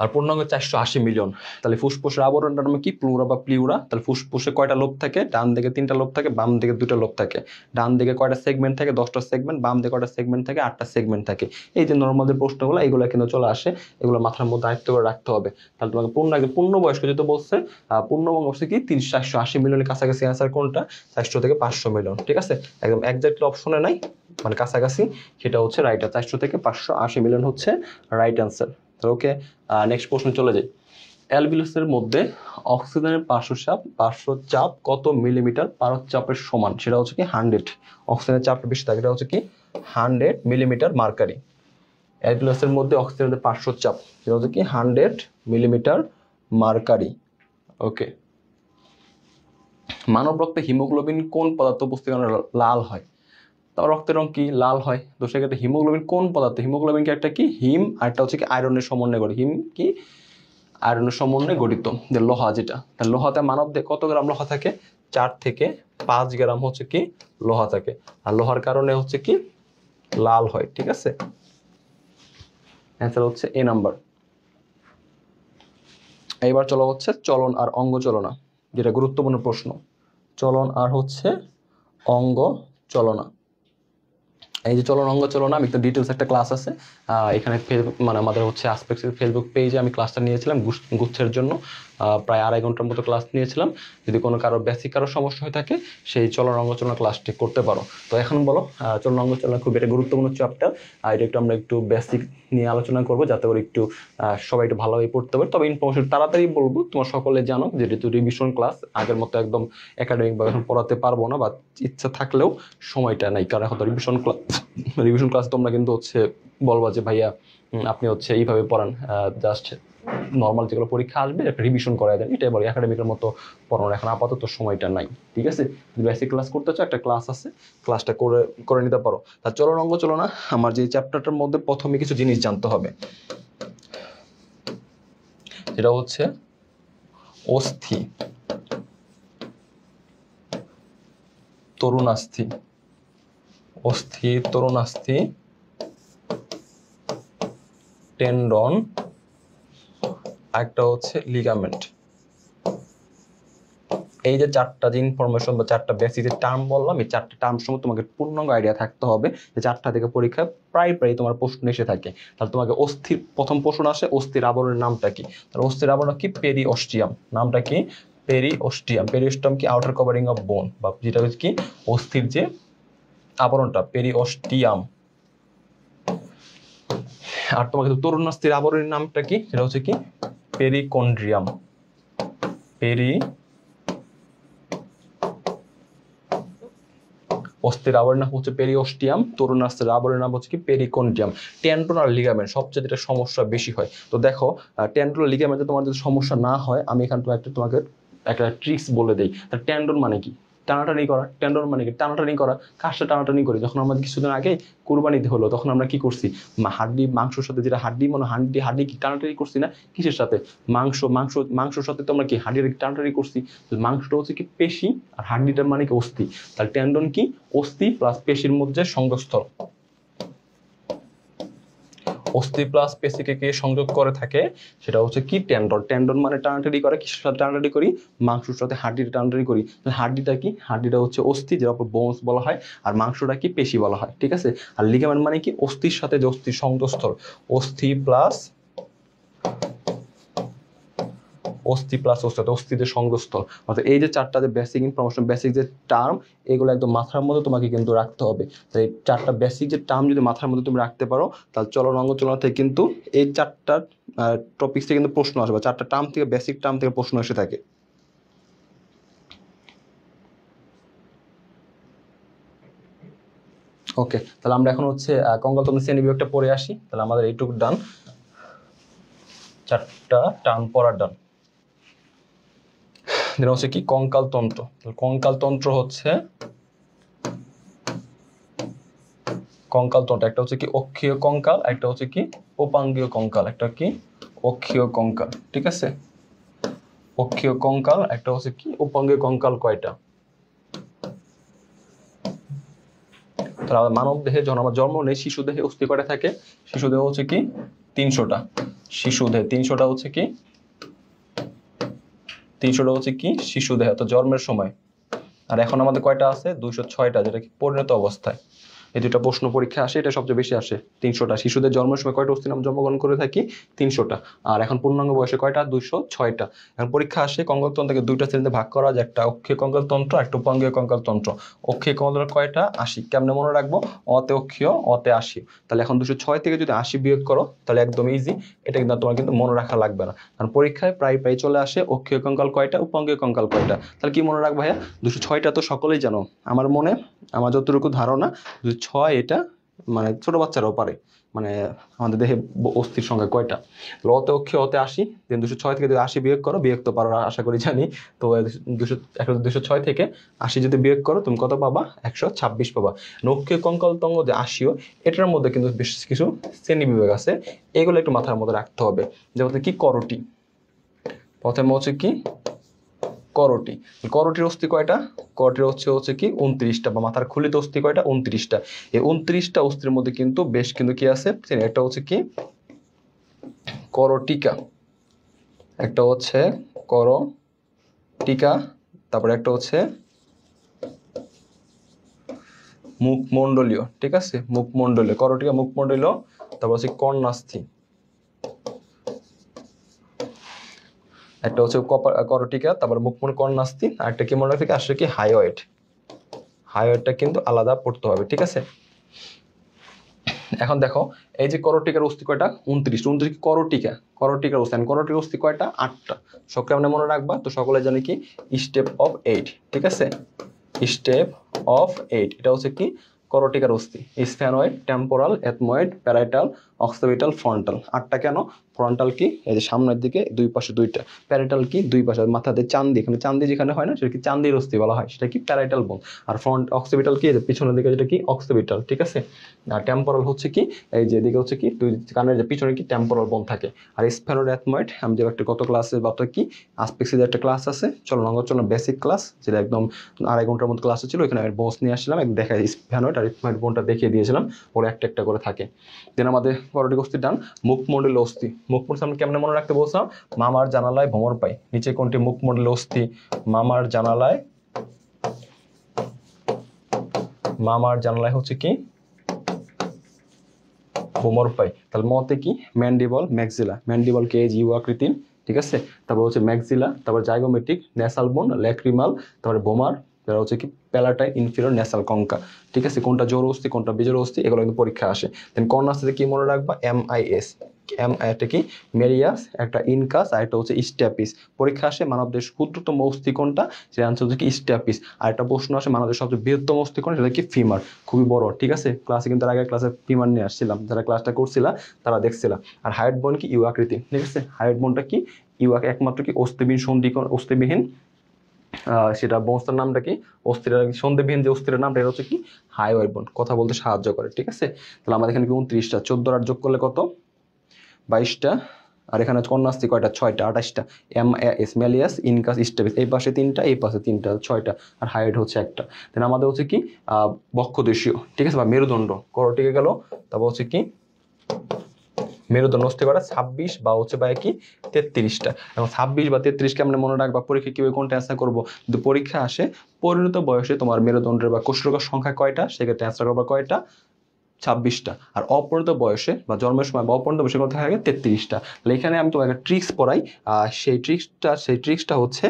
আর পূর্ণাঙ্গ 480 মিলিয়ন। তাহলে ফুসফুসের আবরণটার নাম কি? প্লুরা বা প্লিউরা। তাহলে ফুসফুসে কয়টা লোব থাকে? ডান দিকে 3টা লোব থাকে, বাম দিকে 2টা লোব থাকে। ডান দিকে কয়টা সেগমেন্ট থাকে? 10টা সেগমেন্ট। বাম দিকে কয়টা সেগমেন্ট থাকে? 8টা সেগমেন্ট থাকে। এই যে নর্মাল যে প্রশ্নগুলো, এগুলো কিন্তু চলে আসে, এগুলো মাথার মধ্যে আয়ত্ত করে রাখতে হবে। তাহলে তোমাকে পূর্ণ বয়স্ক যেটা বলছে, পূর্ণবঙ্গ হচ্ছে কি 480 মিলিয়নের কাছাকাছি অ্যান্সার কোনটা? 400 থেকে 500 মিলিয়ন। ঠিক আছে, একদম একজাক্টলি অপশনে নাই, মানে কাছাকাছি, সেটা হচ্ছে রাইট। 400 থেকে 580 মিলিয়ন হচ্ছে রাইট অ্যান্সার। ওকে, নেক্সট প্রশ্ন চলে যাই। অ্যালবিউলাসের মধ্যে অক্সিজেনের পার্শ্বচাপ কত মিলিমিটার পারদ-চাপের সমান? সেটা হচ্ছে কি 100। অক্সিজেনের চাপটা বেশি থাকে, এটা হচ্ছে কি 100 মিলিমিটার মার্কারি। অ্যালবিউলাসের মধ্যে অক্সিজেনের পার্শ্বচাপ সেটা হচ্ছে কি 100 মিলিমিটার মার্কারি। ওকে, মানব রক্তে হিমোগ্লোবিন কোন পদার্থ উপস্থিত কারণে লাল হয়? তার রক্তের রং কি? লাল হয়। তো সেক্ষেত্রে হিমোগ্লোবিন কোন পদার্থ? হিমোগ্লোবিন কি একটা কি হিম, আর একটা হচ্ছে কি আয়রনের সমন্বয়ে গঠিত। হিম কি আয়রনের সমন্বয়ে গঠিত, যে লোহা যেটা। তাহলে লোহাতে মানব কত গ্রাম লোহা থাকে? 4 থেকে 5 গ্রাম হচ্ছে কি লোহা থাকে। আর লোহার কারণে হচ্ছে কি লাল হয়। ঠিক আছে, অ্যান্সার হচ্ছে এ নাম্বার। এইবার চলো হচ্ছে চলন আর অঙ্গ চলনা, যেটা গুরুত্বপূর্ণ প্রশ্ন। চলন আর হচ্ছে অঙ্গ চলনা। এই যে চলন অঙ্গ চলনা, আমি তো ডিটেলস একটা ক্লাস আছে এখানে, মানে আমাদের হচ্ছে আসপেক্সের ফেসবুক পেজে আমি ক্লাসটা নিয়েছিলাম গুচ্ছের জন্য। প্রায় 2.5 ঘন্টার মতো ক্লাস নিয়েছিলাম। যদি কোনো বেসিক কারো সমস্যা হয়ে থাকে, সেই চলন অঙ্গ চলনা ক্লাসটি করতে পারো। তো এখন বলো, চলন অঙ্গ চলনা খুব একটা গুরুত্বপূর্ণ চ্যাপ্টার, আর এটা একটু আমরা একটু বেসিক নিয়ে আলোচনা করবো, যাতে করে একটু সবাই একটু ভালোভাবে পড়তে পারে। তবে ইনফরমেশন তাড়াতাড়ি বলবো, তোমার সকলে জানো যে যেহেতু রিভিশন ক্লাস, আগের মতো একদম একাডেমিক বা এখন পড়াতে পারবো না, বা ইচ্ছা থাকলেও সময়টা নাই, কারণ এখন তো রিভিশন ক্লাস তোমরা কিন্তু হচ্ছে বলবা যে ভাইয়া আপনি হচ্ছে এইভাবে পড়ান, জাস্ট নর্মাল যেগুলো পরীক্ষা আসবে একটা রিভিশন করাই দেন, এটাই বলি। একাডেমিকের মতো পড়ানোর এখন আপাতত সময়টা নাই। ঠিক আছে, যদি বেসিক ক্লাস করতে চাও, একটা ক্লাস আছে, ক্লাসটা করে নিতে পারো। তার চলন অঙ্গ চলনা, আমার যে চ্যাপ্টারটার মধ্যে প্রথমে কিছু জিনিস জানতে হবে, যেটা হচ্ছে অস্থি, তরুণাস্থি, অস্থি, তরুণাস্থি, টেন্ডন, একটা হচ্ছে লিগামেন্ট। এই যে 4টা যে ইনফরমেশন বা 4টা বেসিক যে টার্ম বললাম, এই 4টা টার্ম সম্বন্ধে তোমাকে পূর্ণাঙ্গ আইডিয়া থাকতে হবে। যে 4টা থেকে পরীক্ষায় প্রায় তোমার প্রশ্ন এসে থাকে। তাহলে তোমাকে অস্থির প্রথম প্রশ্ন আসে, অস্থির আবরণের নামটা কি? তাহলে অস্থির আবরণ কি? পেরিওস্টিয়াম। নামটা কি? পেরিওস্টিয়াম। পেরিওস্টিয়াম কি আউটার কভারিং অফ বোন, বা যেটা হচ্ছে কি অস্থির যে আবরণটা, পেরিওস্টিয়াম। আর তোমাকে তরুণাস্থির আবরণের নামটা কি? সেটা হচ্ছে কি পেরিকন্ড্রিয়াম। অস্থির আবরণের নাম হচ্ছে পেরিওস্টিয়াম, তরুণাস্থির আবরণের নাম হচ্ছে কি পেরিকন্ড্রিয়াম। টেন্ডন আর লিগামেন্ট সবচেয়ে যেটা সমস্যা বেশি হয়। তো দেখো, টেন্ডন আর লিগামেন্টে তোমার যদি সমস্যা না হয়, আমি এখানে তোমাকে একটা ট্রিক্স বলে দিই। তার টেন্ডন মানে কি? টানাটানি করা। টেন্ডন মানে কি? টানাটানি করা। কাজটা টানাটানি করি। যখন আমাদের কিছুদিন আগে কুরবানিতে হলো, তখন আমরা কি করছি? হাড্ডি মাংসর সাথে, যেটা হাড্ডি মানে হাড্ডি কি টানাটানি করছি না? কিসের সাথে? মাংসর সাথে তো আমরা কি হাড্ডির টানাটানি করছি। মাংসটা হচ্ছে কি পেশি, আর হাড্ডিটার মানে কি অস্থি। তাহলে টেন্ডন কি? অস্থি প্লাস পেশির মধ্যে সংযোগস্থল। অস্থি প্লাস পেশিকে কে সংযোগ করে থাকে, সেটা হচ্ছে কি টেন্ডন। টেন্ডন মানে টানাটানি করে। কিসের সাথে টানাটানি করি? মাংসের সাথে হাড্ডিটা টানাটানি করি। হাড্ডিটা কি? হাড্ডিটা হচ্ছে অস্থি, যেটা বোনস বলা হয়, আর মাংসটা কি? পেশি বলা হয়। ঠিক আছে, আর লিগামেন্ট মানে কি? অস্থির সাথে যে অস্থির সংযোগস্থল। অস্থি প্লাস অস্থিদের সংযোগস্থল। অর্থাৎ এই যে 4টা যে বেসিক ইনফরমেশন, বেসিক যে টার্ম, এগুলো একদম মাথার মধ্যে তোমাকে কিন্তু রাখতে হবে। তো এই 4টা বেসিক যে টার্ম যদি মাথার মধ্যে তুমি রাখতে পারো, তাহলে চলন অঙ্গ চলনা থেকে কিন্তু এই 4টা টপিক থেকে কিন্তু প্রশ্ন আসবে। 4টা টার্ম থেকে, বেসিক টার্ম থেকে প্রশ্ন এসে থাকে। ওকে, তাহলে আমরা এখন হচ্ছে কঙ্কাল তন্ত্র শ্রেণী বিভাগটা পড়ে আসি। তাহলে আমাদের এইটুকু ডান, 4টা টার্ম পড়ার ডান। যেটা হচ্ছে কি কঙ্কাল তন্ত্র। কঙ্কাল তন্ত্র হচ্ছে একটা হচ্ছে কি অক্ষীয় কঙ্কাল, একটা হচ্ছে কি উপাঙ্গীয় কঙ্কাল, একটা কি অক্ষীয় কঙ্কাল, ঠিক আছে। অক্ষীয় কঙ্কাল, একটা হচ্ছে কি উপাঙ্গীয় কঙ্কাল কয়টা? তাহলে মানব দেহে যখন আমার জন্ম নেই, শিশু দেহে অস্থি কয়টা থাকে? শিশু দেহ হচ্ছে কি 300টা। শিশু দেহে 300টা হচ্ছে কি 300টা হচ্ছে কি শিশু দেহে, তো জন্মের সময়। আর এখন আমাদের কয়টা আছে? 206টা, যেটা কি পরিণত অবস্থায়। এই দুটা প্রশ্ন পরীক্ষা আসে, এটা সবচেয়ে বেশি আসে। 300টা শিশুদের জন্মের সময় কয়টা অস্থি নাম জন্মগ্রহণ করে থাকি? 300টা। আর এখন পূর্ণাঙ্গ বয়সে কয়টা? 206টা। এখন পরীক্ষা আসে কঙ্কাল তন্ত্রকে দুইটা শ্রেণীতে ভাগ করা যায়, একটা অক্ষীয় কঙ্কাল তন্ত্র, একটা উপাঙ্গীয় কঙ্কাল তন্ত্র। অক্ষীয় কঙ্কাল কয়টা? 80। কেমনে মনে রাখবো? অতে অক্ষীয়, অতে 80। তাহলে এখন 206 থেকে যদি 80 বিয়োগ করো তাহলে একদম ইজি। এটা কিন্তু তোমার কিন্তু মনে রাখা লাগবে না, কারণ পরীক্ষায় প্রায় চলে আসে অক্ষীয় কঙ্কাল কয়টা, উপাঙ্গীয় কঙ্কাল কয়টা। তাহলে কি মনে রাখবো ভাইয়া? 206টা তো সকলেই জানো। আমার যতটুকু ধারণা 206 এটা মানে ছোট বাচ্চারাও পারে। মানে আমাদের দেহে অস্থির সংখ্যা কয়টা? লতে অক্ষে অতে 80, দেন 206 থেকে যদি 80 বিয়োগ করো, বিয়োগ তো পারো আশা করি জানি। তো 206 থেকে 80 যদি বিয়োগ করো তুমি কত পাবা? 126 পাবা। অক্ষীয় কঙ্কাল তঙ্গ যে 80, এটার মধ্যে কিন্তু বেশ কিছু শ্রেণী বিভাগ আছে, এগুলো একটু মাথার মধ্যে রাখতে হবে। যেমন কি করটি, প্রথমে হচ্ছে কি করটি। করটির অস্থি কয়টা? করটির হচ্ছে কি 29টা, বা মাথার খুলিতে অস্থি কয়টা? 29টা। এই 29টা অস্থির মধ্যে কিন্তু বেশ কিন্তু কি আছে, একটা হচ্ছে কি করটিকা, একটা হচ্ছে করটিকা, তারপরে একটা হচ্ছে মুখমণ্ডলীয়, ঠিক আছে, মুখমণ্ডলীয় করটিকা, মুখমণ্ডলীয়। তারপর হচ্ছে কর্ণাস্থি, একটা হচ্ছে করটিকা, তারপর মুখমণ্ডল, কর্ণাস্থি, আর একটা কি মনে রাখতে আসলে কি হাইওয়েড। হাইওয়েডটা কিন্তু আলাদা পড়তে হবে, ঠিক আছে। এখন দেখো এই যে করটিকার অস্থি কয়টা? 29 করটিকা, করটিকার অস্থি, করটিকার অস্থি কয়টা? 8টা। সকলে আমরা মনে রাখবা, তো সকলে জানি কি স্টেপ অফ 8, ঠিক আছে। স্টেপ অফ 8 এটা হচ্ছে কি করটিকার অস্থি। Sphenoid, temporal, ethmoid, parietal, occipital, frontal. 8টা কেন? ফ্রন্টাল কি এই যে সামনের দিকে দুই পাশে দুইটা, প্যারাইটাল কি দুই পাশে, মাথাতে চান্দি, এখানে চান্দি যেখানে হয় না সেটা কি চান্দির অস্থি বলা হয়, সেটা কি প্যারাইটাল বোন। আর অক্সিপিটাল কি পিছনের দিকে, যেটা কি অক্সিপিটাল, ঠিক আছে। আর টেম্পোরাল হচ্ছে কি এই যে এদিকে হচ্ছে কি দুই কানের যে পিছনে কি টেম্পোরাল বোন থাকে। আর স্ফেনয়েড, এথময়েড আমি যে একটা কত ক্লাসে বা কি আসপেক্সিসের একটা ক্লাস আছে, চলো চলো বেসিক ক্লাস, যেটা একদম 2.5 ঘন্টার মতো ক্লাস ছিল, এখানে আমি বোনস নিয়ে আসছিলাম, এক দেখা স্ফেনয়েড আর এথময়েড বোনটা দেখিয়ে দিয়েছিলাম, ওরা একটা একটা করে থাকে। দেন আমাদের করটিক অস্থি ডান। মুখমণ্ডল অস্থি, মুখমণ্ডল আমি কেমনে মনে রাখতে বলছিলাম? মামার জানালায় ভ্রমর পাই। নিচে কোনটি মুখমণ্ডল অস্থি? মামার জানালায় হচ্ছে কি ভ্রমর পাই। তাহলে মতে কি ম্যান্ডিবল, ম্যাক্সিলা। ম্যান্ডিবল কে ইউ আকৃতির, ঠিক আছে। তারপর হচ্ছে ম্যাক্সিলা, তারপর জাইগোমেট্রিক, ন্যাসাল বোন, ল্যাক্রিমাল, তারপরে বোমার, তারপর হচ্ছে কি প্যালাটাইন, ইনফিরিয়র ন্যাসাল কঙ্কা, ঠিক আছে। কোনটা জোর অস্থি, কোনটা বিজোড় অস্থি, এগুলো কিন্তু পরীক্ষা আসে। দেন কর্নাসিতে কি মনে রাখবা? MIS। একটা কি মেরিয়াস, একটা ইনকাস, আর একটা হচ্ছে স্ট্যাপিস। পরীক্ষা আসে মানবদের ক্ষুদ্রতম অস্থি কোনটা, সেটা আনসার হচ্ছে কি স্ট্যাপিস। আর একটা প্রশ্ন আসে মানবদের সবচেয়ে বৃহত্তম অস্থি কোনটা, সেটা কি ফিমার, খুবই বড়, ঠিক আছে। ক্লাসে কিন্তু আগে ক্লাসে ফিমার নিয়ে আসছিলাম, যারা ক্লাসটা করছিলা তারা দেখছিলা। আর হাইট বোন কি ইউ আকৃতি, ঠিক আছে। হাইট বোনটা কি ইউ, একমাত্র কি অস্থিবিহীন সন্ধিকোণ, অস্থিবিহীন সেটা বস্তার নামটা কি অস্থির, সন্ধিবিহীন যে অস্থির নামটা, এটা হচ্ছে কি হাইওয়েড বোন, কথা বলতে সাহায্য করে, ঠিক আছে। তাহলে আমাদের এখানে কি 29টা, 14 আর যোগ করলে কত? 22টা। আর এখানে কন্যাস্তি কয়টা? 6টা, 28টা। MIS, ম্যালিয়াস, ইনকাস, স্টেপিস, এই পাশে 3টা, এই পাশে 3টা, 6টা। আর হাইট হচ্ছে একটা। দেন আমাদের হচ্ছে কি বক্ষদেশীয়, ঠিক আছে, বা মেরুদণ্ড, করটিকে গেল। তারপর হচ্ছে কি মেরুদণ্ড অস্থি কয়টা? 26 বা হচ্ছে বা কি 33টা। এবং 26 বা 33 কেমনে মনে রাখবা? পরীক্ষা কিভাবে কোনটা অ্যান্সার করবো? যদি পরীক্ষা আসে পরিণত বয়সে তোমার মেরুদণ্ডের বা কোষরকার সংখ্যা কয়টা, সেক্ষেত্রে অ্যান্সার করবা কয়টা? 26টা। আর অপরিণত বয়সে বা জন্মের সময় বা অপরিণত বয়সে কথা থাকে 33টা। তাহলে এখানে আমি তোমাকে একটা ট্রিক্স পড়াই, সেই ট্রিক্সটা হচ্ছে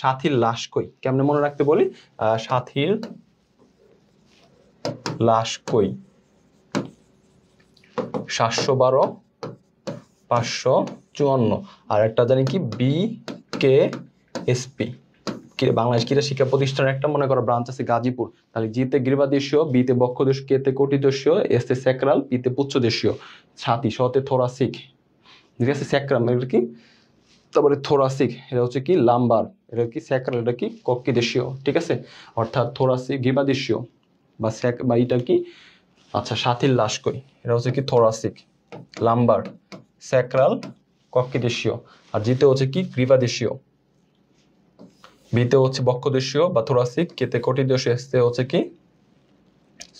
সাথীর লাশ কই, কেমনে মনে রাখতে বলি? সাথীর লাশ কই 712, 554। আর একটা জানি কি BKSP, বাংলাদেশ ক্রীড়া শিক্ষা প্রতিষ্ঠানের একটা মনে করো ব্রাঞ্চ আছে গাজীপুর, তাহলে জিতে গ্রীবাদেশীয়, বিতে বক্ষদেশীয়, কেতে কোটিদেশীয়, এসতে স্যাক্রাল, পিতে পুচ্ছদেশীয়, ছাতি, শতে থোরাসিক, ঠিক আছে, স্যাক্রাম এটা কি, তারপরে থোরাসিক এটা হচ্ছে কি লাম্বার, এটা কি স্যাক্রাল, এটা কি কক্ষদেশীয়, ঠিক আছে, অর্থাৎ থোরাসিক গ্রীবাদেশীয় বা বা এটা কি, আচ্ছা সাথীর লাশ কই, এটা হচ্ছে কি থোরাসিক, লাম্বার, স্যাক্রাল, কক্ষদেশীয়, আর জিতে হচ্ছে কি গ্রীবাদেশীয়, বিতে হচ্ছে বক্ষদেশীয় বা থোরাসিক, কেতে কোটিদেশীয়, এসতে হচ্ছে কি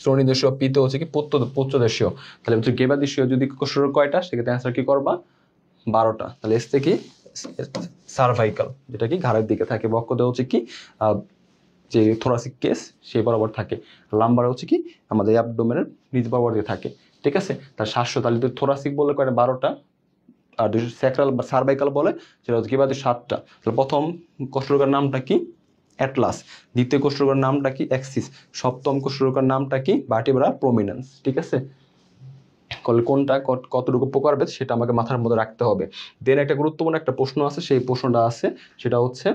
শ্রোণীদেশীয়, পিতে হচ্ছে কি পুচ্ছদেশীয়। তাহলে হচ্ছে গ্রীবাদেশীয় যদি কোষের কয়টা, সেক্ষেত্রে অ্যান্সার কি করবা 12টা। তাহলে এসতে কি সার্ভাইকাল, যেটা কি ঘাড়ের দিকে থাকে, বক্ষতে হচ্ছে কি যে থোরাসিক কেস সেই বরাবর থাকে, লাম্বার হচ্ছে কি আমাদের অ্যাবডোমেনের নিচ বরাবর দিয়ে থাকে, ঠিক আছে। তার শ্বাস, তাহলে থোরাসিক বলে কয়টা 12টা, আর স্যাক্রাল বা সার্ভাইকাল বলে সেটা হচ্ছে কি 7টা। তাহলে প্রথম কোষরোগের নামটা কি অ্যাটলাস, দ্বিতীয় কোষরোগের নামটা কি অ্যাক্সিস, সপ্তম কোষরোগের নামটা কি ভার্টিব্রা প্রমিনেন্স, ঠিক আছে। কোনটা কতটুকু প্রকারভেদ সেটা আমাকে মাথার মধ্যে রাখতে হবে। দেন একটা গুরুত্বপূর্ণ একটা প্রশ্ন আছে, সেই প্রশ্নটা আছে সেটা হচ্ছে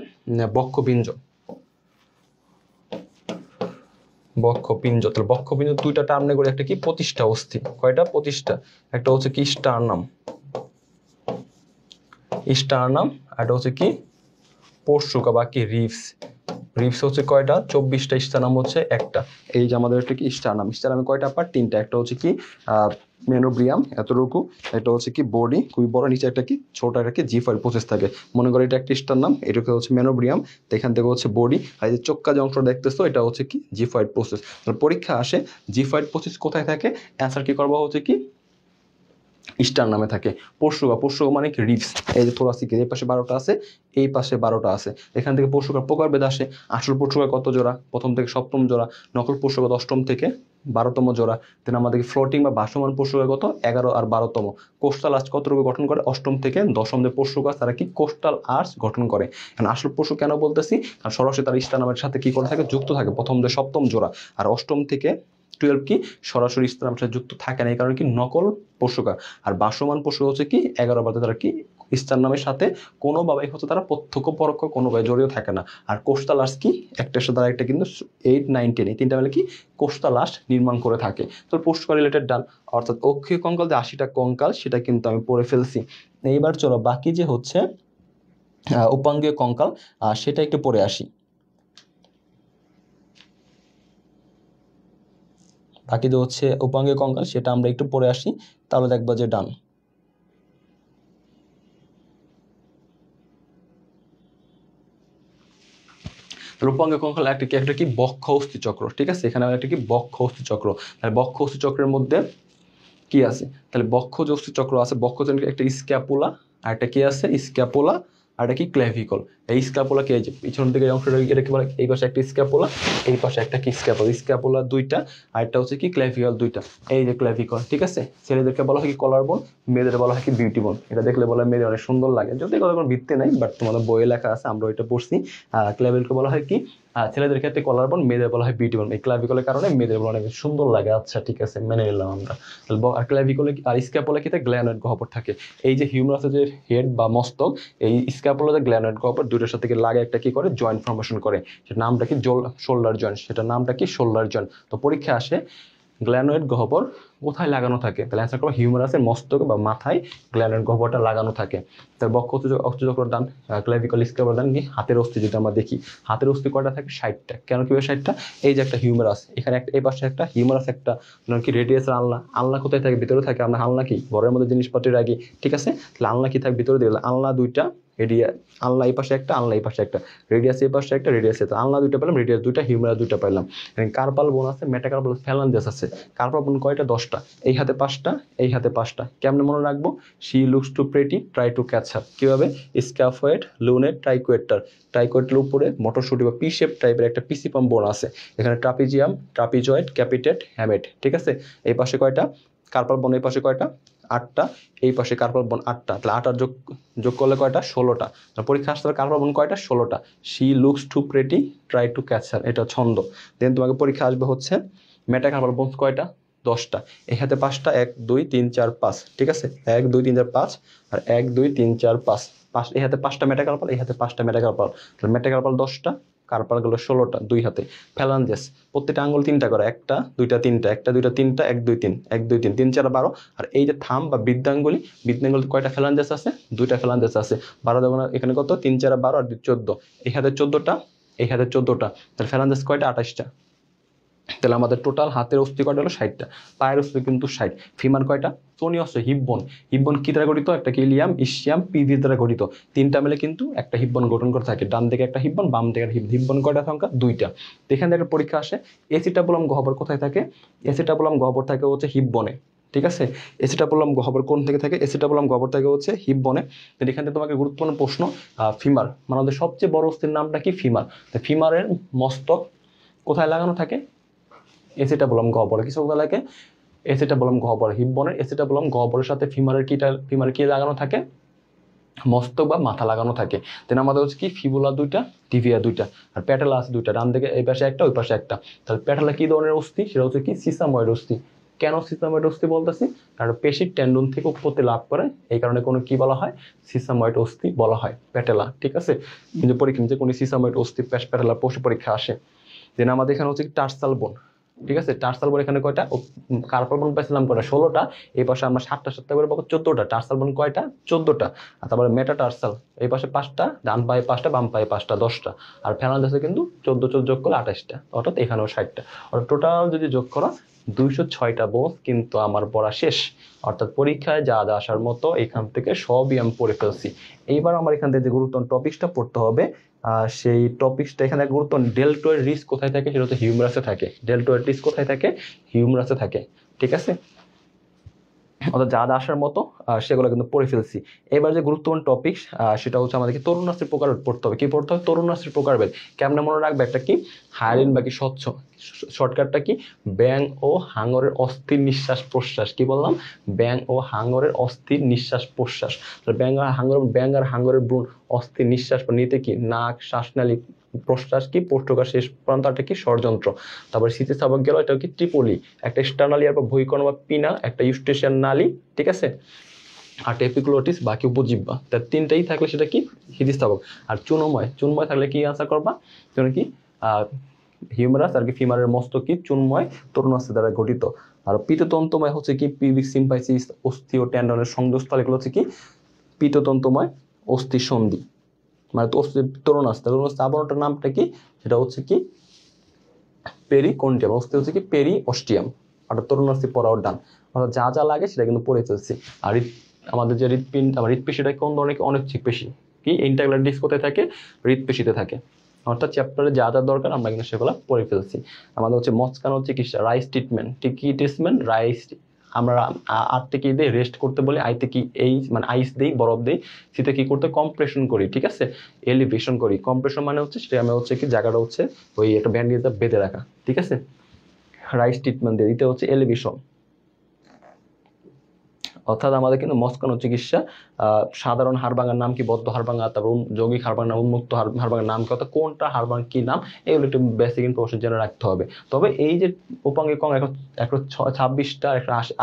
বক্ষপিঞ্জ, বক্ষপিঞ্জ। তাহলে বক্ষপিঞ্জ দুইটা টার্মে করে, একটা কি প্রতিষ্ঠা অস্থি, কয়টা প্রতিষ্ঠা, একটা হচ্ছে কি স্টারনাম, স্টারনাম, আর এটা হচ্ছে কি পরশুকা বা কি রিবস, রিবস হচ্ছে কয়টা 24টা, স্টারনাম হচ্ছে একটা। এই যে আমাদের একটা কি স্টারনাম, স্টারনামে কয়টা পার্ট 3টা, একটা হচ্ছে কি মেনোব্রিয়াম এতটুকু, এটা হচ্ছে কি বডি খুবই বড়, নিচে একটা কি ছোট একটা কি জিফয়েড প্রসেস থাকে, মনে করো এটা একটা স্টারনাম, এটাকে হচ্ছে মেনোব্রিয়াম, এখান থেকে হচ্ছে বডি, আর এই যে চোক্কা যে অংশটা দেখতেছো এটা হচ্ছে কি জিফয়েড প্রসেস। পরীক্ষা আসে জিফয়েড প্রসেস কোথায় থাকে, অ্যান্সার কি করবো হচ্ছে কি স্টার নামে থাকে। পরশুকা, পরশুকা মানে কি রিবস, এই যে থোরাসিকের এই পাশে 12টা আছে, এই পাশে 12টা আছে, এখান থেকে পরশুকার প্রকারভেদ আসে। আসল পরশুকা কত জোড়া, প্রথম থেকে সপ্তম জোড়া, নকল পরশুকা 10ম থেকে 12তম জোড়া। দেন আমাদের ফ্লোটিং বা ভাসমান পরশুকা কত 11 আর 12তম। কোস্টাল আর্চ কতটুকু গঠন করে, 8ম থেকে 10ম যে পরশুকা তারা কি কোস্টাল আর্চ গঠন করে। কারণ আসল পরশু কেন বলতেছি, কারণ সরাসরি তার স্টার নামের সাথে কি করে থাকে, যুক্ত থাকে, প্রথম যে সপ্তম জোড়া, আর 8ম থেকে 12 কি সরাসরি স্টার নামের সাথে যুক্ত থাকে না, এই কারণে কি নকল পরশুকা। আর ভাসমান পরশুকা হচ্ছে কি 11 বাদে তারা কি স্টার নামের সাথে কোনোভাবে হচ্ছে তারা প্রত্যক্ষ পরোক্ষ কোনোভাবে জড়িত থাকে না। আর কোস্টাল আর্চ কি একটার সাথে আরেকটা কিন্তু 8, 9, 10 এই তিনটা মিলে কি কোস্টাল আর্চ নির্মাণ করে থাকে। তো পরশুকা রিলেটেড ডান, অর্থাৎ অক্ষীয় কঙ্কাল যে 80টা কঙ্কাল সেটা কিন্তু আমি পড়ে ফেলছি। এইবার চলো বাকি যে হচ্ছে উপাঙ্গীয় কঙ্কাল সেটা একটু পড়ে আসি। বাকি যে হচ্ছে উপাঙ্গীয় কঙ্কাল সেটা আমরা একটু পড়ে আসি, তাহলে দেখবো যে ডান। উপাঙ্গীয় কঙ্কাল একটা কি বক্ষ অস্থি চক্র, ঠিক আছে, এখানে একটা কি বক্ষ অস্থি চক্র। তাহলে বক্ষ অস্থি চক্রের মধ্যে কি আছে, তাহলে বক্ষ যে অস্থি চক্র আছে, বক্ষ একটা স্ক্যাপুলা, আর একটা কি আছে স্ক্যাপুলা, আর এটা কি ক্ল্যাভিকল। এই স্ক্যাপুলা কি, এই যে পিছন দিকে অংশটা এটাকে বলে, এই পাশে একটা স্ক্যাপুলা, এই পাশে একটা কি স্ক্যাপুলা, স্ক্যাপুলা দুইটা, আর একটা হচ্ছে কি ক্ল্যাভিকল দুইটা, এই যে ক্ল্যাভিকল, ঠিক আছে। ছেলেদেরকে বলা হয় কি কলার বোন, মেয়েদের বলা হয় কি বিউটি বোন। এটা দেখলে বলা হয় মেয়েদের অনেক সুন্দর লাগে, যদি কোনো ভিত্তি নাই, বাট তোমাদের বইয়ে লেখা আছে, আমরা ওইটা পড়ছি। ক্ল্যাভিকলকে বলা হয় কি ছেলেদের ক্ষেত্রে কলার বোন, মেয়েদের বলা হয় বিউটি বোন। এই ক্ল্যাভিকলের কারণে মেয়েদের বলা অনেক সুন্দর লাগে। আচ্ছা ঠিক আছে, মেনে নিলাম আমরা। আর ক্ল্যাভিকলে আর স্ক্যাপুলা কি গ্ল্যানয়েড গহ্বর থাকে, এই যে হিউমারাসের যে হেড বা মস্তক, এই স্ক্যাপুলা যে গ্ল্যানয়েড গহ্বর দুটোর সাথে লাগে একটা কি করে জয়েন্ট ফর্মেশন করে, সেটা নামটা কি শোল্ডার জয়েন্ট, সেটা নামটা কি শোল্ডার জয়েন্ট। তো পরীক্ষা আসে গ্ল্যানয়েড গহ্বর কোথায় লাগানো থাকে, তাহলে অ্যান্সার করবো হিউমারাসের মস্তকে বা মাথায় গ্ল্যানয়েড গহ্বরটা লাগানো থাকে। তার বক্ষ অস্থিচক্র ডান, ক্ল্যাভিকল স্ক্যাপুলা ডান, কি হাতের অস্থি যদি আমরা দেখি, হাতের অস্থি কয়টা থাকে 60টা। কেন কি 60টা, এই যে একটা হিউমারাস, এখানে একটা এই পাশে একটা হিউমারাস, একটা কি রেডিয়াস আলনা, আলনা কোথায় থাকে ভিতরে থাকে, আমরা আলনা কি ঘরের মধ্যে জিনিসপত্র রাখি, ঠিক আছে। তাহলে আলনা কি থাকে ভিতরে দিকে, আলনা দুইটা, এরিয়া আলনা এই পাশে একটা, আলনা এই পাশে একটা, রেডিয়াস এই পাশে একটা, রেডিয়াস এটা, আলনা দুইটা পেলাম, রেডিয়াস দুইটা, হিউমারাস দুইটা পেলাম। কার্পাল বোন আছে, মেটাকার্পাল ফ্যালাঞ্জাস আছে। কার্পাল বোন কয়টা 10টা, এই হাতে 5টা, এই হাতে 5টা। কেমনে মনে রাখবো, she looks to pretty try to catch her, কিভাবে স্ক্যাফয়েড লুনেট ট্রাইকোয়েটার, ট্রাইকোয়েটার উপরে মটরশুটি বা পি শেপ টাইপের একটা পিসিপাম বোন আছে, এখানে ট্রাপিজিয়াম, ট্রাপিজয়েড, ক্যাপিটেট, হ্যামেট, ঠিক আছে। এই পাশে কয়টা কার্পাল বোন, এই পাশে কয়টা 8টা, এই পাশে কার্পাল বোন 8টা, তাহলে 8 আর যোগ করলে কয়টা 16টা। পরীক্ষা আসতে হবে কার্পাল বোন কয়টা 16টা। She looks to pretty try to catch her, এটা ছন্দ। দেন তোমাকে পরীক্ষা আসবে হচ্ছে মেটাকার্পাল বোন কয়টা 10টা, এই হাতে 5টা, 1 2 3 4 5, ঠিক আছে, 1 2 3 4 5, আর 1 2 3 4 5, এই হাতে 5টা মেটাকার্পাল, এই হাতে 5টা মেটাকার্পাল, তাহলে মেটাকার্পাল 10টা, কার্পাল গেলো 16টা 2 হাতে। ফ্যালাঞ্জেস প্রত্যেকটা আঙ্গুল 3টা করে, 1টা 2টা 3টা, 1টা 2টা 3টা, 1 2 3, 1 2 3, 3 4 12। আর এই যে থাম বা বৃদ্ধাঙ্গুলি, বৃদ্ধাঙ্গুলি কয়টা ফ্যালাঞ্জেস আছে? 2টা ফ্যালাঞ্জেস আছে। 12 দেখুন এখানে কত, 3 4 12 আর 14, এই হাতে 14টা, এই হাতে 14টা, তাহলে ফ্যালাঞ্জেস কয়টা? 28টা। তাহলে আমাদের টোটাল হাতের অস্থি কয়টা হলো? 60টা। পায়ের অস্থি কিন্তু 60। ফিমার কয়টা? সোনি অস্থি, হিপবোন। হিপবোন কি দ্বারা গঠিত? একটা ইলিয়াম, ইসিয়াম, পিভি দ্বারা গঠিত। 3টা মিলে কিন্তু একটা হিপবোন গঠন করে থাকে। ডান দিকে একটা হিপবোন, বাম দিকে একটা হিপবোন কয়টা সংখ্যা? 2টা। এখান থেকে একটা পরীক্ষা আসে, এসিটাবুলাম গহ্বর কোথায় থাকে? এসিটাবুলাম গহ্বর থাকে হচ্ছে হিপবোনে। ঠিক আছে, এসিটাবুলাম গহ্বর কোন থেকে থাকে? এসিটাবুলাম গহ্বর থেকে হচ্ছে হিপবোনে। তো এখান থেকে তোমাকে গুরুত্বপূর্ণ প্রশ্ন, ফিমার মানে আমাদের সবচেয়ে বড় অস্থির নামটা কি? ফিমার। তো ফিমারের মস্তক কোথায় লাগানো থাকে? এসিটাবুলাম গহ্বরে। কিছু লাগে এসিটাবুলাম গহ্বর, হিপবোনের এসিটাবুলাম গহ্বরের সাথে ফিমারের কি লাগানো থাকে? মস্তক বা মাথা লাগানো থাকে। দেন আমাদের হচ্ছে কি, ফিবুলা 2টা, টিভিয়া 2টা, আর প্যাটেলা আছে 2টা। ডান দিকে এই পাশে একটা, ওই পাশে একটা। তাহলে প্যাটেলা কি ধরনের অস্থি? সেটা হচ্ছে কি, সিসাময়েড অস্থি। কেন সিসাময়েড অস্থি বলতেছি? কারণ পেশির টেন্ডন থেকে উৎপত্তি লাভ করে, এই কারণে কোনো কি বলা হয়? সিসাময়েড অস্থি বলা হয়, প্যাটেলা। ঠিক আছে, কিন্তু পরীক্ষা যে কোনো সিসাময়েড অস্থি প্যাটেলা পশু পরীক্ষা আসে। দেন আমাদের এখানে হচ্ছে টার্সাল বোন। ঠিক আছে, টার্সাল বোন এখানে কয়টা? কার্পাল বোন পাইছিলাম কয়টা? 16টা। এই পাশে আমরা 7টা করে পাবো 14টা। টার্সাল বোন কয়টা? 14টা। আর তারপরে মেটাটার্সাল এই পাশে 5টা, ডান পায়ে 5টা, বাম পায়ে 5টা, 10টা। আর ফ্যালাঞ্জেসে কিন্তু 14 যোগ করলে 28টা, অর্থাৎ এখানেও 60টা। অর্থাৎ টোটাল যদি যোগ করো 206টা বোন কিন্তু আমার পড়া শেষ। অর্থাৎ পরীক্ষায় যা যা আসার মতো এখান থেকে সবই আমি পড়ে ফেলছি। এইবার আমার এখান থেকে যে গুরুত্বপূর্ণ টপিকসটা পড়তে হবে, সেই টপিকসটা এখানে গুরুত্বপূর্ণ, ডেল্টয়েড রিস্ক কোথায় থাকে? সেটা হচ্ছে হিউমেরাসে থাকে। ডেল্টয়েড রিস্ক কোথায় থাকে? হিউমেরাসে থাকে। ঠিক আছে, অর্থাৎ যা যা আসার মতো সেগুলো কিন্তু পড়ে ফেলছি। এবার যে গুরুত্বপূর্ণ টপিক সেটা হচ্ছে আমাদেরকে তরুণাস্থির প্রকারভেদ পড়তে হবে। কি পড়তে হবে? তরুণাস্থির প্রকারভেদ। কেমনে মনে রাখবে? একটা কি হায়ালিন বাকি স্বচ্ছ, শর্টকাটটা কি? ব্যাং ও হাঙরের অস্থির নিঃশ্বাস প্রশ্বাস। কি বললাম? ব্যাং ও হাঙরের অস্থির নিঃশ্বাস প্রশ্বাস। ব্যাং আর হাঙরের ব্রুন অস্থির নিঃশ্বাস নিতে কি নাক, শ্বাসনালী, প্রশ্বাস কি পোষ্টকার শেষ প্রান্তটা কি ষড়যন্ত্র। তারপরে স্থিতিস্থাপক গেল, এটা কি ত্রিপলি, একটা স্টার্নাল ইয়ার বা বহিকর্ণ বা পিনা, একটা ইউস্টেশিয়ান নালী। ঠিক আছে, আর এপিগ্লোটিস বাকি উপজিহ্বা। তার 3টাই থাকলে সেটা কি? স্থিতিস্থাপক। আর চুনময়, চুনময় থাকলে কি আনসার করবা? যেন কি হিউমেরাস আর কি ফিমারের মস্তক কি চুনময় তরুণাস্থি দ্বারা গঠিত। আর পিততন্তুময় হচ্ছে কি পিউবিক সিম্পাইসিস, অস্থি ও টেন্ডনের সংযোগস্থল, এগুলো হচ্ছে কি পিততন্তুময় অস্থি সন্ধি। মানে তরুণাস্থি আবরণটার নামটা কি? সেটা হচ্ছে কি পেরিকন্ডিয়াম। অস্থি হচ্ছে কি পেরি অস্টিয়াম। অর্থাৎ তরুণাস্থি পরাও ডান। অর্থাৎ যা যা লাগে সেটা কিন্তু পড়ে ফেলছি। আর আমাদের যে হৃৎপিণ্ড, আমার হৃৎপেশিটা কোন ধরনের? অনিচ্ছিক পেশি। কি ইন্টারগ্রাল ডিস্ক কোথায় থাকে? হৃৎপেশিতে থাকে। অর্থাৎ চ্যাপ্টারে যা যা দরকার আমরা কিন্তু সেগুলো পড়ে ফেলছি। আমাদের হচ্ছে মস্কানো চিকিৎসা, রাইস ট্রিটমেন্ট। কি ট্রিটমেন্ট? রাইস। আমরা আটতে কি দিই? রেস্ট করতে বলি। আইতে কি এই মানে আইস দিই, বরফ দিই। শীতে কি করতে? কম্প্রেশন করি। ঠিক আছে, এলিভেশন করি। কম্প্রেশন মানে হচ্ছে সেটা আমি হচ্ছে কি জায়গাটা হচ্ছে ওই একটা ব্যান্ডেজে বেঁধে রাখা। ঠিক আছে, রাইস ট্রিটমেন্ট দিয়ে দিতে হচ্ছে এলিভেশন। অর্থাৎ আমাদের কিন্তু মস্কানো চিকিৎসা, সাধারণ হাড়ভাঙার নাম কি? বদ্ধ হাড়ভাঙা। তারপর যৌগিক হাড়ভাঙা নাম, উন্মুক্ত হাড়ভাঙার নাম কি? অর্থাৎ কোনটা হাড়ভাঙা কি নাম, এগুলো একটু বেসিক ইনফরমেশন জেনে রাখতে হবে। তবে এই যে উপাঙ্গিক অঙ্গ এখন 26টা,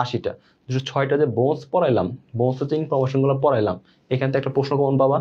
80টা, 206টা যে বোনস পড়াইলাম, বোনস হচ্ছে ইনফরমেশনগুলো পড়াইলাম, এখান থেকে একটা প্রশ্ন কমন পাবা।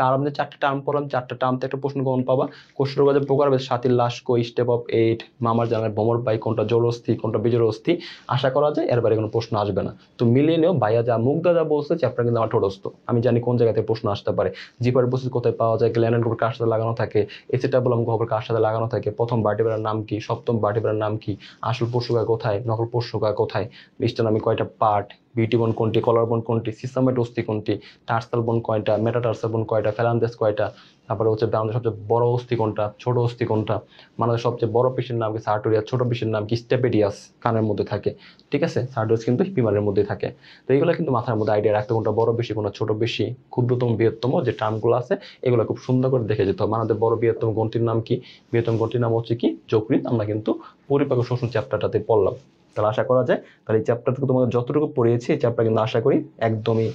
টার্ম যে 4টা টার্ম পড়লাম, 4টা টার্মতে একটা প্রশ্ন কমন পাবা। কোষ্ঠরোগ যে প্রকারভেদ, সাতির লাশ কই, স্টেপ অফ 8, মামার জানার ভ্রমর পাই, কোনটা জলস্থি কোনটা বিজলস্থি। আশা করা যায় এর বাইরে কোনো প্রশ্ন আসবে না। তো মিলিয়ে নিও, ভাইয়া যা মুগ্ধা যা বলছে চ্যাপ্টার কিন্তু আমার ঠোঁটস্থ। আমি জানি কোন জায়গা থেকে প্রশ্ন আসতে পারে। জিপার বসে কোথায় পাওয়া যায়, গ্ল্যান্ডের গ্রুপ কার সাথে লাগানো থাকে, এসিটাবুলাম গহ্বর কার সাথে লাগানো থাকে, প্রথম ভার্টিব্রার নাম কি, সপ্তম ভার্টিব্রার নাম কি, আসল পশুকা কোথায়, নকল পশুকা কোথায়, স্টেনামি কয়টা পার্ট, বিউটি বোন কোনটি, কলার বোন কোনটি, সিস্টেমেট অস্থি কোনটি, টার্সাল বোন কয়টা, মেটাটার্সাল বোন কয়টা, ফ্যালাঞ্জেস কয়টা, তারপরে হচ্ছে বাংলাদেশের সবচেয়ে বড় অস্থি কোনটা, ছোট অস্থি কোনটা, মানুষের সবচেয়ে বড় পেশির নাম কি সার্টোরিয়াস, ছোট পেশির নাম কি স্টেপেডিয়াস, কানের মধ্যে থাকে। ঠিক আছে, সার্টোরিয়াস কিন্তু ফিমারের মধ্যে থাকে। তো এইগুলো কিন্তু মাথার মধ্যে আইডিয়া রাখতে, কোনটা বড় বেশি, কোনটা ছোট বেশি, ক্ষুদ্রতম বৃহত্তম যে টার্মগুলো আছে এগুলো খুব সুন্দর করে দেখে যেতে হবে। আমাদের বড় বৃহত্তম গ্রন্থির নাম কি? বৃহত্তম গ্রন্থির নাম হচ্ছে কি যকৃৎ। আমরা কিন্তু পরিপাক শ্বসন চ্যাপ্টারটাতে পড়লাম। তাহলে আশা করা যায় তাহলে এই চ্যাপ্টারটুকু তোমাদের যতটুকু পড়িয়েছি এই চ্যাপ্টার কিন্তু আশা করি একদমই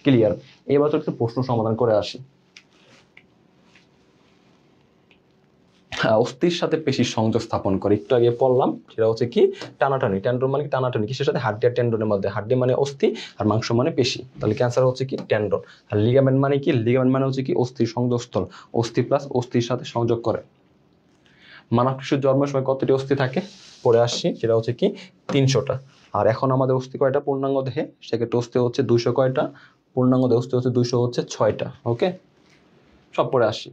ক্লিয়ার। এবার তো একটু প্রশ্ন সমাধান করে আসি। অস্থির সাথে পেশির সংযোগ স্থাপন করে, একটু আগে পড়লাম, সেটা হচ্ছে কি টানাটানি। টেন্ডন মানে কি টানাটানি, কিসের সাথে? হাড্ডি আর টেন্ডনের মধ্যে। হাড্ডি মানে অস্থি আর মাংস মানে পেশি, তাহলে ক্যান্সার হচ্ছে কি টেন্ডন। আর লিগামেন্ট মানে কি? লিগামেন্ট মানে হচ্ছে কি অস্থির সংযোগস্থল, অস্থি প্লাস অস্থির সাথে সংযোগ করে। মানব শিশুর জন্মের সময় কতটি অস্থি থাকে পড়ে আসছি, সেটা হচ্ছে কি 300টা। আর এখন আমাদের অস্থি কয়টা পূর্ণাঙ্গ দেহে, সেক্ষেত্রে অস্থি হচ্ছে 200 কয়টা, পূর্ণাঙ্গ দেহে অস্থি হচ্ছে 200 হচ্ছে 6টা। ওকে, সব পড়ে আসি।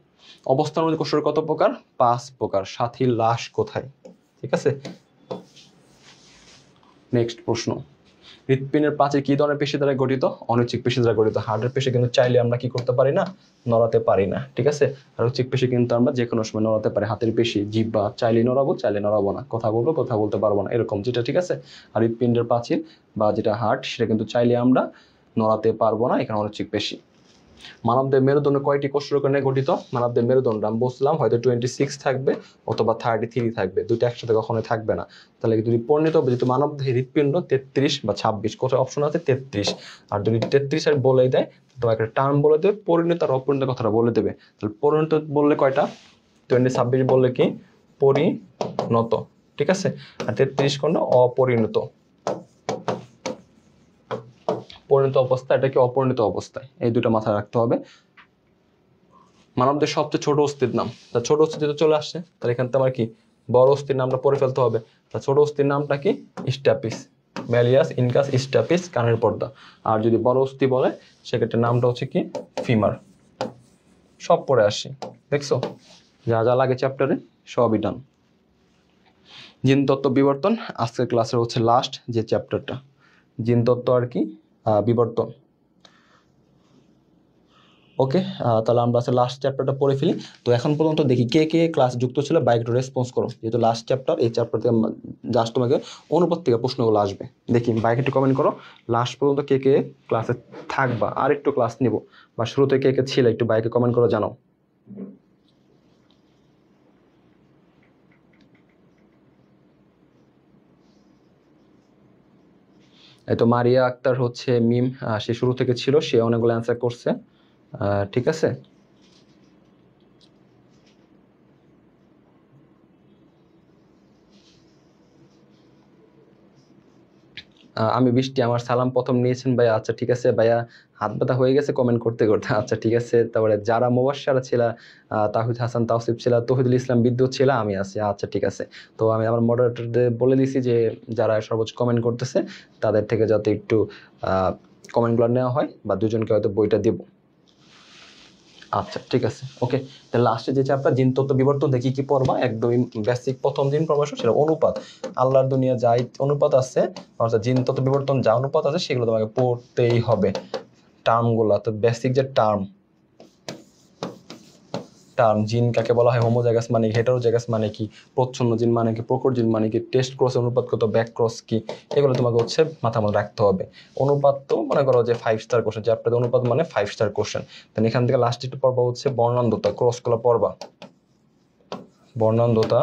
অবস্থার মধ্যে কোষের কত প্রকার? 5 প্রকার। সাথীর লাশ কোথায়? ঠিক আছে, নেক্সট প্রশ্ন, হৃৎপিণ্ডের প্রাচীর কি ধরনের পেশি দ্বারা গঠিত? অনিচ্ছিক পেশি দ্বারা গঠিত। হার্টের পেশি কিন্তু চাইলে আমরা কি করতে পারি না, নড়াতে পারি না। ঠিক আছে, আর ঐচ্ছিক পেশি কিন্তু আমরা যে কোনো সময় নড়াতে পারি। হাতের পেশি, জিহ্বা চাইলে নড়াবো, চাইলে নড়াবো না, কথা বলবো, কথা বলতে পারবো না, এরকম যেটা। ঠিক আছে, আর হৃৎপিণ্ডের প্রাচীর বা যেটা হার্ট, সেটা কিন্তু চাইলে আমরা নড়াতে পারবো না, এখানে অনিচ্ছিক পেশি। মানবদেহের মেরুদণ্ড কয়টি কোষরূপে নিয়ে গঠিত? মানবদেহের মেরুদণ্ড আমি বলছিলাম হয়তো 26 থাকবে অথবা 33 থাকবে, দুটো একসাথে কখনোই থাকবে না। তাহলে যদি পরিণত হবে, যেহেতু মানবদেহের হৃৎপিণ্ড 33 বা 26, কোথায় অপশন আছে 33, আর যদি 33 আর বলে দেয় তোমাকে একটা টার্ম বলে দেবে, পরিণত আর অপরিণত কথাটা বলে দেবে। তাহলে পরিণত বললে কয়টা? 26 বললে কি পরিণত, ঠিক আছে, আর 33 কোনটা? অপরিণত। পরিণত অবস্থা, এটা কি অপরিণত অবস্থায়, এই দুটো মাথায় রাখতে হবে। মানবদের সবচেয়ে ছোট অস্থির নাম, তা ছোট অস্থি যেটা চলে আসছে, তাহলে এখান থেকে আমার কি বড় অস্থির নামটা পড়ে ফেলতে হবে। তা ছোট অস্থির নামটা কি? স্ট্যাপিস, ম্যালিয়াস ইনকাস স্ট্যাপিস, কানের পর্দা। আর যদি বড় অস্থি বলে, সেক্ষেত্রে নামটা হচ্ছে কি ফিমার। সব পড়ে আসি, দেখছো যা যা লাগে চ্যাপ্টারে সবই ডান। জিনতত্ত্ব বিবর্তন আজকের ক্লাসের হচ্ছে লাস্ট যে চ্যাপ্টারটা, জিনতত্ত্ব আর কি বিবর্তন। ওকে, তাহলে আমরা আজকে লাস্ট চ্যাপ্টারটা পড়ে ফেলি। তো এখন পর্যন্ত দেখি কে কে ক্লাস যুক্ত ছিল, বাইক একটু রেসপন্স করো, যেহেতু লাস্ট চ্যাপ্টার, এই চ্যাপ্টার থেকে জাস্ট তোমাকে অনুপাত থেকে প্রশ্নগুলো আসবে। দেখি বাইক একটু কমেন্ট করো লাস্ট পর্যন্ত কে কে ক্লাসে থাকবা, আর একটু ক্লাস নিব, বা শুরুতে কে কে ছিল, একটু বাইকে কমেন্ট করো জানাও। এই তো মারিয়া আক্তার হচ্ছে মিম, সে শুরু থেকে ছিল, সে অনেকগুলো অ্যান্সার করছে। ঠিক আছে, আমি বৃষ্টি, আমার সালাম প্রথম নিয়েছেন ভাইয়া। আচ্ছা ঠিক আছে ভাইয়া, হাত ব্যথা হয়ে গেছে কমেন্ট করতে করতে। আচ্ছা ঠিক আছে, তারপরে যারা মুবাশশারা ছিল, তাহিদ হাসান, তাওসিফ ছিল, তহিদুল ইসলাম, বিদ্যুৎ ছিল, আমি আছি। আচ্ছা ঠিক আছে, তো আমি আমার মডারেটরদের বলে দিছি যে যারা সর্বোচ্চ কমেন্ট করতেছে তাদের থেকে যাতে একটু কমেন্টগুলো নেওয়া হয়, বা দুজনকে হয়তো বইটা দেব। আচ্ছা ঠিক আছে, ওকে। তাহলে লাস্টে যে চ্যাপ্টার জিনতত্ত্ব বিবর্তন, দেখি কি পড়বা, একদমই বেসিক প্রথম দিন প্রমোশন, সেটা অনুপাত। আল্লাহর দুনিয়া যাই অনুপাত আছে, অর্থাৎ জিনতত্ত্ব বিবর্তন যা অনুপাত আছে সেগুলো তোমাকে পড়তেই হবে। টার্মগুলো, তো বেসিক যে টার্ম, জিন কাকে বলা হয়, হোমোজাইগাস মানে কি, হেটারোজাইগাস মানে কি, প্রচ্ছন্ন জিন মানে কি, প্রকট জিন মানে কি, টেস্ট ক্রস অনুপাত কত, ব্যাক ক্রস কি, এগুলো তোমাকে হচ্ছে মাথার মধ্যে রাখতে হবে। অনুপাত তো মনে করো যে 5 স্টার কোশ্চেন, যে আপনাদের অনুপাত মানে 5 স্টার কোশ্চেন। তাহলে এখান থেকে লাস্ট একটু পড়বা হচ্ছে বর্ণান্ধতা, ক্রসগুলো পড়বা, বর্ণান্ধতা,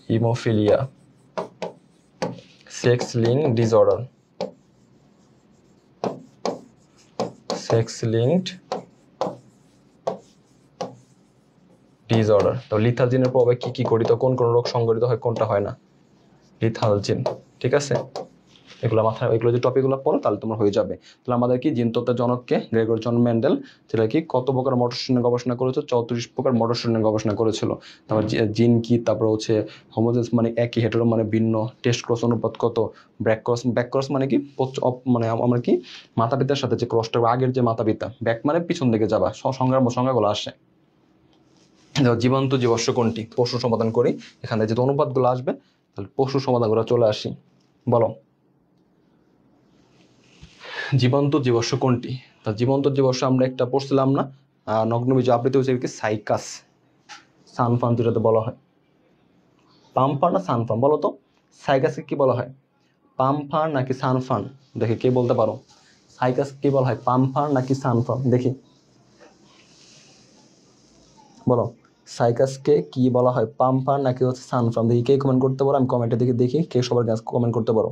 haemophilia, sex link disorder, sex linked disorder. তো লিথাল জিনের প্রভাবে কি কি গঠিত, কোন কোন রোগ সংগঠিত হয়, কোনটা হয় না, লিথাল জিন। ঠিক আছে, এগুলো মাথায়, এগুলো যে টপিকগুলো পড়ো তাহলে তোমার হয়ে যাবে। তাহলে আমাদের কি জিনতত্ত্বের জনককে গ্রেগর জন মেন্ডেল, যেটা কি কত প্রকার মটরশুটি নিয়ে গবেষণা করেছিল, 34 প্রকার মটরশুটি নিয়ে গবেষণা করেছিল। তারপর জিন কি, তারপর হচ্ছে হোমোজেস মানে একই, হেটেরো মানে ভিন্ন, টেস্ট ক্রস অনুপাত কত, ব্যাক ক্রস মানে কি মানে আমরা কি মাতা পিতার সাথে যে ক্রসটা, আগের যে মাতা পিতা, ব্যাক মানে পিছন দিকে যাবা, সংজ্ঞাগুলো আসে। জীবন্ত জীবাশ্ম কোনটি, প্রশ্ন সমাধান করি, এখানে যেহেতু অনুপাতগুলো আসবে তাহলে প্রশ্ন সমাধানগুলো চলে আসি। বলো জীবন্ত জীবাশ্ম কোনটি? তা জীবন্ত জীবাশ্ম আমরা একটা পড়ছিলাম না, নগ্নবীজ আবৃত হচ্ছে কি সাইকাস, সানফান যেটাতে বলা হয়, পাম্পার না সানফান বলো তো, সাইকাসকে কি বলা হয়, পাম্পার নাকি সানফান? দেখি কে বলতে পারো, সাইকাস কি বলা হয়, পাম্পার নাকি সানফান? দেখি বলো, সাইকাসকে কি বলা হয়, পাম্পার নাকি হচ্ছে সানফান? দেখি কে কমেন্ট করতে পারো, আমি কমেন্টে দেখি দেখি কে সবার কাছে কমেন্ট করতে পারো।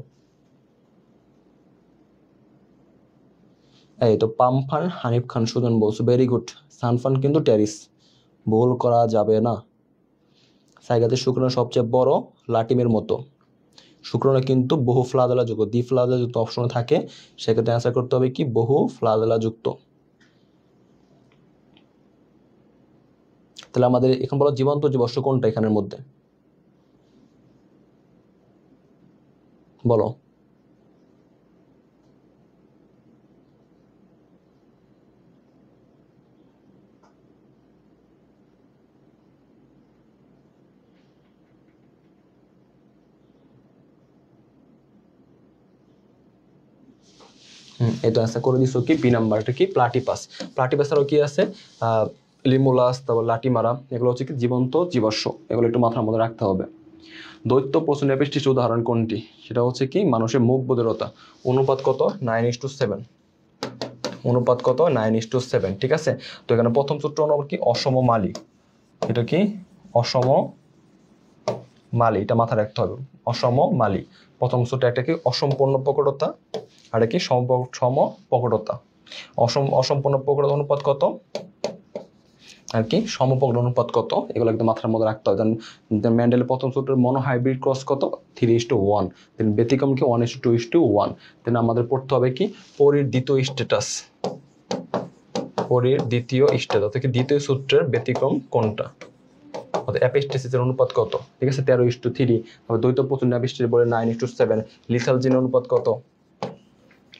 এই তো পাম্পান হানিফ খান সুজন বলছো, ভেরি গুড। সানফান কিন্তু টেরিস, ভুল করা যাবে না। সাইকাসের শুক্রাণু সবচেয়ে বড়, লাটিমের মতো। শুক্রাণু কিন্তু বহু ফ্লাজেলা যুক্ত, দ্বি ফ্লাজেলা যুক্ত অপশনে থাকে, সেক্ষেত্রে অ্যান্সার করতে হবে কি বহু ফ্লাজেলা যুক্ত। তাহলে আমাদের এখন বলো জীবন্ত জীবাশ্ম কোনটা এখানের মধ্যে, বলো। এটা আছে করে দিছো কি বি নাম্বার, এটা কি প্লাটিপাস। প্লাটিপাস আরও কি আছে, লিমুলাস, তারপর লাটিমারা, এগুলো হচ্ছে কি জীবন্ত জীবাশ্ম, এগুলো একটু মাথার মধ্যে রাখতে হবে। দৈত্য প্রচুর অ্যাপেস্টিস উদাহরণ কোনটি, সেটা হচ্ছে কি মানুষের মুখ বধিরতা। অনুপাত কত, 9:7। অনুপাত কত, 9:7, ঠিক আছে। তো এখানে প্রথম সূত্র নম্বর কি, অসম মালি। এটা কি অসম মালি, এটা মাথায় রাখতে হবে। অসম মালি প্রথম সূত্র, একটা কি অসম্পূর্ণ প্রকটতা, আর কি সম প্রকটতা। অসম্পূর্ণ প্রকটতা অনুপাত কত, আর কি সমপ্রকট অনুপাত কত, এগুলো একদম মাথার মধ্যে রাখতে হবে। মেন্ডেলের প্রথম সূত্রের মনোহাইব্রিড ক্রস কত, 3:1। দেন ব্যতিক্রম কি 1:2:1। দেন আমাদের পড়তে হবে কি পরীর দ্বিতীয় স্ট্যাটাস। পরীর দ্বিতীয় স্ট্যাটাস থেকে দ্বিতীয় সূত্রের ব্যতিক্রম কোনটা, অ্যাপেস্টিসের অনুপাত কত, ঠিক আছে 13:3। তারপর দ্বৈত প্রচুর অ্যাপেস্টিস বলে 9:7। লিথাল জিন অনুপাত কত,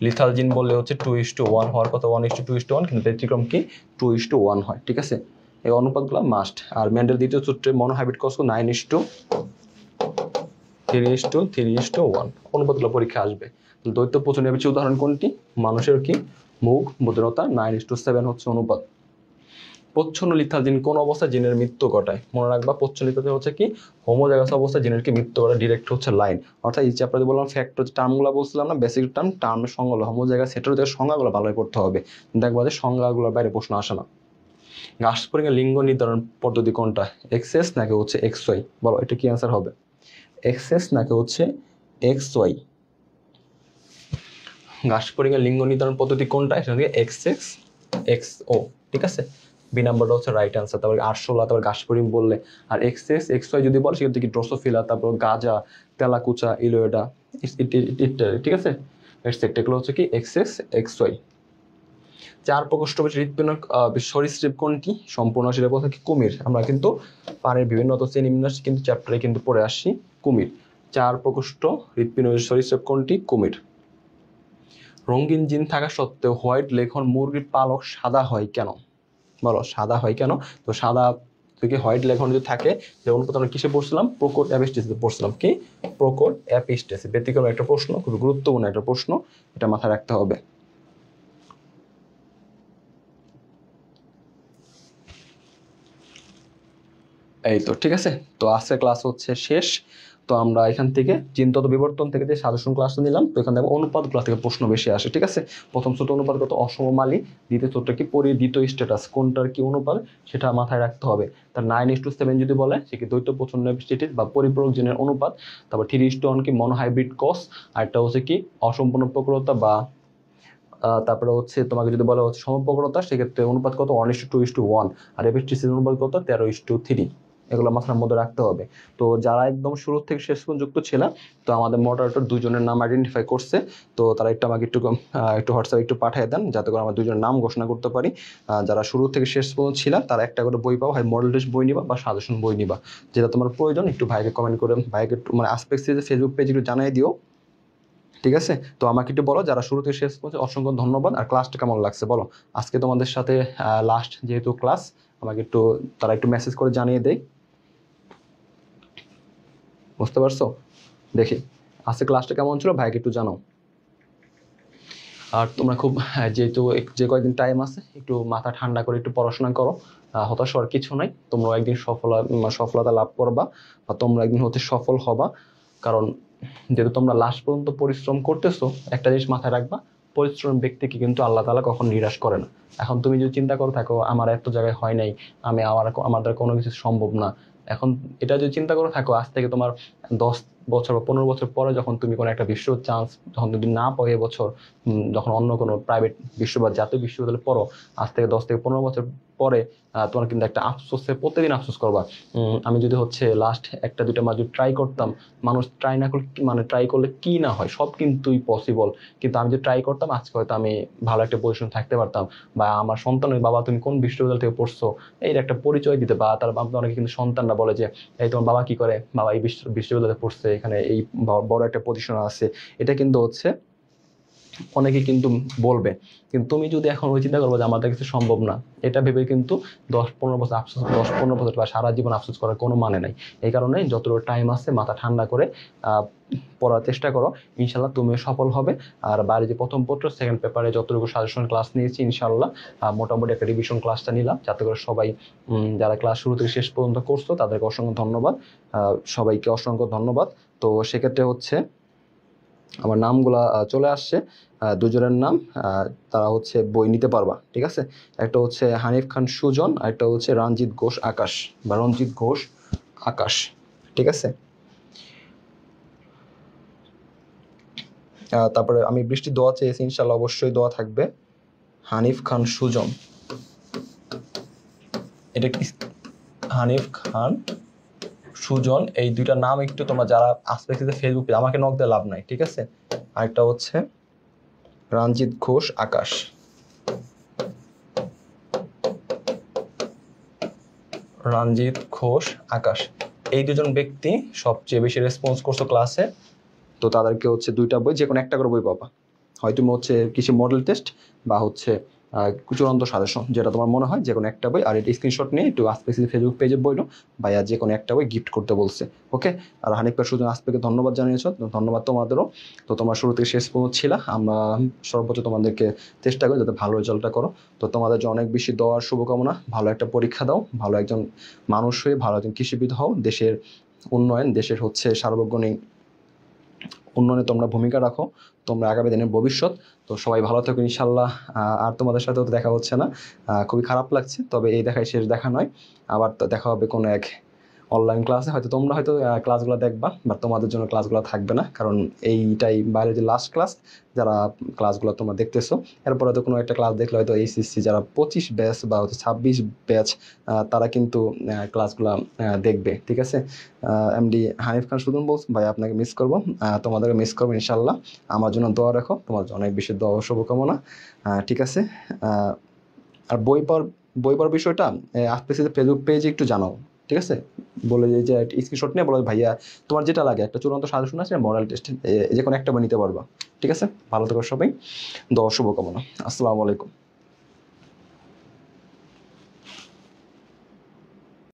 লিথাল জিন বললে হচ্ছে 2:1 হওয়ার কথা, 1:2:1, কিন্তু ব্যতিক্রম কি 2:1 হয়, ঠিক আছে। এই অনুপাতগুলো মাস্ট। আর মেন্ডেল দ্বিতীয় সূত্রে মনোহাইব্রিড ক্রস 9:3:1 অনুপাতগুলো পরীক্ষা আসবে। দ্বৈত প্রচুর অ্যাপেস্টিস উদাহরণ কোনটি, মানুষের কি মুখ বধিরতা, 9:7 হচ্ছে অনুপাত। প্রচ্ছন্ন লিথাল জিন কোন অবস্থায় জিনের মৃত্যু ঘটায়, মনে রাখবা প্রচ্ছন্ন লিথাল হচ্ছে কি হোমোজাইগাস অবস্থায় জিনের কি মৃত্যু ঘটায়, ডিরেক্ট হচ্ছে লাইন। অর্থাৎ এই চ্যাপ্টারে বললাম ফ্যাক্টর টার্মগুলো বলছিলাম না, বেসিক টার্ম, টার্মের সংজ্ঞাগুলো হোমোজাইগাস হেটারোজাইগাস সংজ্ঞাগুলো ভালোই করতে হবে, দেখবা যে সংজ্ঞাগুলোর বাইরে প্রশ্ন আসে না। গার্হস্থ্যপরিণামে লিঙ্গ নির্ধারণ পদ্ধতি কোনটা, এক্সএস নাকি হচ্ছে এক্সওয়াই, বলো এটা কি অ্যান্সার হবে, এক্সএস নাকি হচ্ছে এক্সওয়াই। গার্হস্থ্যপরিণামে লিঙ্গ নির্ধারণ পদ্ধতি কোনটা, সেটা হচ্ছে এক্সএক্স এক্সও, ঠিক আছে। বি নাম্বারটা হচ্ছে রাইট আনসার। তারপর আরশোলা, তারপর গাছপরিম বললে, আর এক্সএস এক্সওয়াই যদি বলে সেক্ষেত্রে কি ড্রোসোফিলা, তারপর গাজা, তেলাকুচা, ইলোয়েডা ইত্যাদি, ঠিক আছে। এটসেট্রা, এগুলো হচ্ছে কি এক্সএস এক্সওয়াই। 4 প্রকোষ্ঠ হৃৎপিণ্ড সরীসৃপ কোনটি, সম্পূর্ণ সেটা বলতে কি কুমির। আমরা কিন্তু পানির বিভিন্ন শ্রেণীবিন্যাস কিন্তু চ্যাপ্টারে কিন্তু পড়ে আসছি কুমির। 4 প্রকোষ্ঠ হৃৎপিণ্ড সরীসৃপ কোনটি, কুমির। রঙিন জিন থাকা সত্ত্বেও হোয়াইট লেঘর্ন মুরগির পালক সাদা হয় কেন, বলো সাদা হয় কেন। তো সাদা থেকে হোয়াইট লেঘর্ন যদি থাকে, যে অনুপাত আমরা কিসে পড়ছিলাম, প্রোকোট অ্যাপিস্টেসিসে পড়ছিলাম, কি প্রোকোট অ্যাপিস্টেসিস। ব্যতিক্রম একটা প্রশ্ন, খুবই গুরুত্বপূর্ণ একটা প্রশ্ন, এটা মাথায় রাখতে হবে। এই তো ঠিক আছে। তো আজকের ক্লাস হচ্ছে শেষ। তো আমরা এখান থেকে চিন্তত বিবর্তন থেকে যে সাজেশন ক্লাসটা নিলাম, তো এখান থেকে অনুপাতগুলো থেকে প্রশ্ন বেশি আসে, ঠিক আছে। প্রথম সূত্র অনুপাত কত, অসমমালী। দ্বিতীয় সূত্র কি পরীর দ্বিতীয় স্ট্যাটাস, কোনটার কি অনুপাত সেটা মাথায় রাখতে হবে। তার 9:7 যদি বলে সে কি দ্বৈত প্রচন্ন স্ট্যাটাস বা পরিপূরক জিনের অনুপাত। তারপর 3:1 কি মনোহাইব্রিড কস, আর একটা হচ্ছে কি অসম্পূর্ণ প্রকটতা বা তারপরে হচ্ছে তোমাকে যদি বলা হচ্ছে সমপ্রকটতা, সেক্ষেত্রে অনুপাত কত 1:2:1। আর অ্যাপেস্টিসের অনুপাত কত 13:3। এগুলো মাথার মধ্যে রাখতে হবে। তো যারা একদম শুরু থেকে শেষ পর্যন্ত যুক্ত ছিল, তো আমাদের মডারেটর দুজনের নাম আইডেন্টিফাই করছে, তো তারা একটু আমাকে একটু হোয়াটসঅ্যাপে একটু পাঠিয়ে দেন, যাতে করে আমরা দুজনের নাম ঘোষণা করতে পারি। যারা শুরু থেকে শেষ পর্যন্ত ছিল তারা একটা করে বই পাও, হয় মডেল টেস্ট বই নিবা বা সাজেশন বই নিবা, যেটা তোমার প্রয়োজন। একটু ভাইকে কমেন্ট করে, ভাইকে একটু মানে আসপেক্ট সিরিজের ফেসবুক পেজে একটু জানিয়ে দিও, ঠিক আছে। তো আমাকে একটু বলো যারা শুরু থেকে শেষ পর্যন্ত, অসংখ্য ধন্যবাদ। আর ক্লাসটা কেমন লাগছে বলো, আজকে তোমাদের সাথে লাস্ট যেহেতু ক্লাস, আমাকে একটু তারা একটু মেসেজ করে জানিয়ে দেয়, বুঝতে পারছো। দেখি আজকে ক্লাসটা কেমন ছিল, ভাইকে একটু জানাও। আর তোমরা খুব যেহেতু যে কয়েকদিন টাইম আছে, একটু মাথা ঠান্ডা করে একটু পড়াশোনা করো, হতাশ হওয়ার কিছু নাই। তোমরা একদিন সফলতা লাভ করবা, বা তোমরা একদিন হতে সফল হবা। কারণ যেহেতু তোমরা লাস্ট পর্যন্ত পরিশ্রম করতেছো, একটা জিনিস মাথায় রাখবা, পরিশ্রম ব্যক্তিকে কিন্তু আল্লাহ তাআলা কখন নিরাশ করে না। এখন তুমি যদি চিন্তা করে থাকো আমার এত জায়গায় হয় নাই, আমার দ্বারা কোনো কিছু সম্ভব না, এখন এটা যদি চিন্তা করে থাকো, আজ থেকে তোমার বছর বা 15 বছর পরে যখন তুমি কোনো একটা বিশ্ব চান্স যখন তুমি না পাও এবছর, যখন অন্য কোনো প্রাইভেট বিশ্ব বা জাতীয় বিশ্ববিদ্যালয়ে পড়ো, আজ থেকে 10 থেকে 15 বছর পরে তোমার কিন্তু একটা আফসোসে প্রতিদিন আফসোস করবা। আমি যদি হচ্ছে লাস্ট একটা দুইটা মাস যদি ট্রাই করতাম, মানুষ ট্রাই না করলে মানে ট্রাই করলে কি না হয়, সব কিন্তুই পসিবল। কিন্তু আমি যদি ট্রাই করতাম আজকে হয়তো আমি ভালো একটা পজিশন থাকতে পারতাম, বা আমার সন্তানের বাবা তুমি কোন বিশ্ববিদ্যালয় থেকে পড়ছো এই একটা পরিচয় দিতে, বা তার অনেকে কিন্তু সন্তানরা বলে যে এই তোমার বাবা কি করে, বাবা এই বিশ্ববিদ্যালয়ে পড়ছে, এখানে এই বড় একটা পজিশন আছে, এটা কিন্তু হচ্ছে অনেকে কিন্তু বলবে। কিন্তু তুমি যদি এখন ওই চিন্তা করবো যে আমাদের কাছে সম্ভব না, এটা ভেবে কিন্তু 10-15 বছর আফসোস, 10-15 বছর বা সারা জীবন আফসোস করার কোনো মানে নাই। এই কারণে যতটুকু টাইম আছে মাথা ঠান্ডা করে পড়ার চেষ্টা করো, ইনশাল্লাহ তুমিও সফল হবে। আর বাইরে যে প্রথম পত্র সেকেন্ড পেপারে যতটুকু সাজেশন ক্লাস নিয়েছি ইনশাল্লাহ মোটামুটি একটা রিভিশন ক্লাসটা নিলাম, যাতে করে সবাই যারা ক্লাস শুরু থেকে শেষ পর্যন্ত করছো তাদেরকে অসংখ্য ধন্যবাদ, সবাইকে অসংখ্য ধন্যবাদ। তো সেক্ষেত্রে হচ্ছে আমার নামগুলা চলে আসছে, দুজনের নাম, তারা হচ্ছে বই নিতে পারবা, ঠিক আছে। একটা হচ্ছে হানিফ খান সুজন, আর একটা হচ্ছে রঞ্জিত ঘোষ আকাশ বা রঞ্জিত ঘোষ আকাশ, ঠিক আছে। তারপরে আমি বৃষ্টি দোয়া চেয়েছি, ইনশাল্লাহ অবশ্যই দোয়া থাকবে। হানিফ খান সুজন, এটা কি হানিফ খান সুজন, এই দুইটা নাম একটু তোমরা যারা আসপেক্টে ফেসবুকে আমাকে নক দিয়ে লাভ নাই, ঠিক আছে। আরেকটা হচ্ছে রঞ্জিত ঘোষ আকাশ, রঞ্জিত ঘোষ আকাশ, এই দুজন ব্যক্তি সবচেয়ে বেশি রেসপন্স করছো ক্লাসে। তো তাদেরকে হচ্ছে দুইটা বই, যে কোনো একটা করে বই পাবা, হয় তুমি হচ্ছে কিছু মডেল টেস্ট বা হচ্ছে চূড়ান্ত সাজেশন, যেটা তোমার মনে হয়, যে কোনো একটা বই। আর এটা স্ক্রিনশট নিয়ে একটু আসপেক্সি ফেসবুক পেজে বইলো, ভাইয়া যে কোনো একটা বই গিফট করতে বলছে, ওকে। আর হানিফ ভাই সুজন আসপেকে ধন্যবাদ জানিয়েছো, ধন্যবাদ তোমাদেরও। তো তোমরা শুরু থেকে শেষ পর্যন্ত ছিলা, আমরা সর্বোচ্চ তোমাদেরকে চেষ্টা করি যাতে ভালো রেজাল্টটা করো। তো তোমাদের জন্য অনেক বেশি দেওয়ার শুভকামনা, ভালো একটা পরীক্ষা দাও, ভালো একজন মানুষ হয়ে ভালো একজন কৃষিবিদ হও, দেশের উন্নয়ন, দেশের হচ্ছে সার্বজনীন উন্নয়নে তোমরা ভূমিকা রাখো, তোমরা আগামী দিনের ভবিষ্যৎ। তো সবাই ভালো থাকো ইনশাল্লাহ। আর তোমাদের সাথেও তো দেখা হচ্ছে না, খুবই খারাপ লাগছে, তবে এই দেখাই শেষ দেখা নয়, আবার তো দেখা হবে কোনো এক অনলাইন ক্লাসে। হয়তো তোমরা হয়তো ক্লাসগুলো দেখবা, বাট তোমাদের জন্য ক্লাসগুলো থাকবে না, কারণ এইটাই বায়োলজি লাস্ট ক্লাস। যারা ক্লাসগুলো তোমরা দেখতেছো, এরপরে তো কোনো একটা ক্লাস দেখলে হয়তো এইচএসসি যারা 25 ব্যাচ বা হচ্ছে 26 ব্যাচ, তারা কিন্তু ক্লাসগুলো দেখবে, ঠিক আছে। এমডি হানিফ খান সুদন বলছি, ভাই আপনাকে মিস করবো, তোমাদেরকে মিস করবো ইনশাল্লাহ। আমার জন্য দোয়া রাখো, তোমার অনেক বেশি দোয়া শুভকামনা, ঠিক আছে। আর বই পড়ার বিষয়টা আসতে ফেসবুক পেজে একটু জানাও, ঠিক আছে। বলে যে স্ক্রিনশট নিয়ে বলো ভাইয়া তোমার যেটা লাগে, একটা চূড়ান্ত সাজেশন আছে মডেল টেস্ট, যে কোনো একটা বানিয়ে নিতে পারবা, ঠিক আছে। ভালো থেকো সবাই, দোয়া শুভকামনা, আসসালামু আলাইকুম।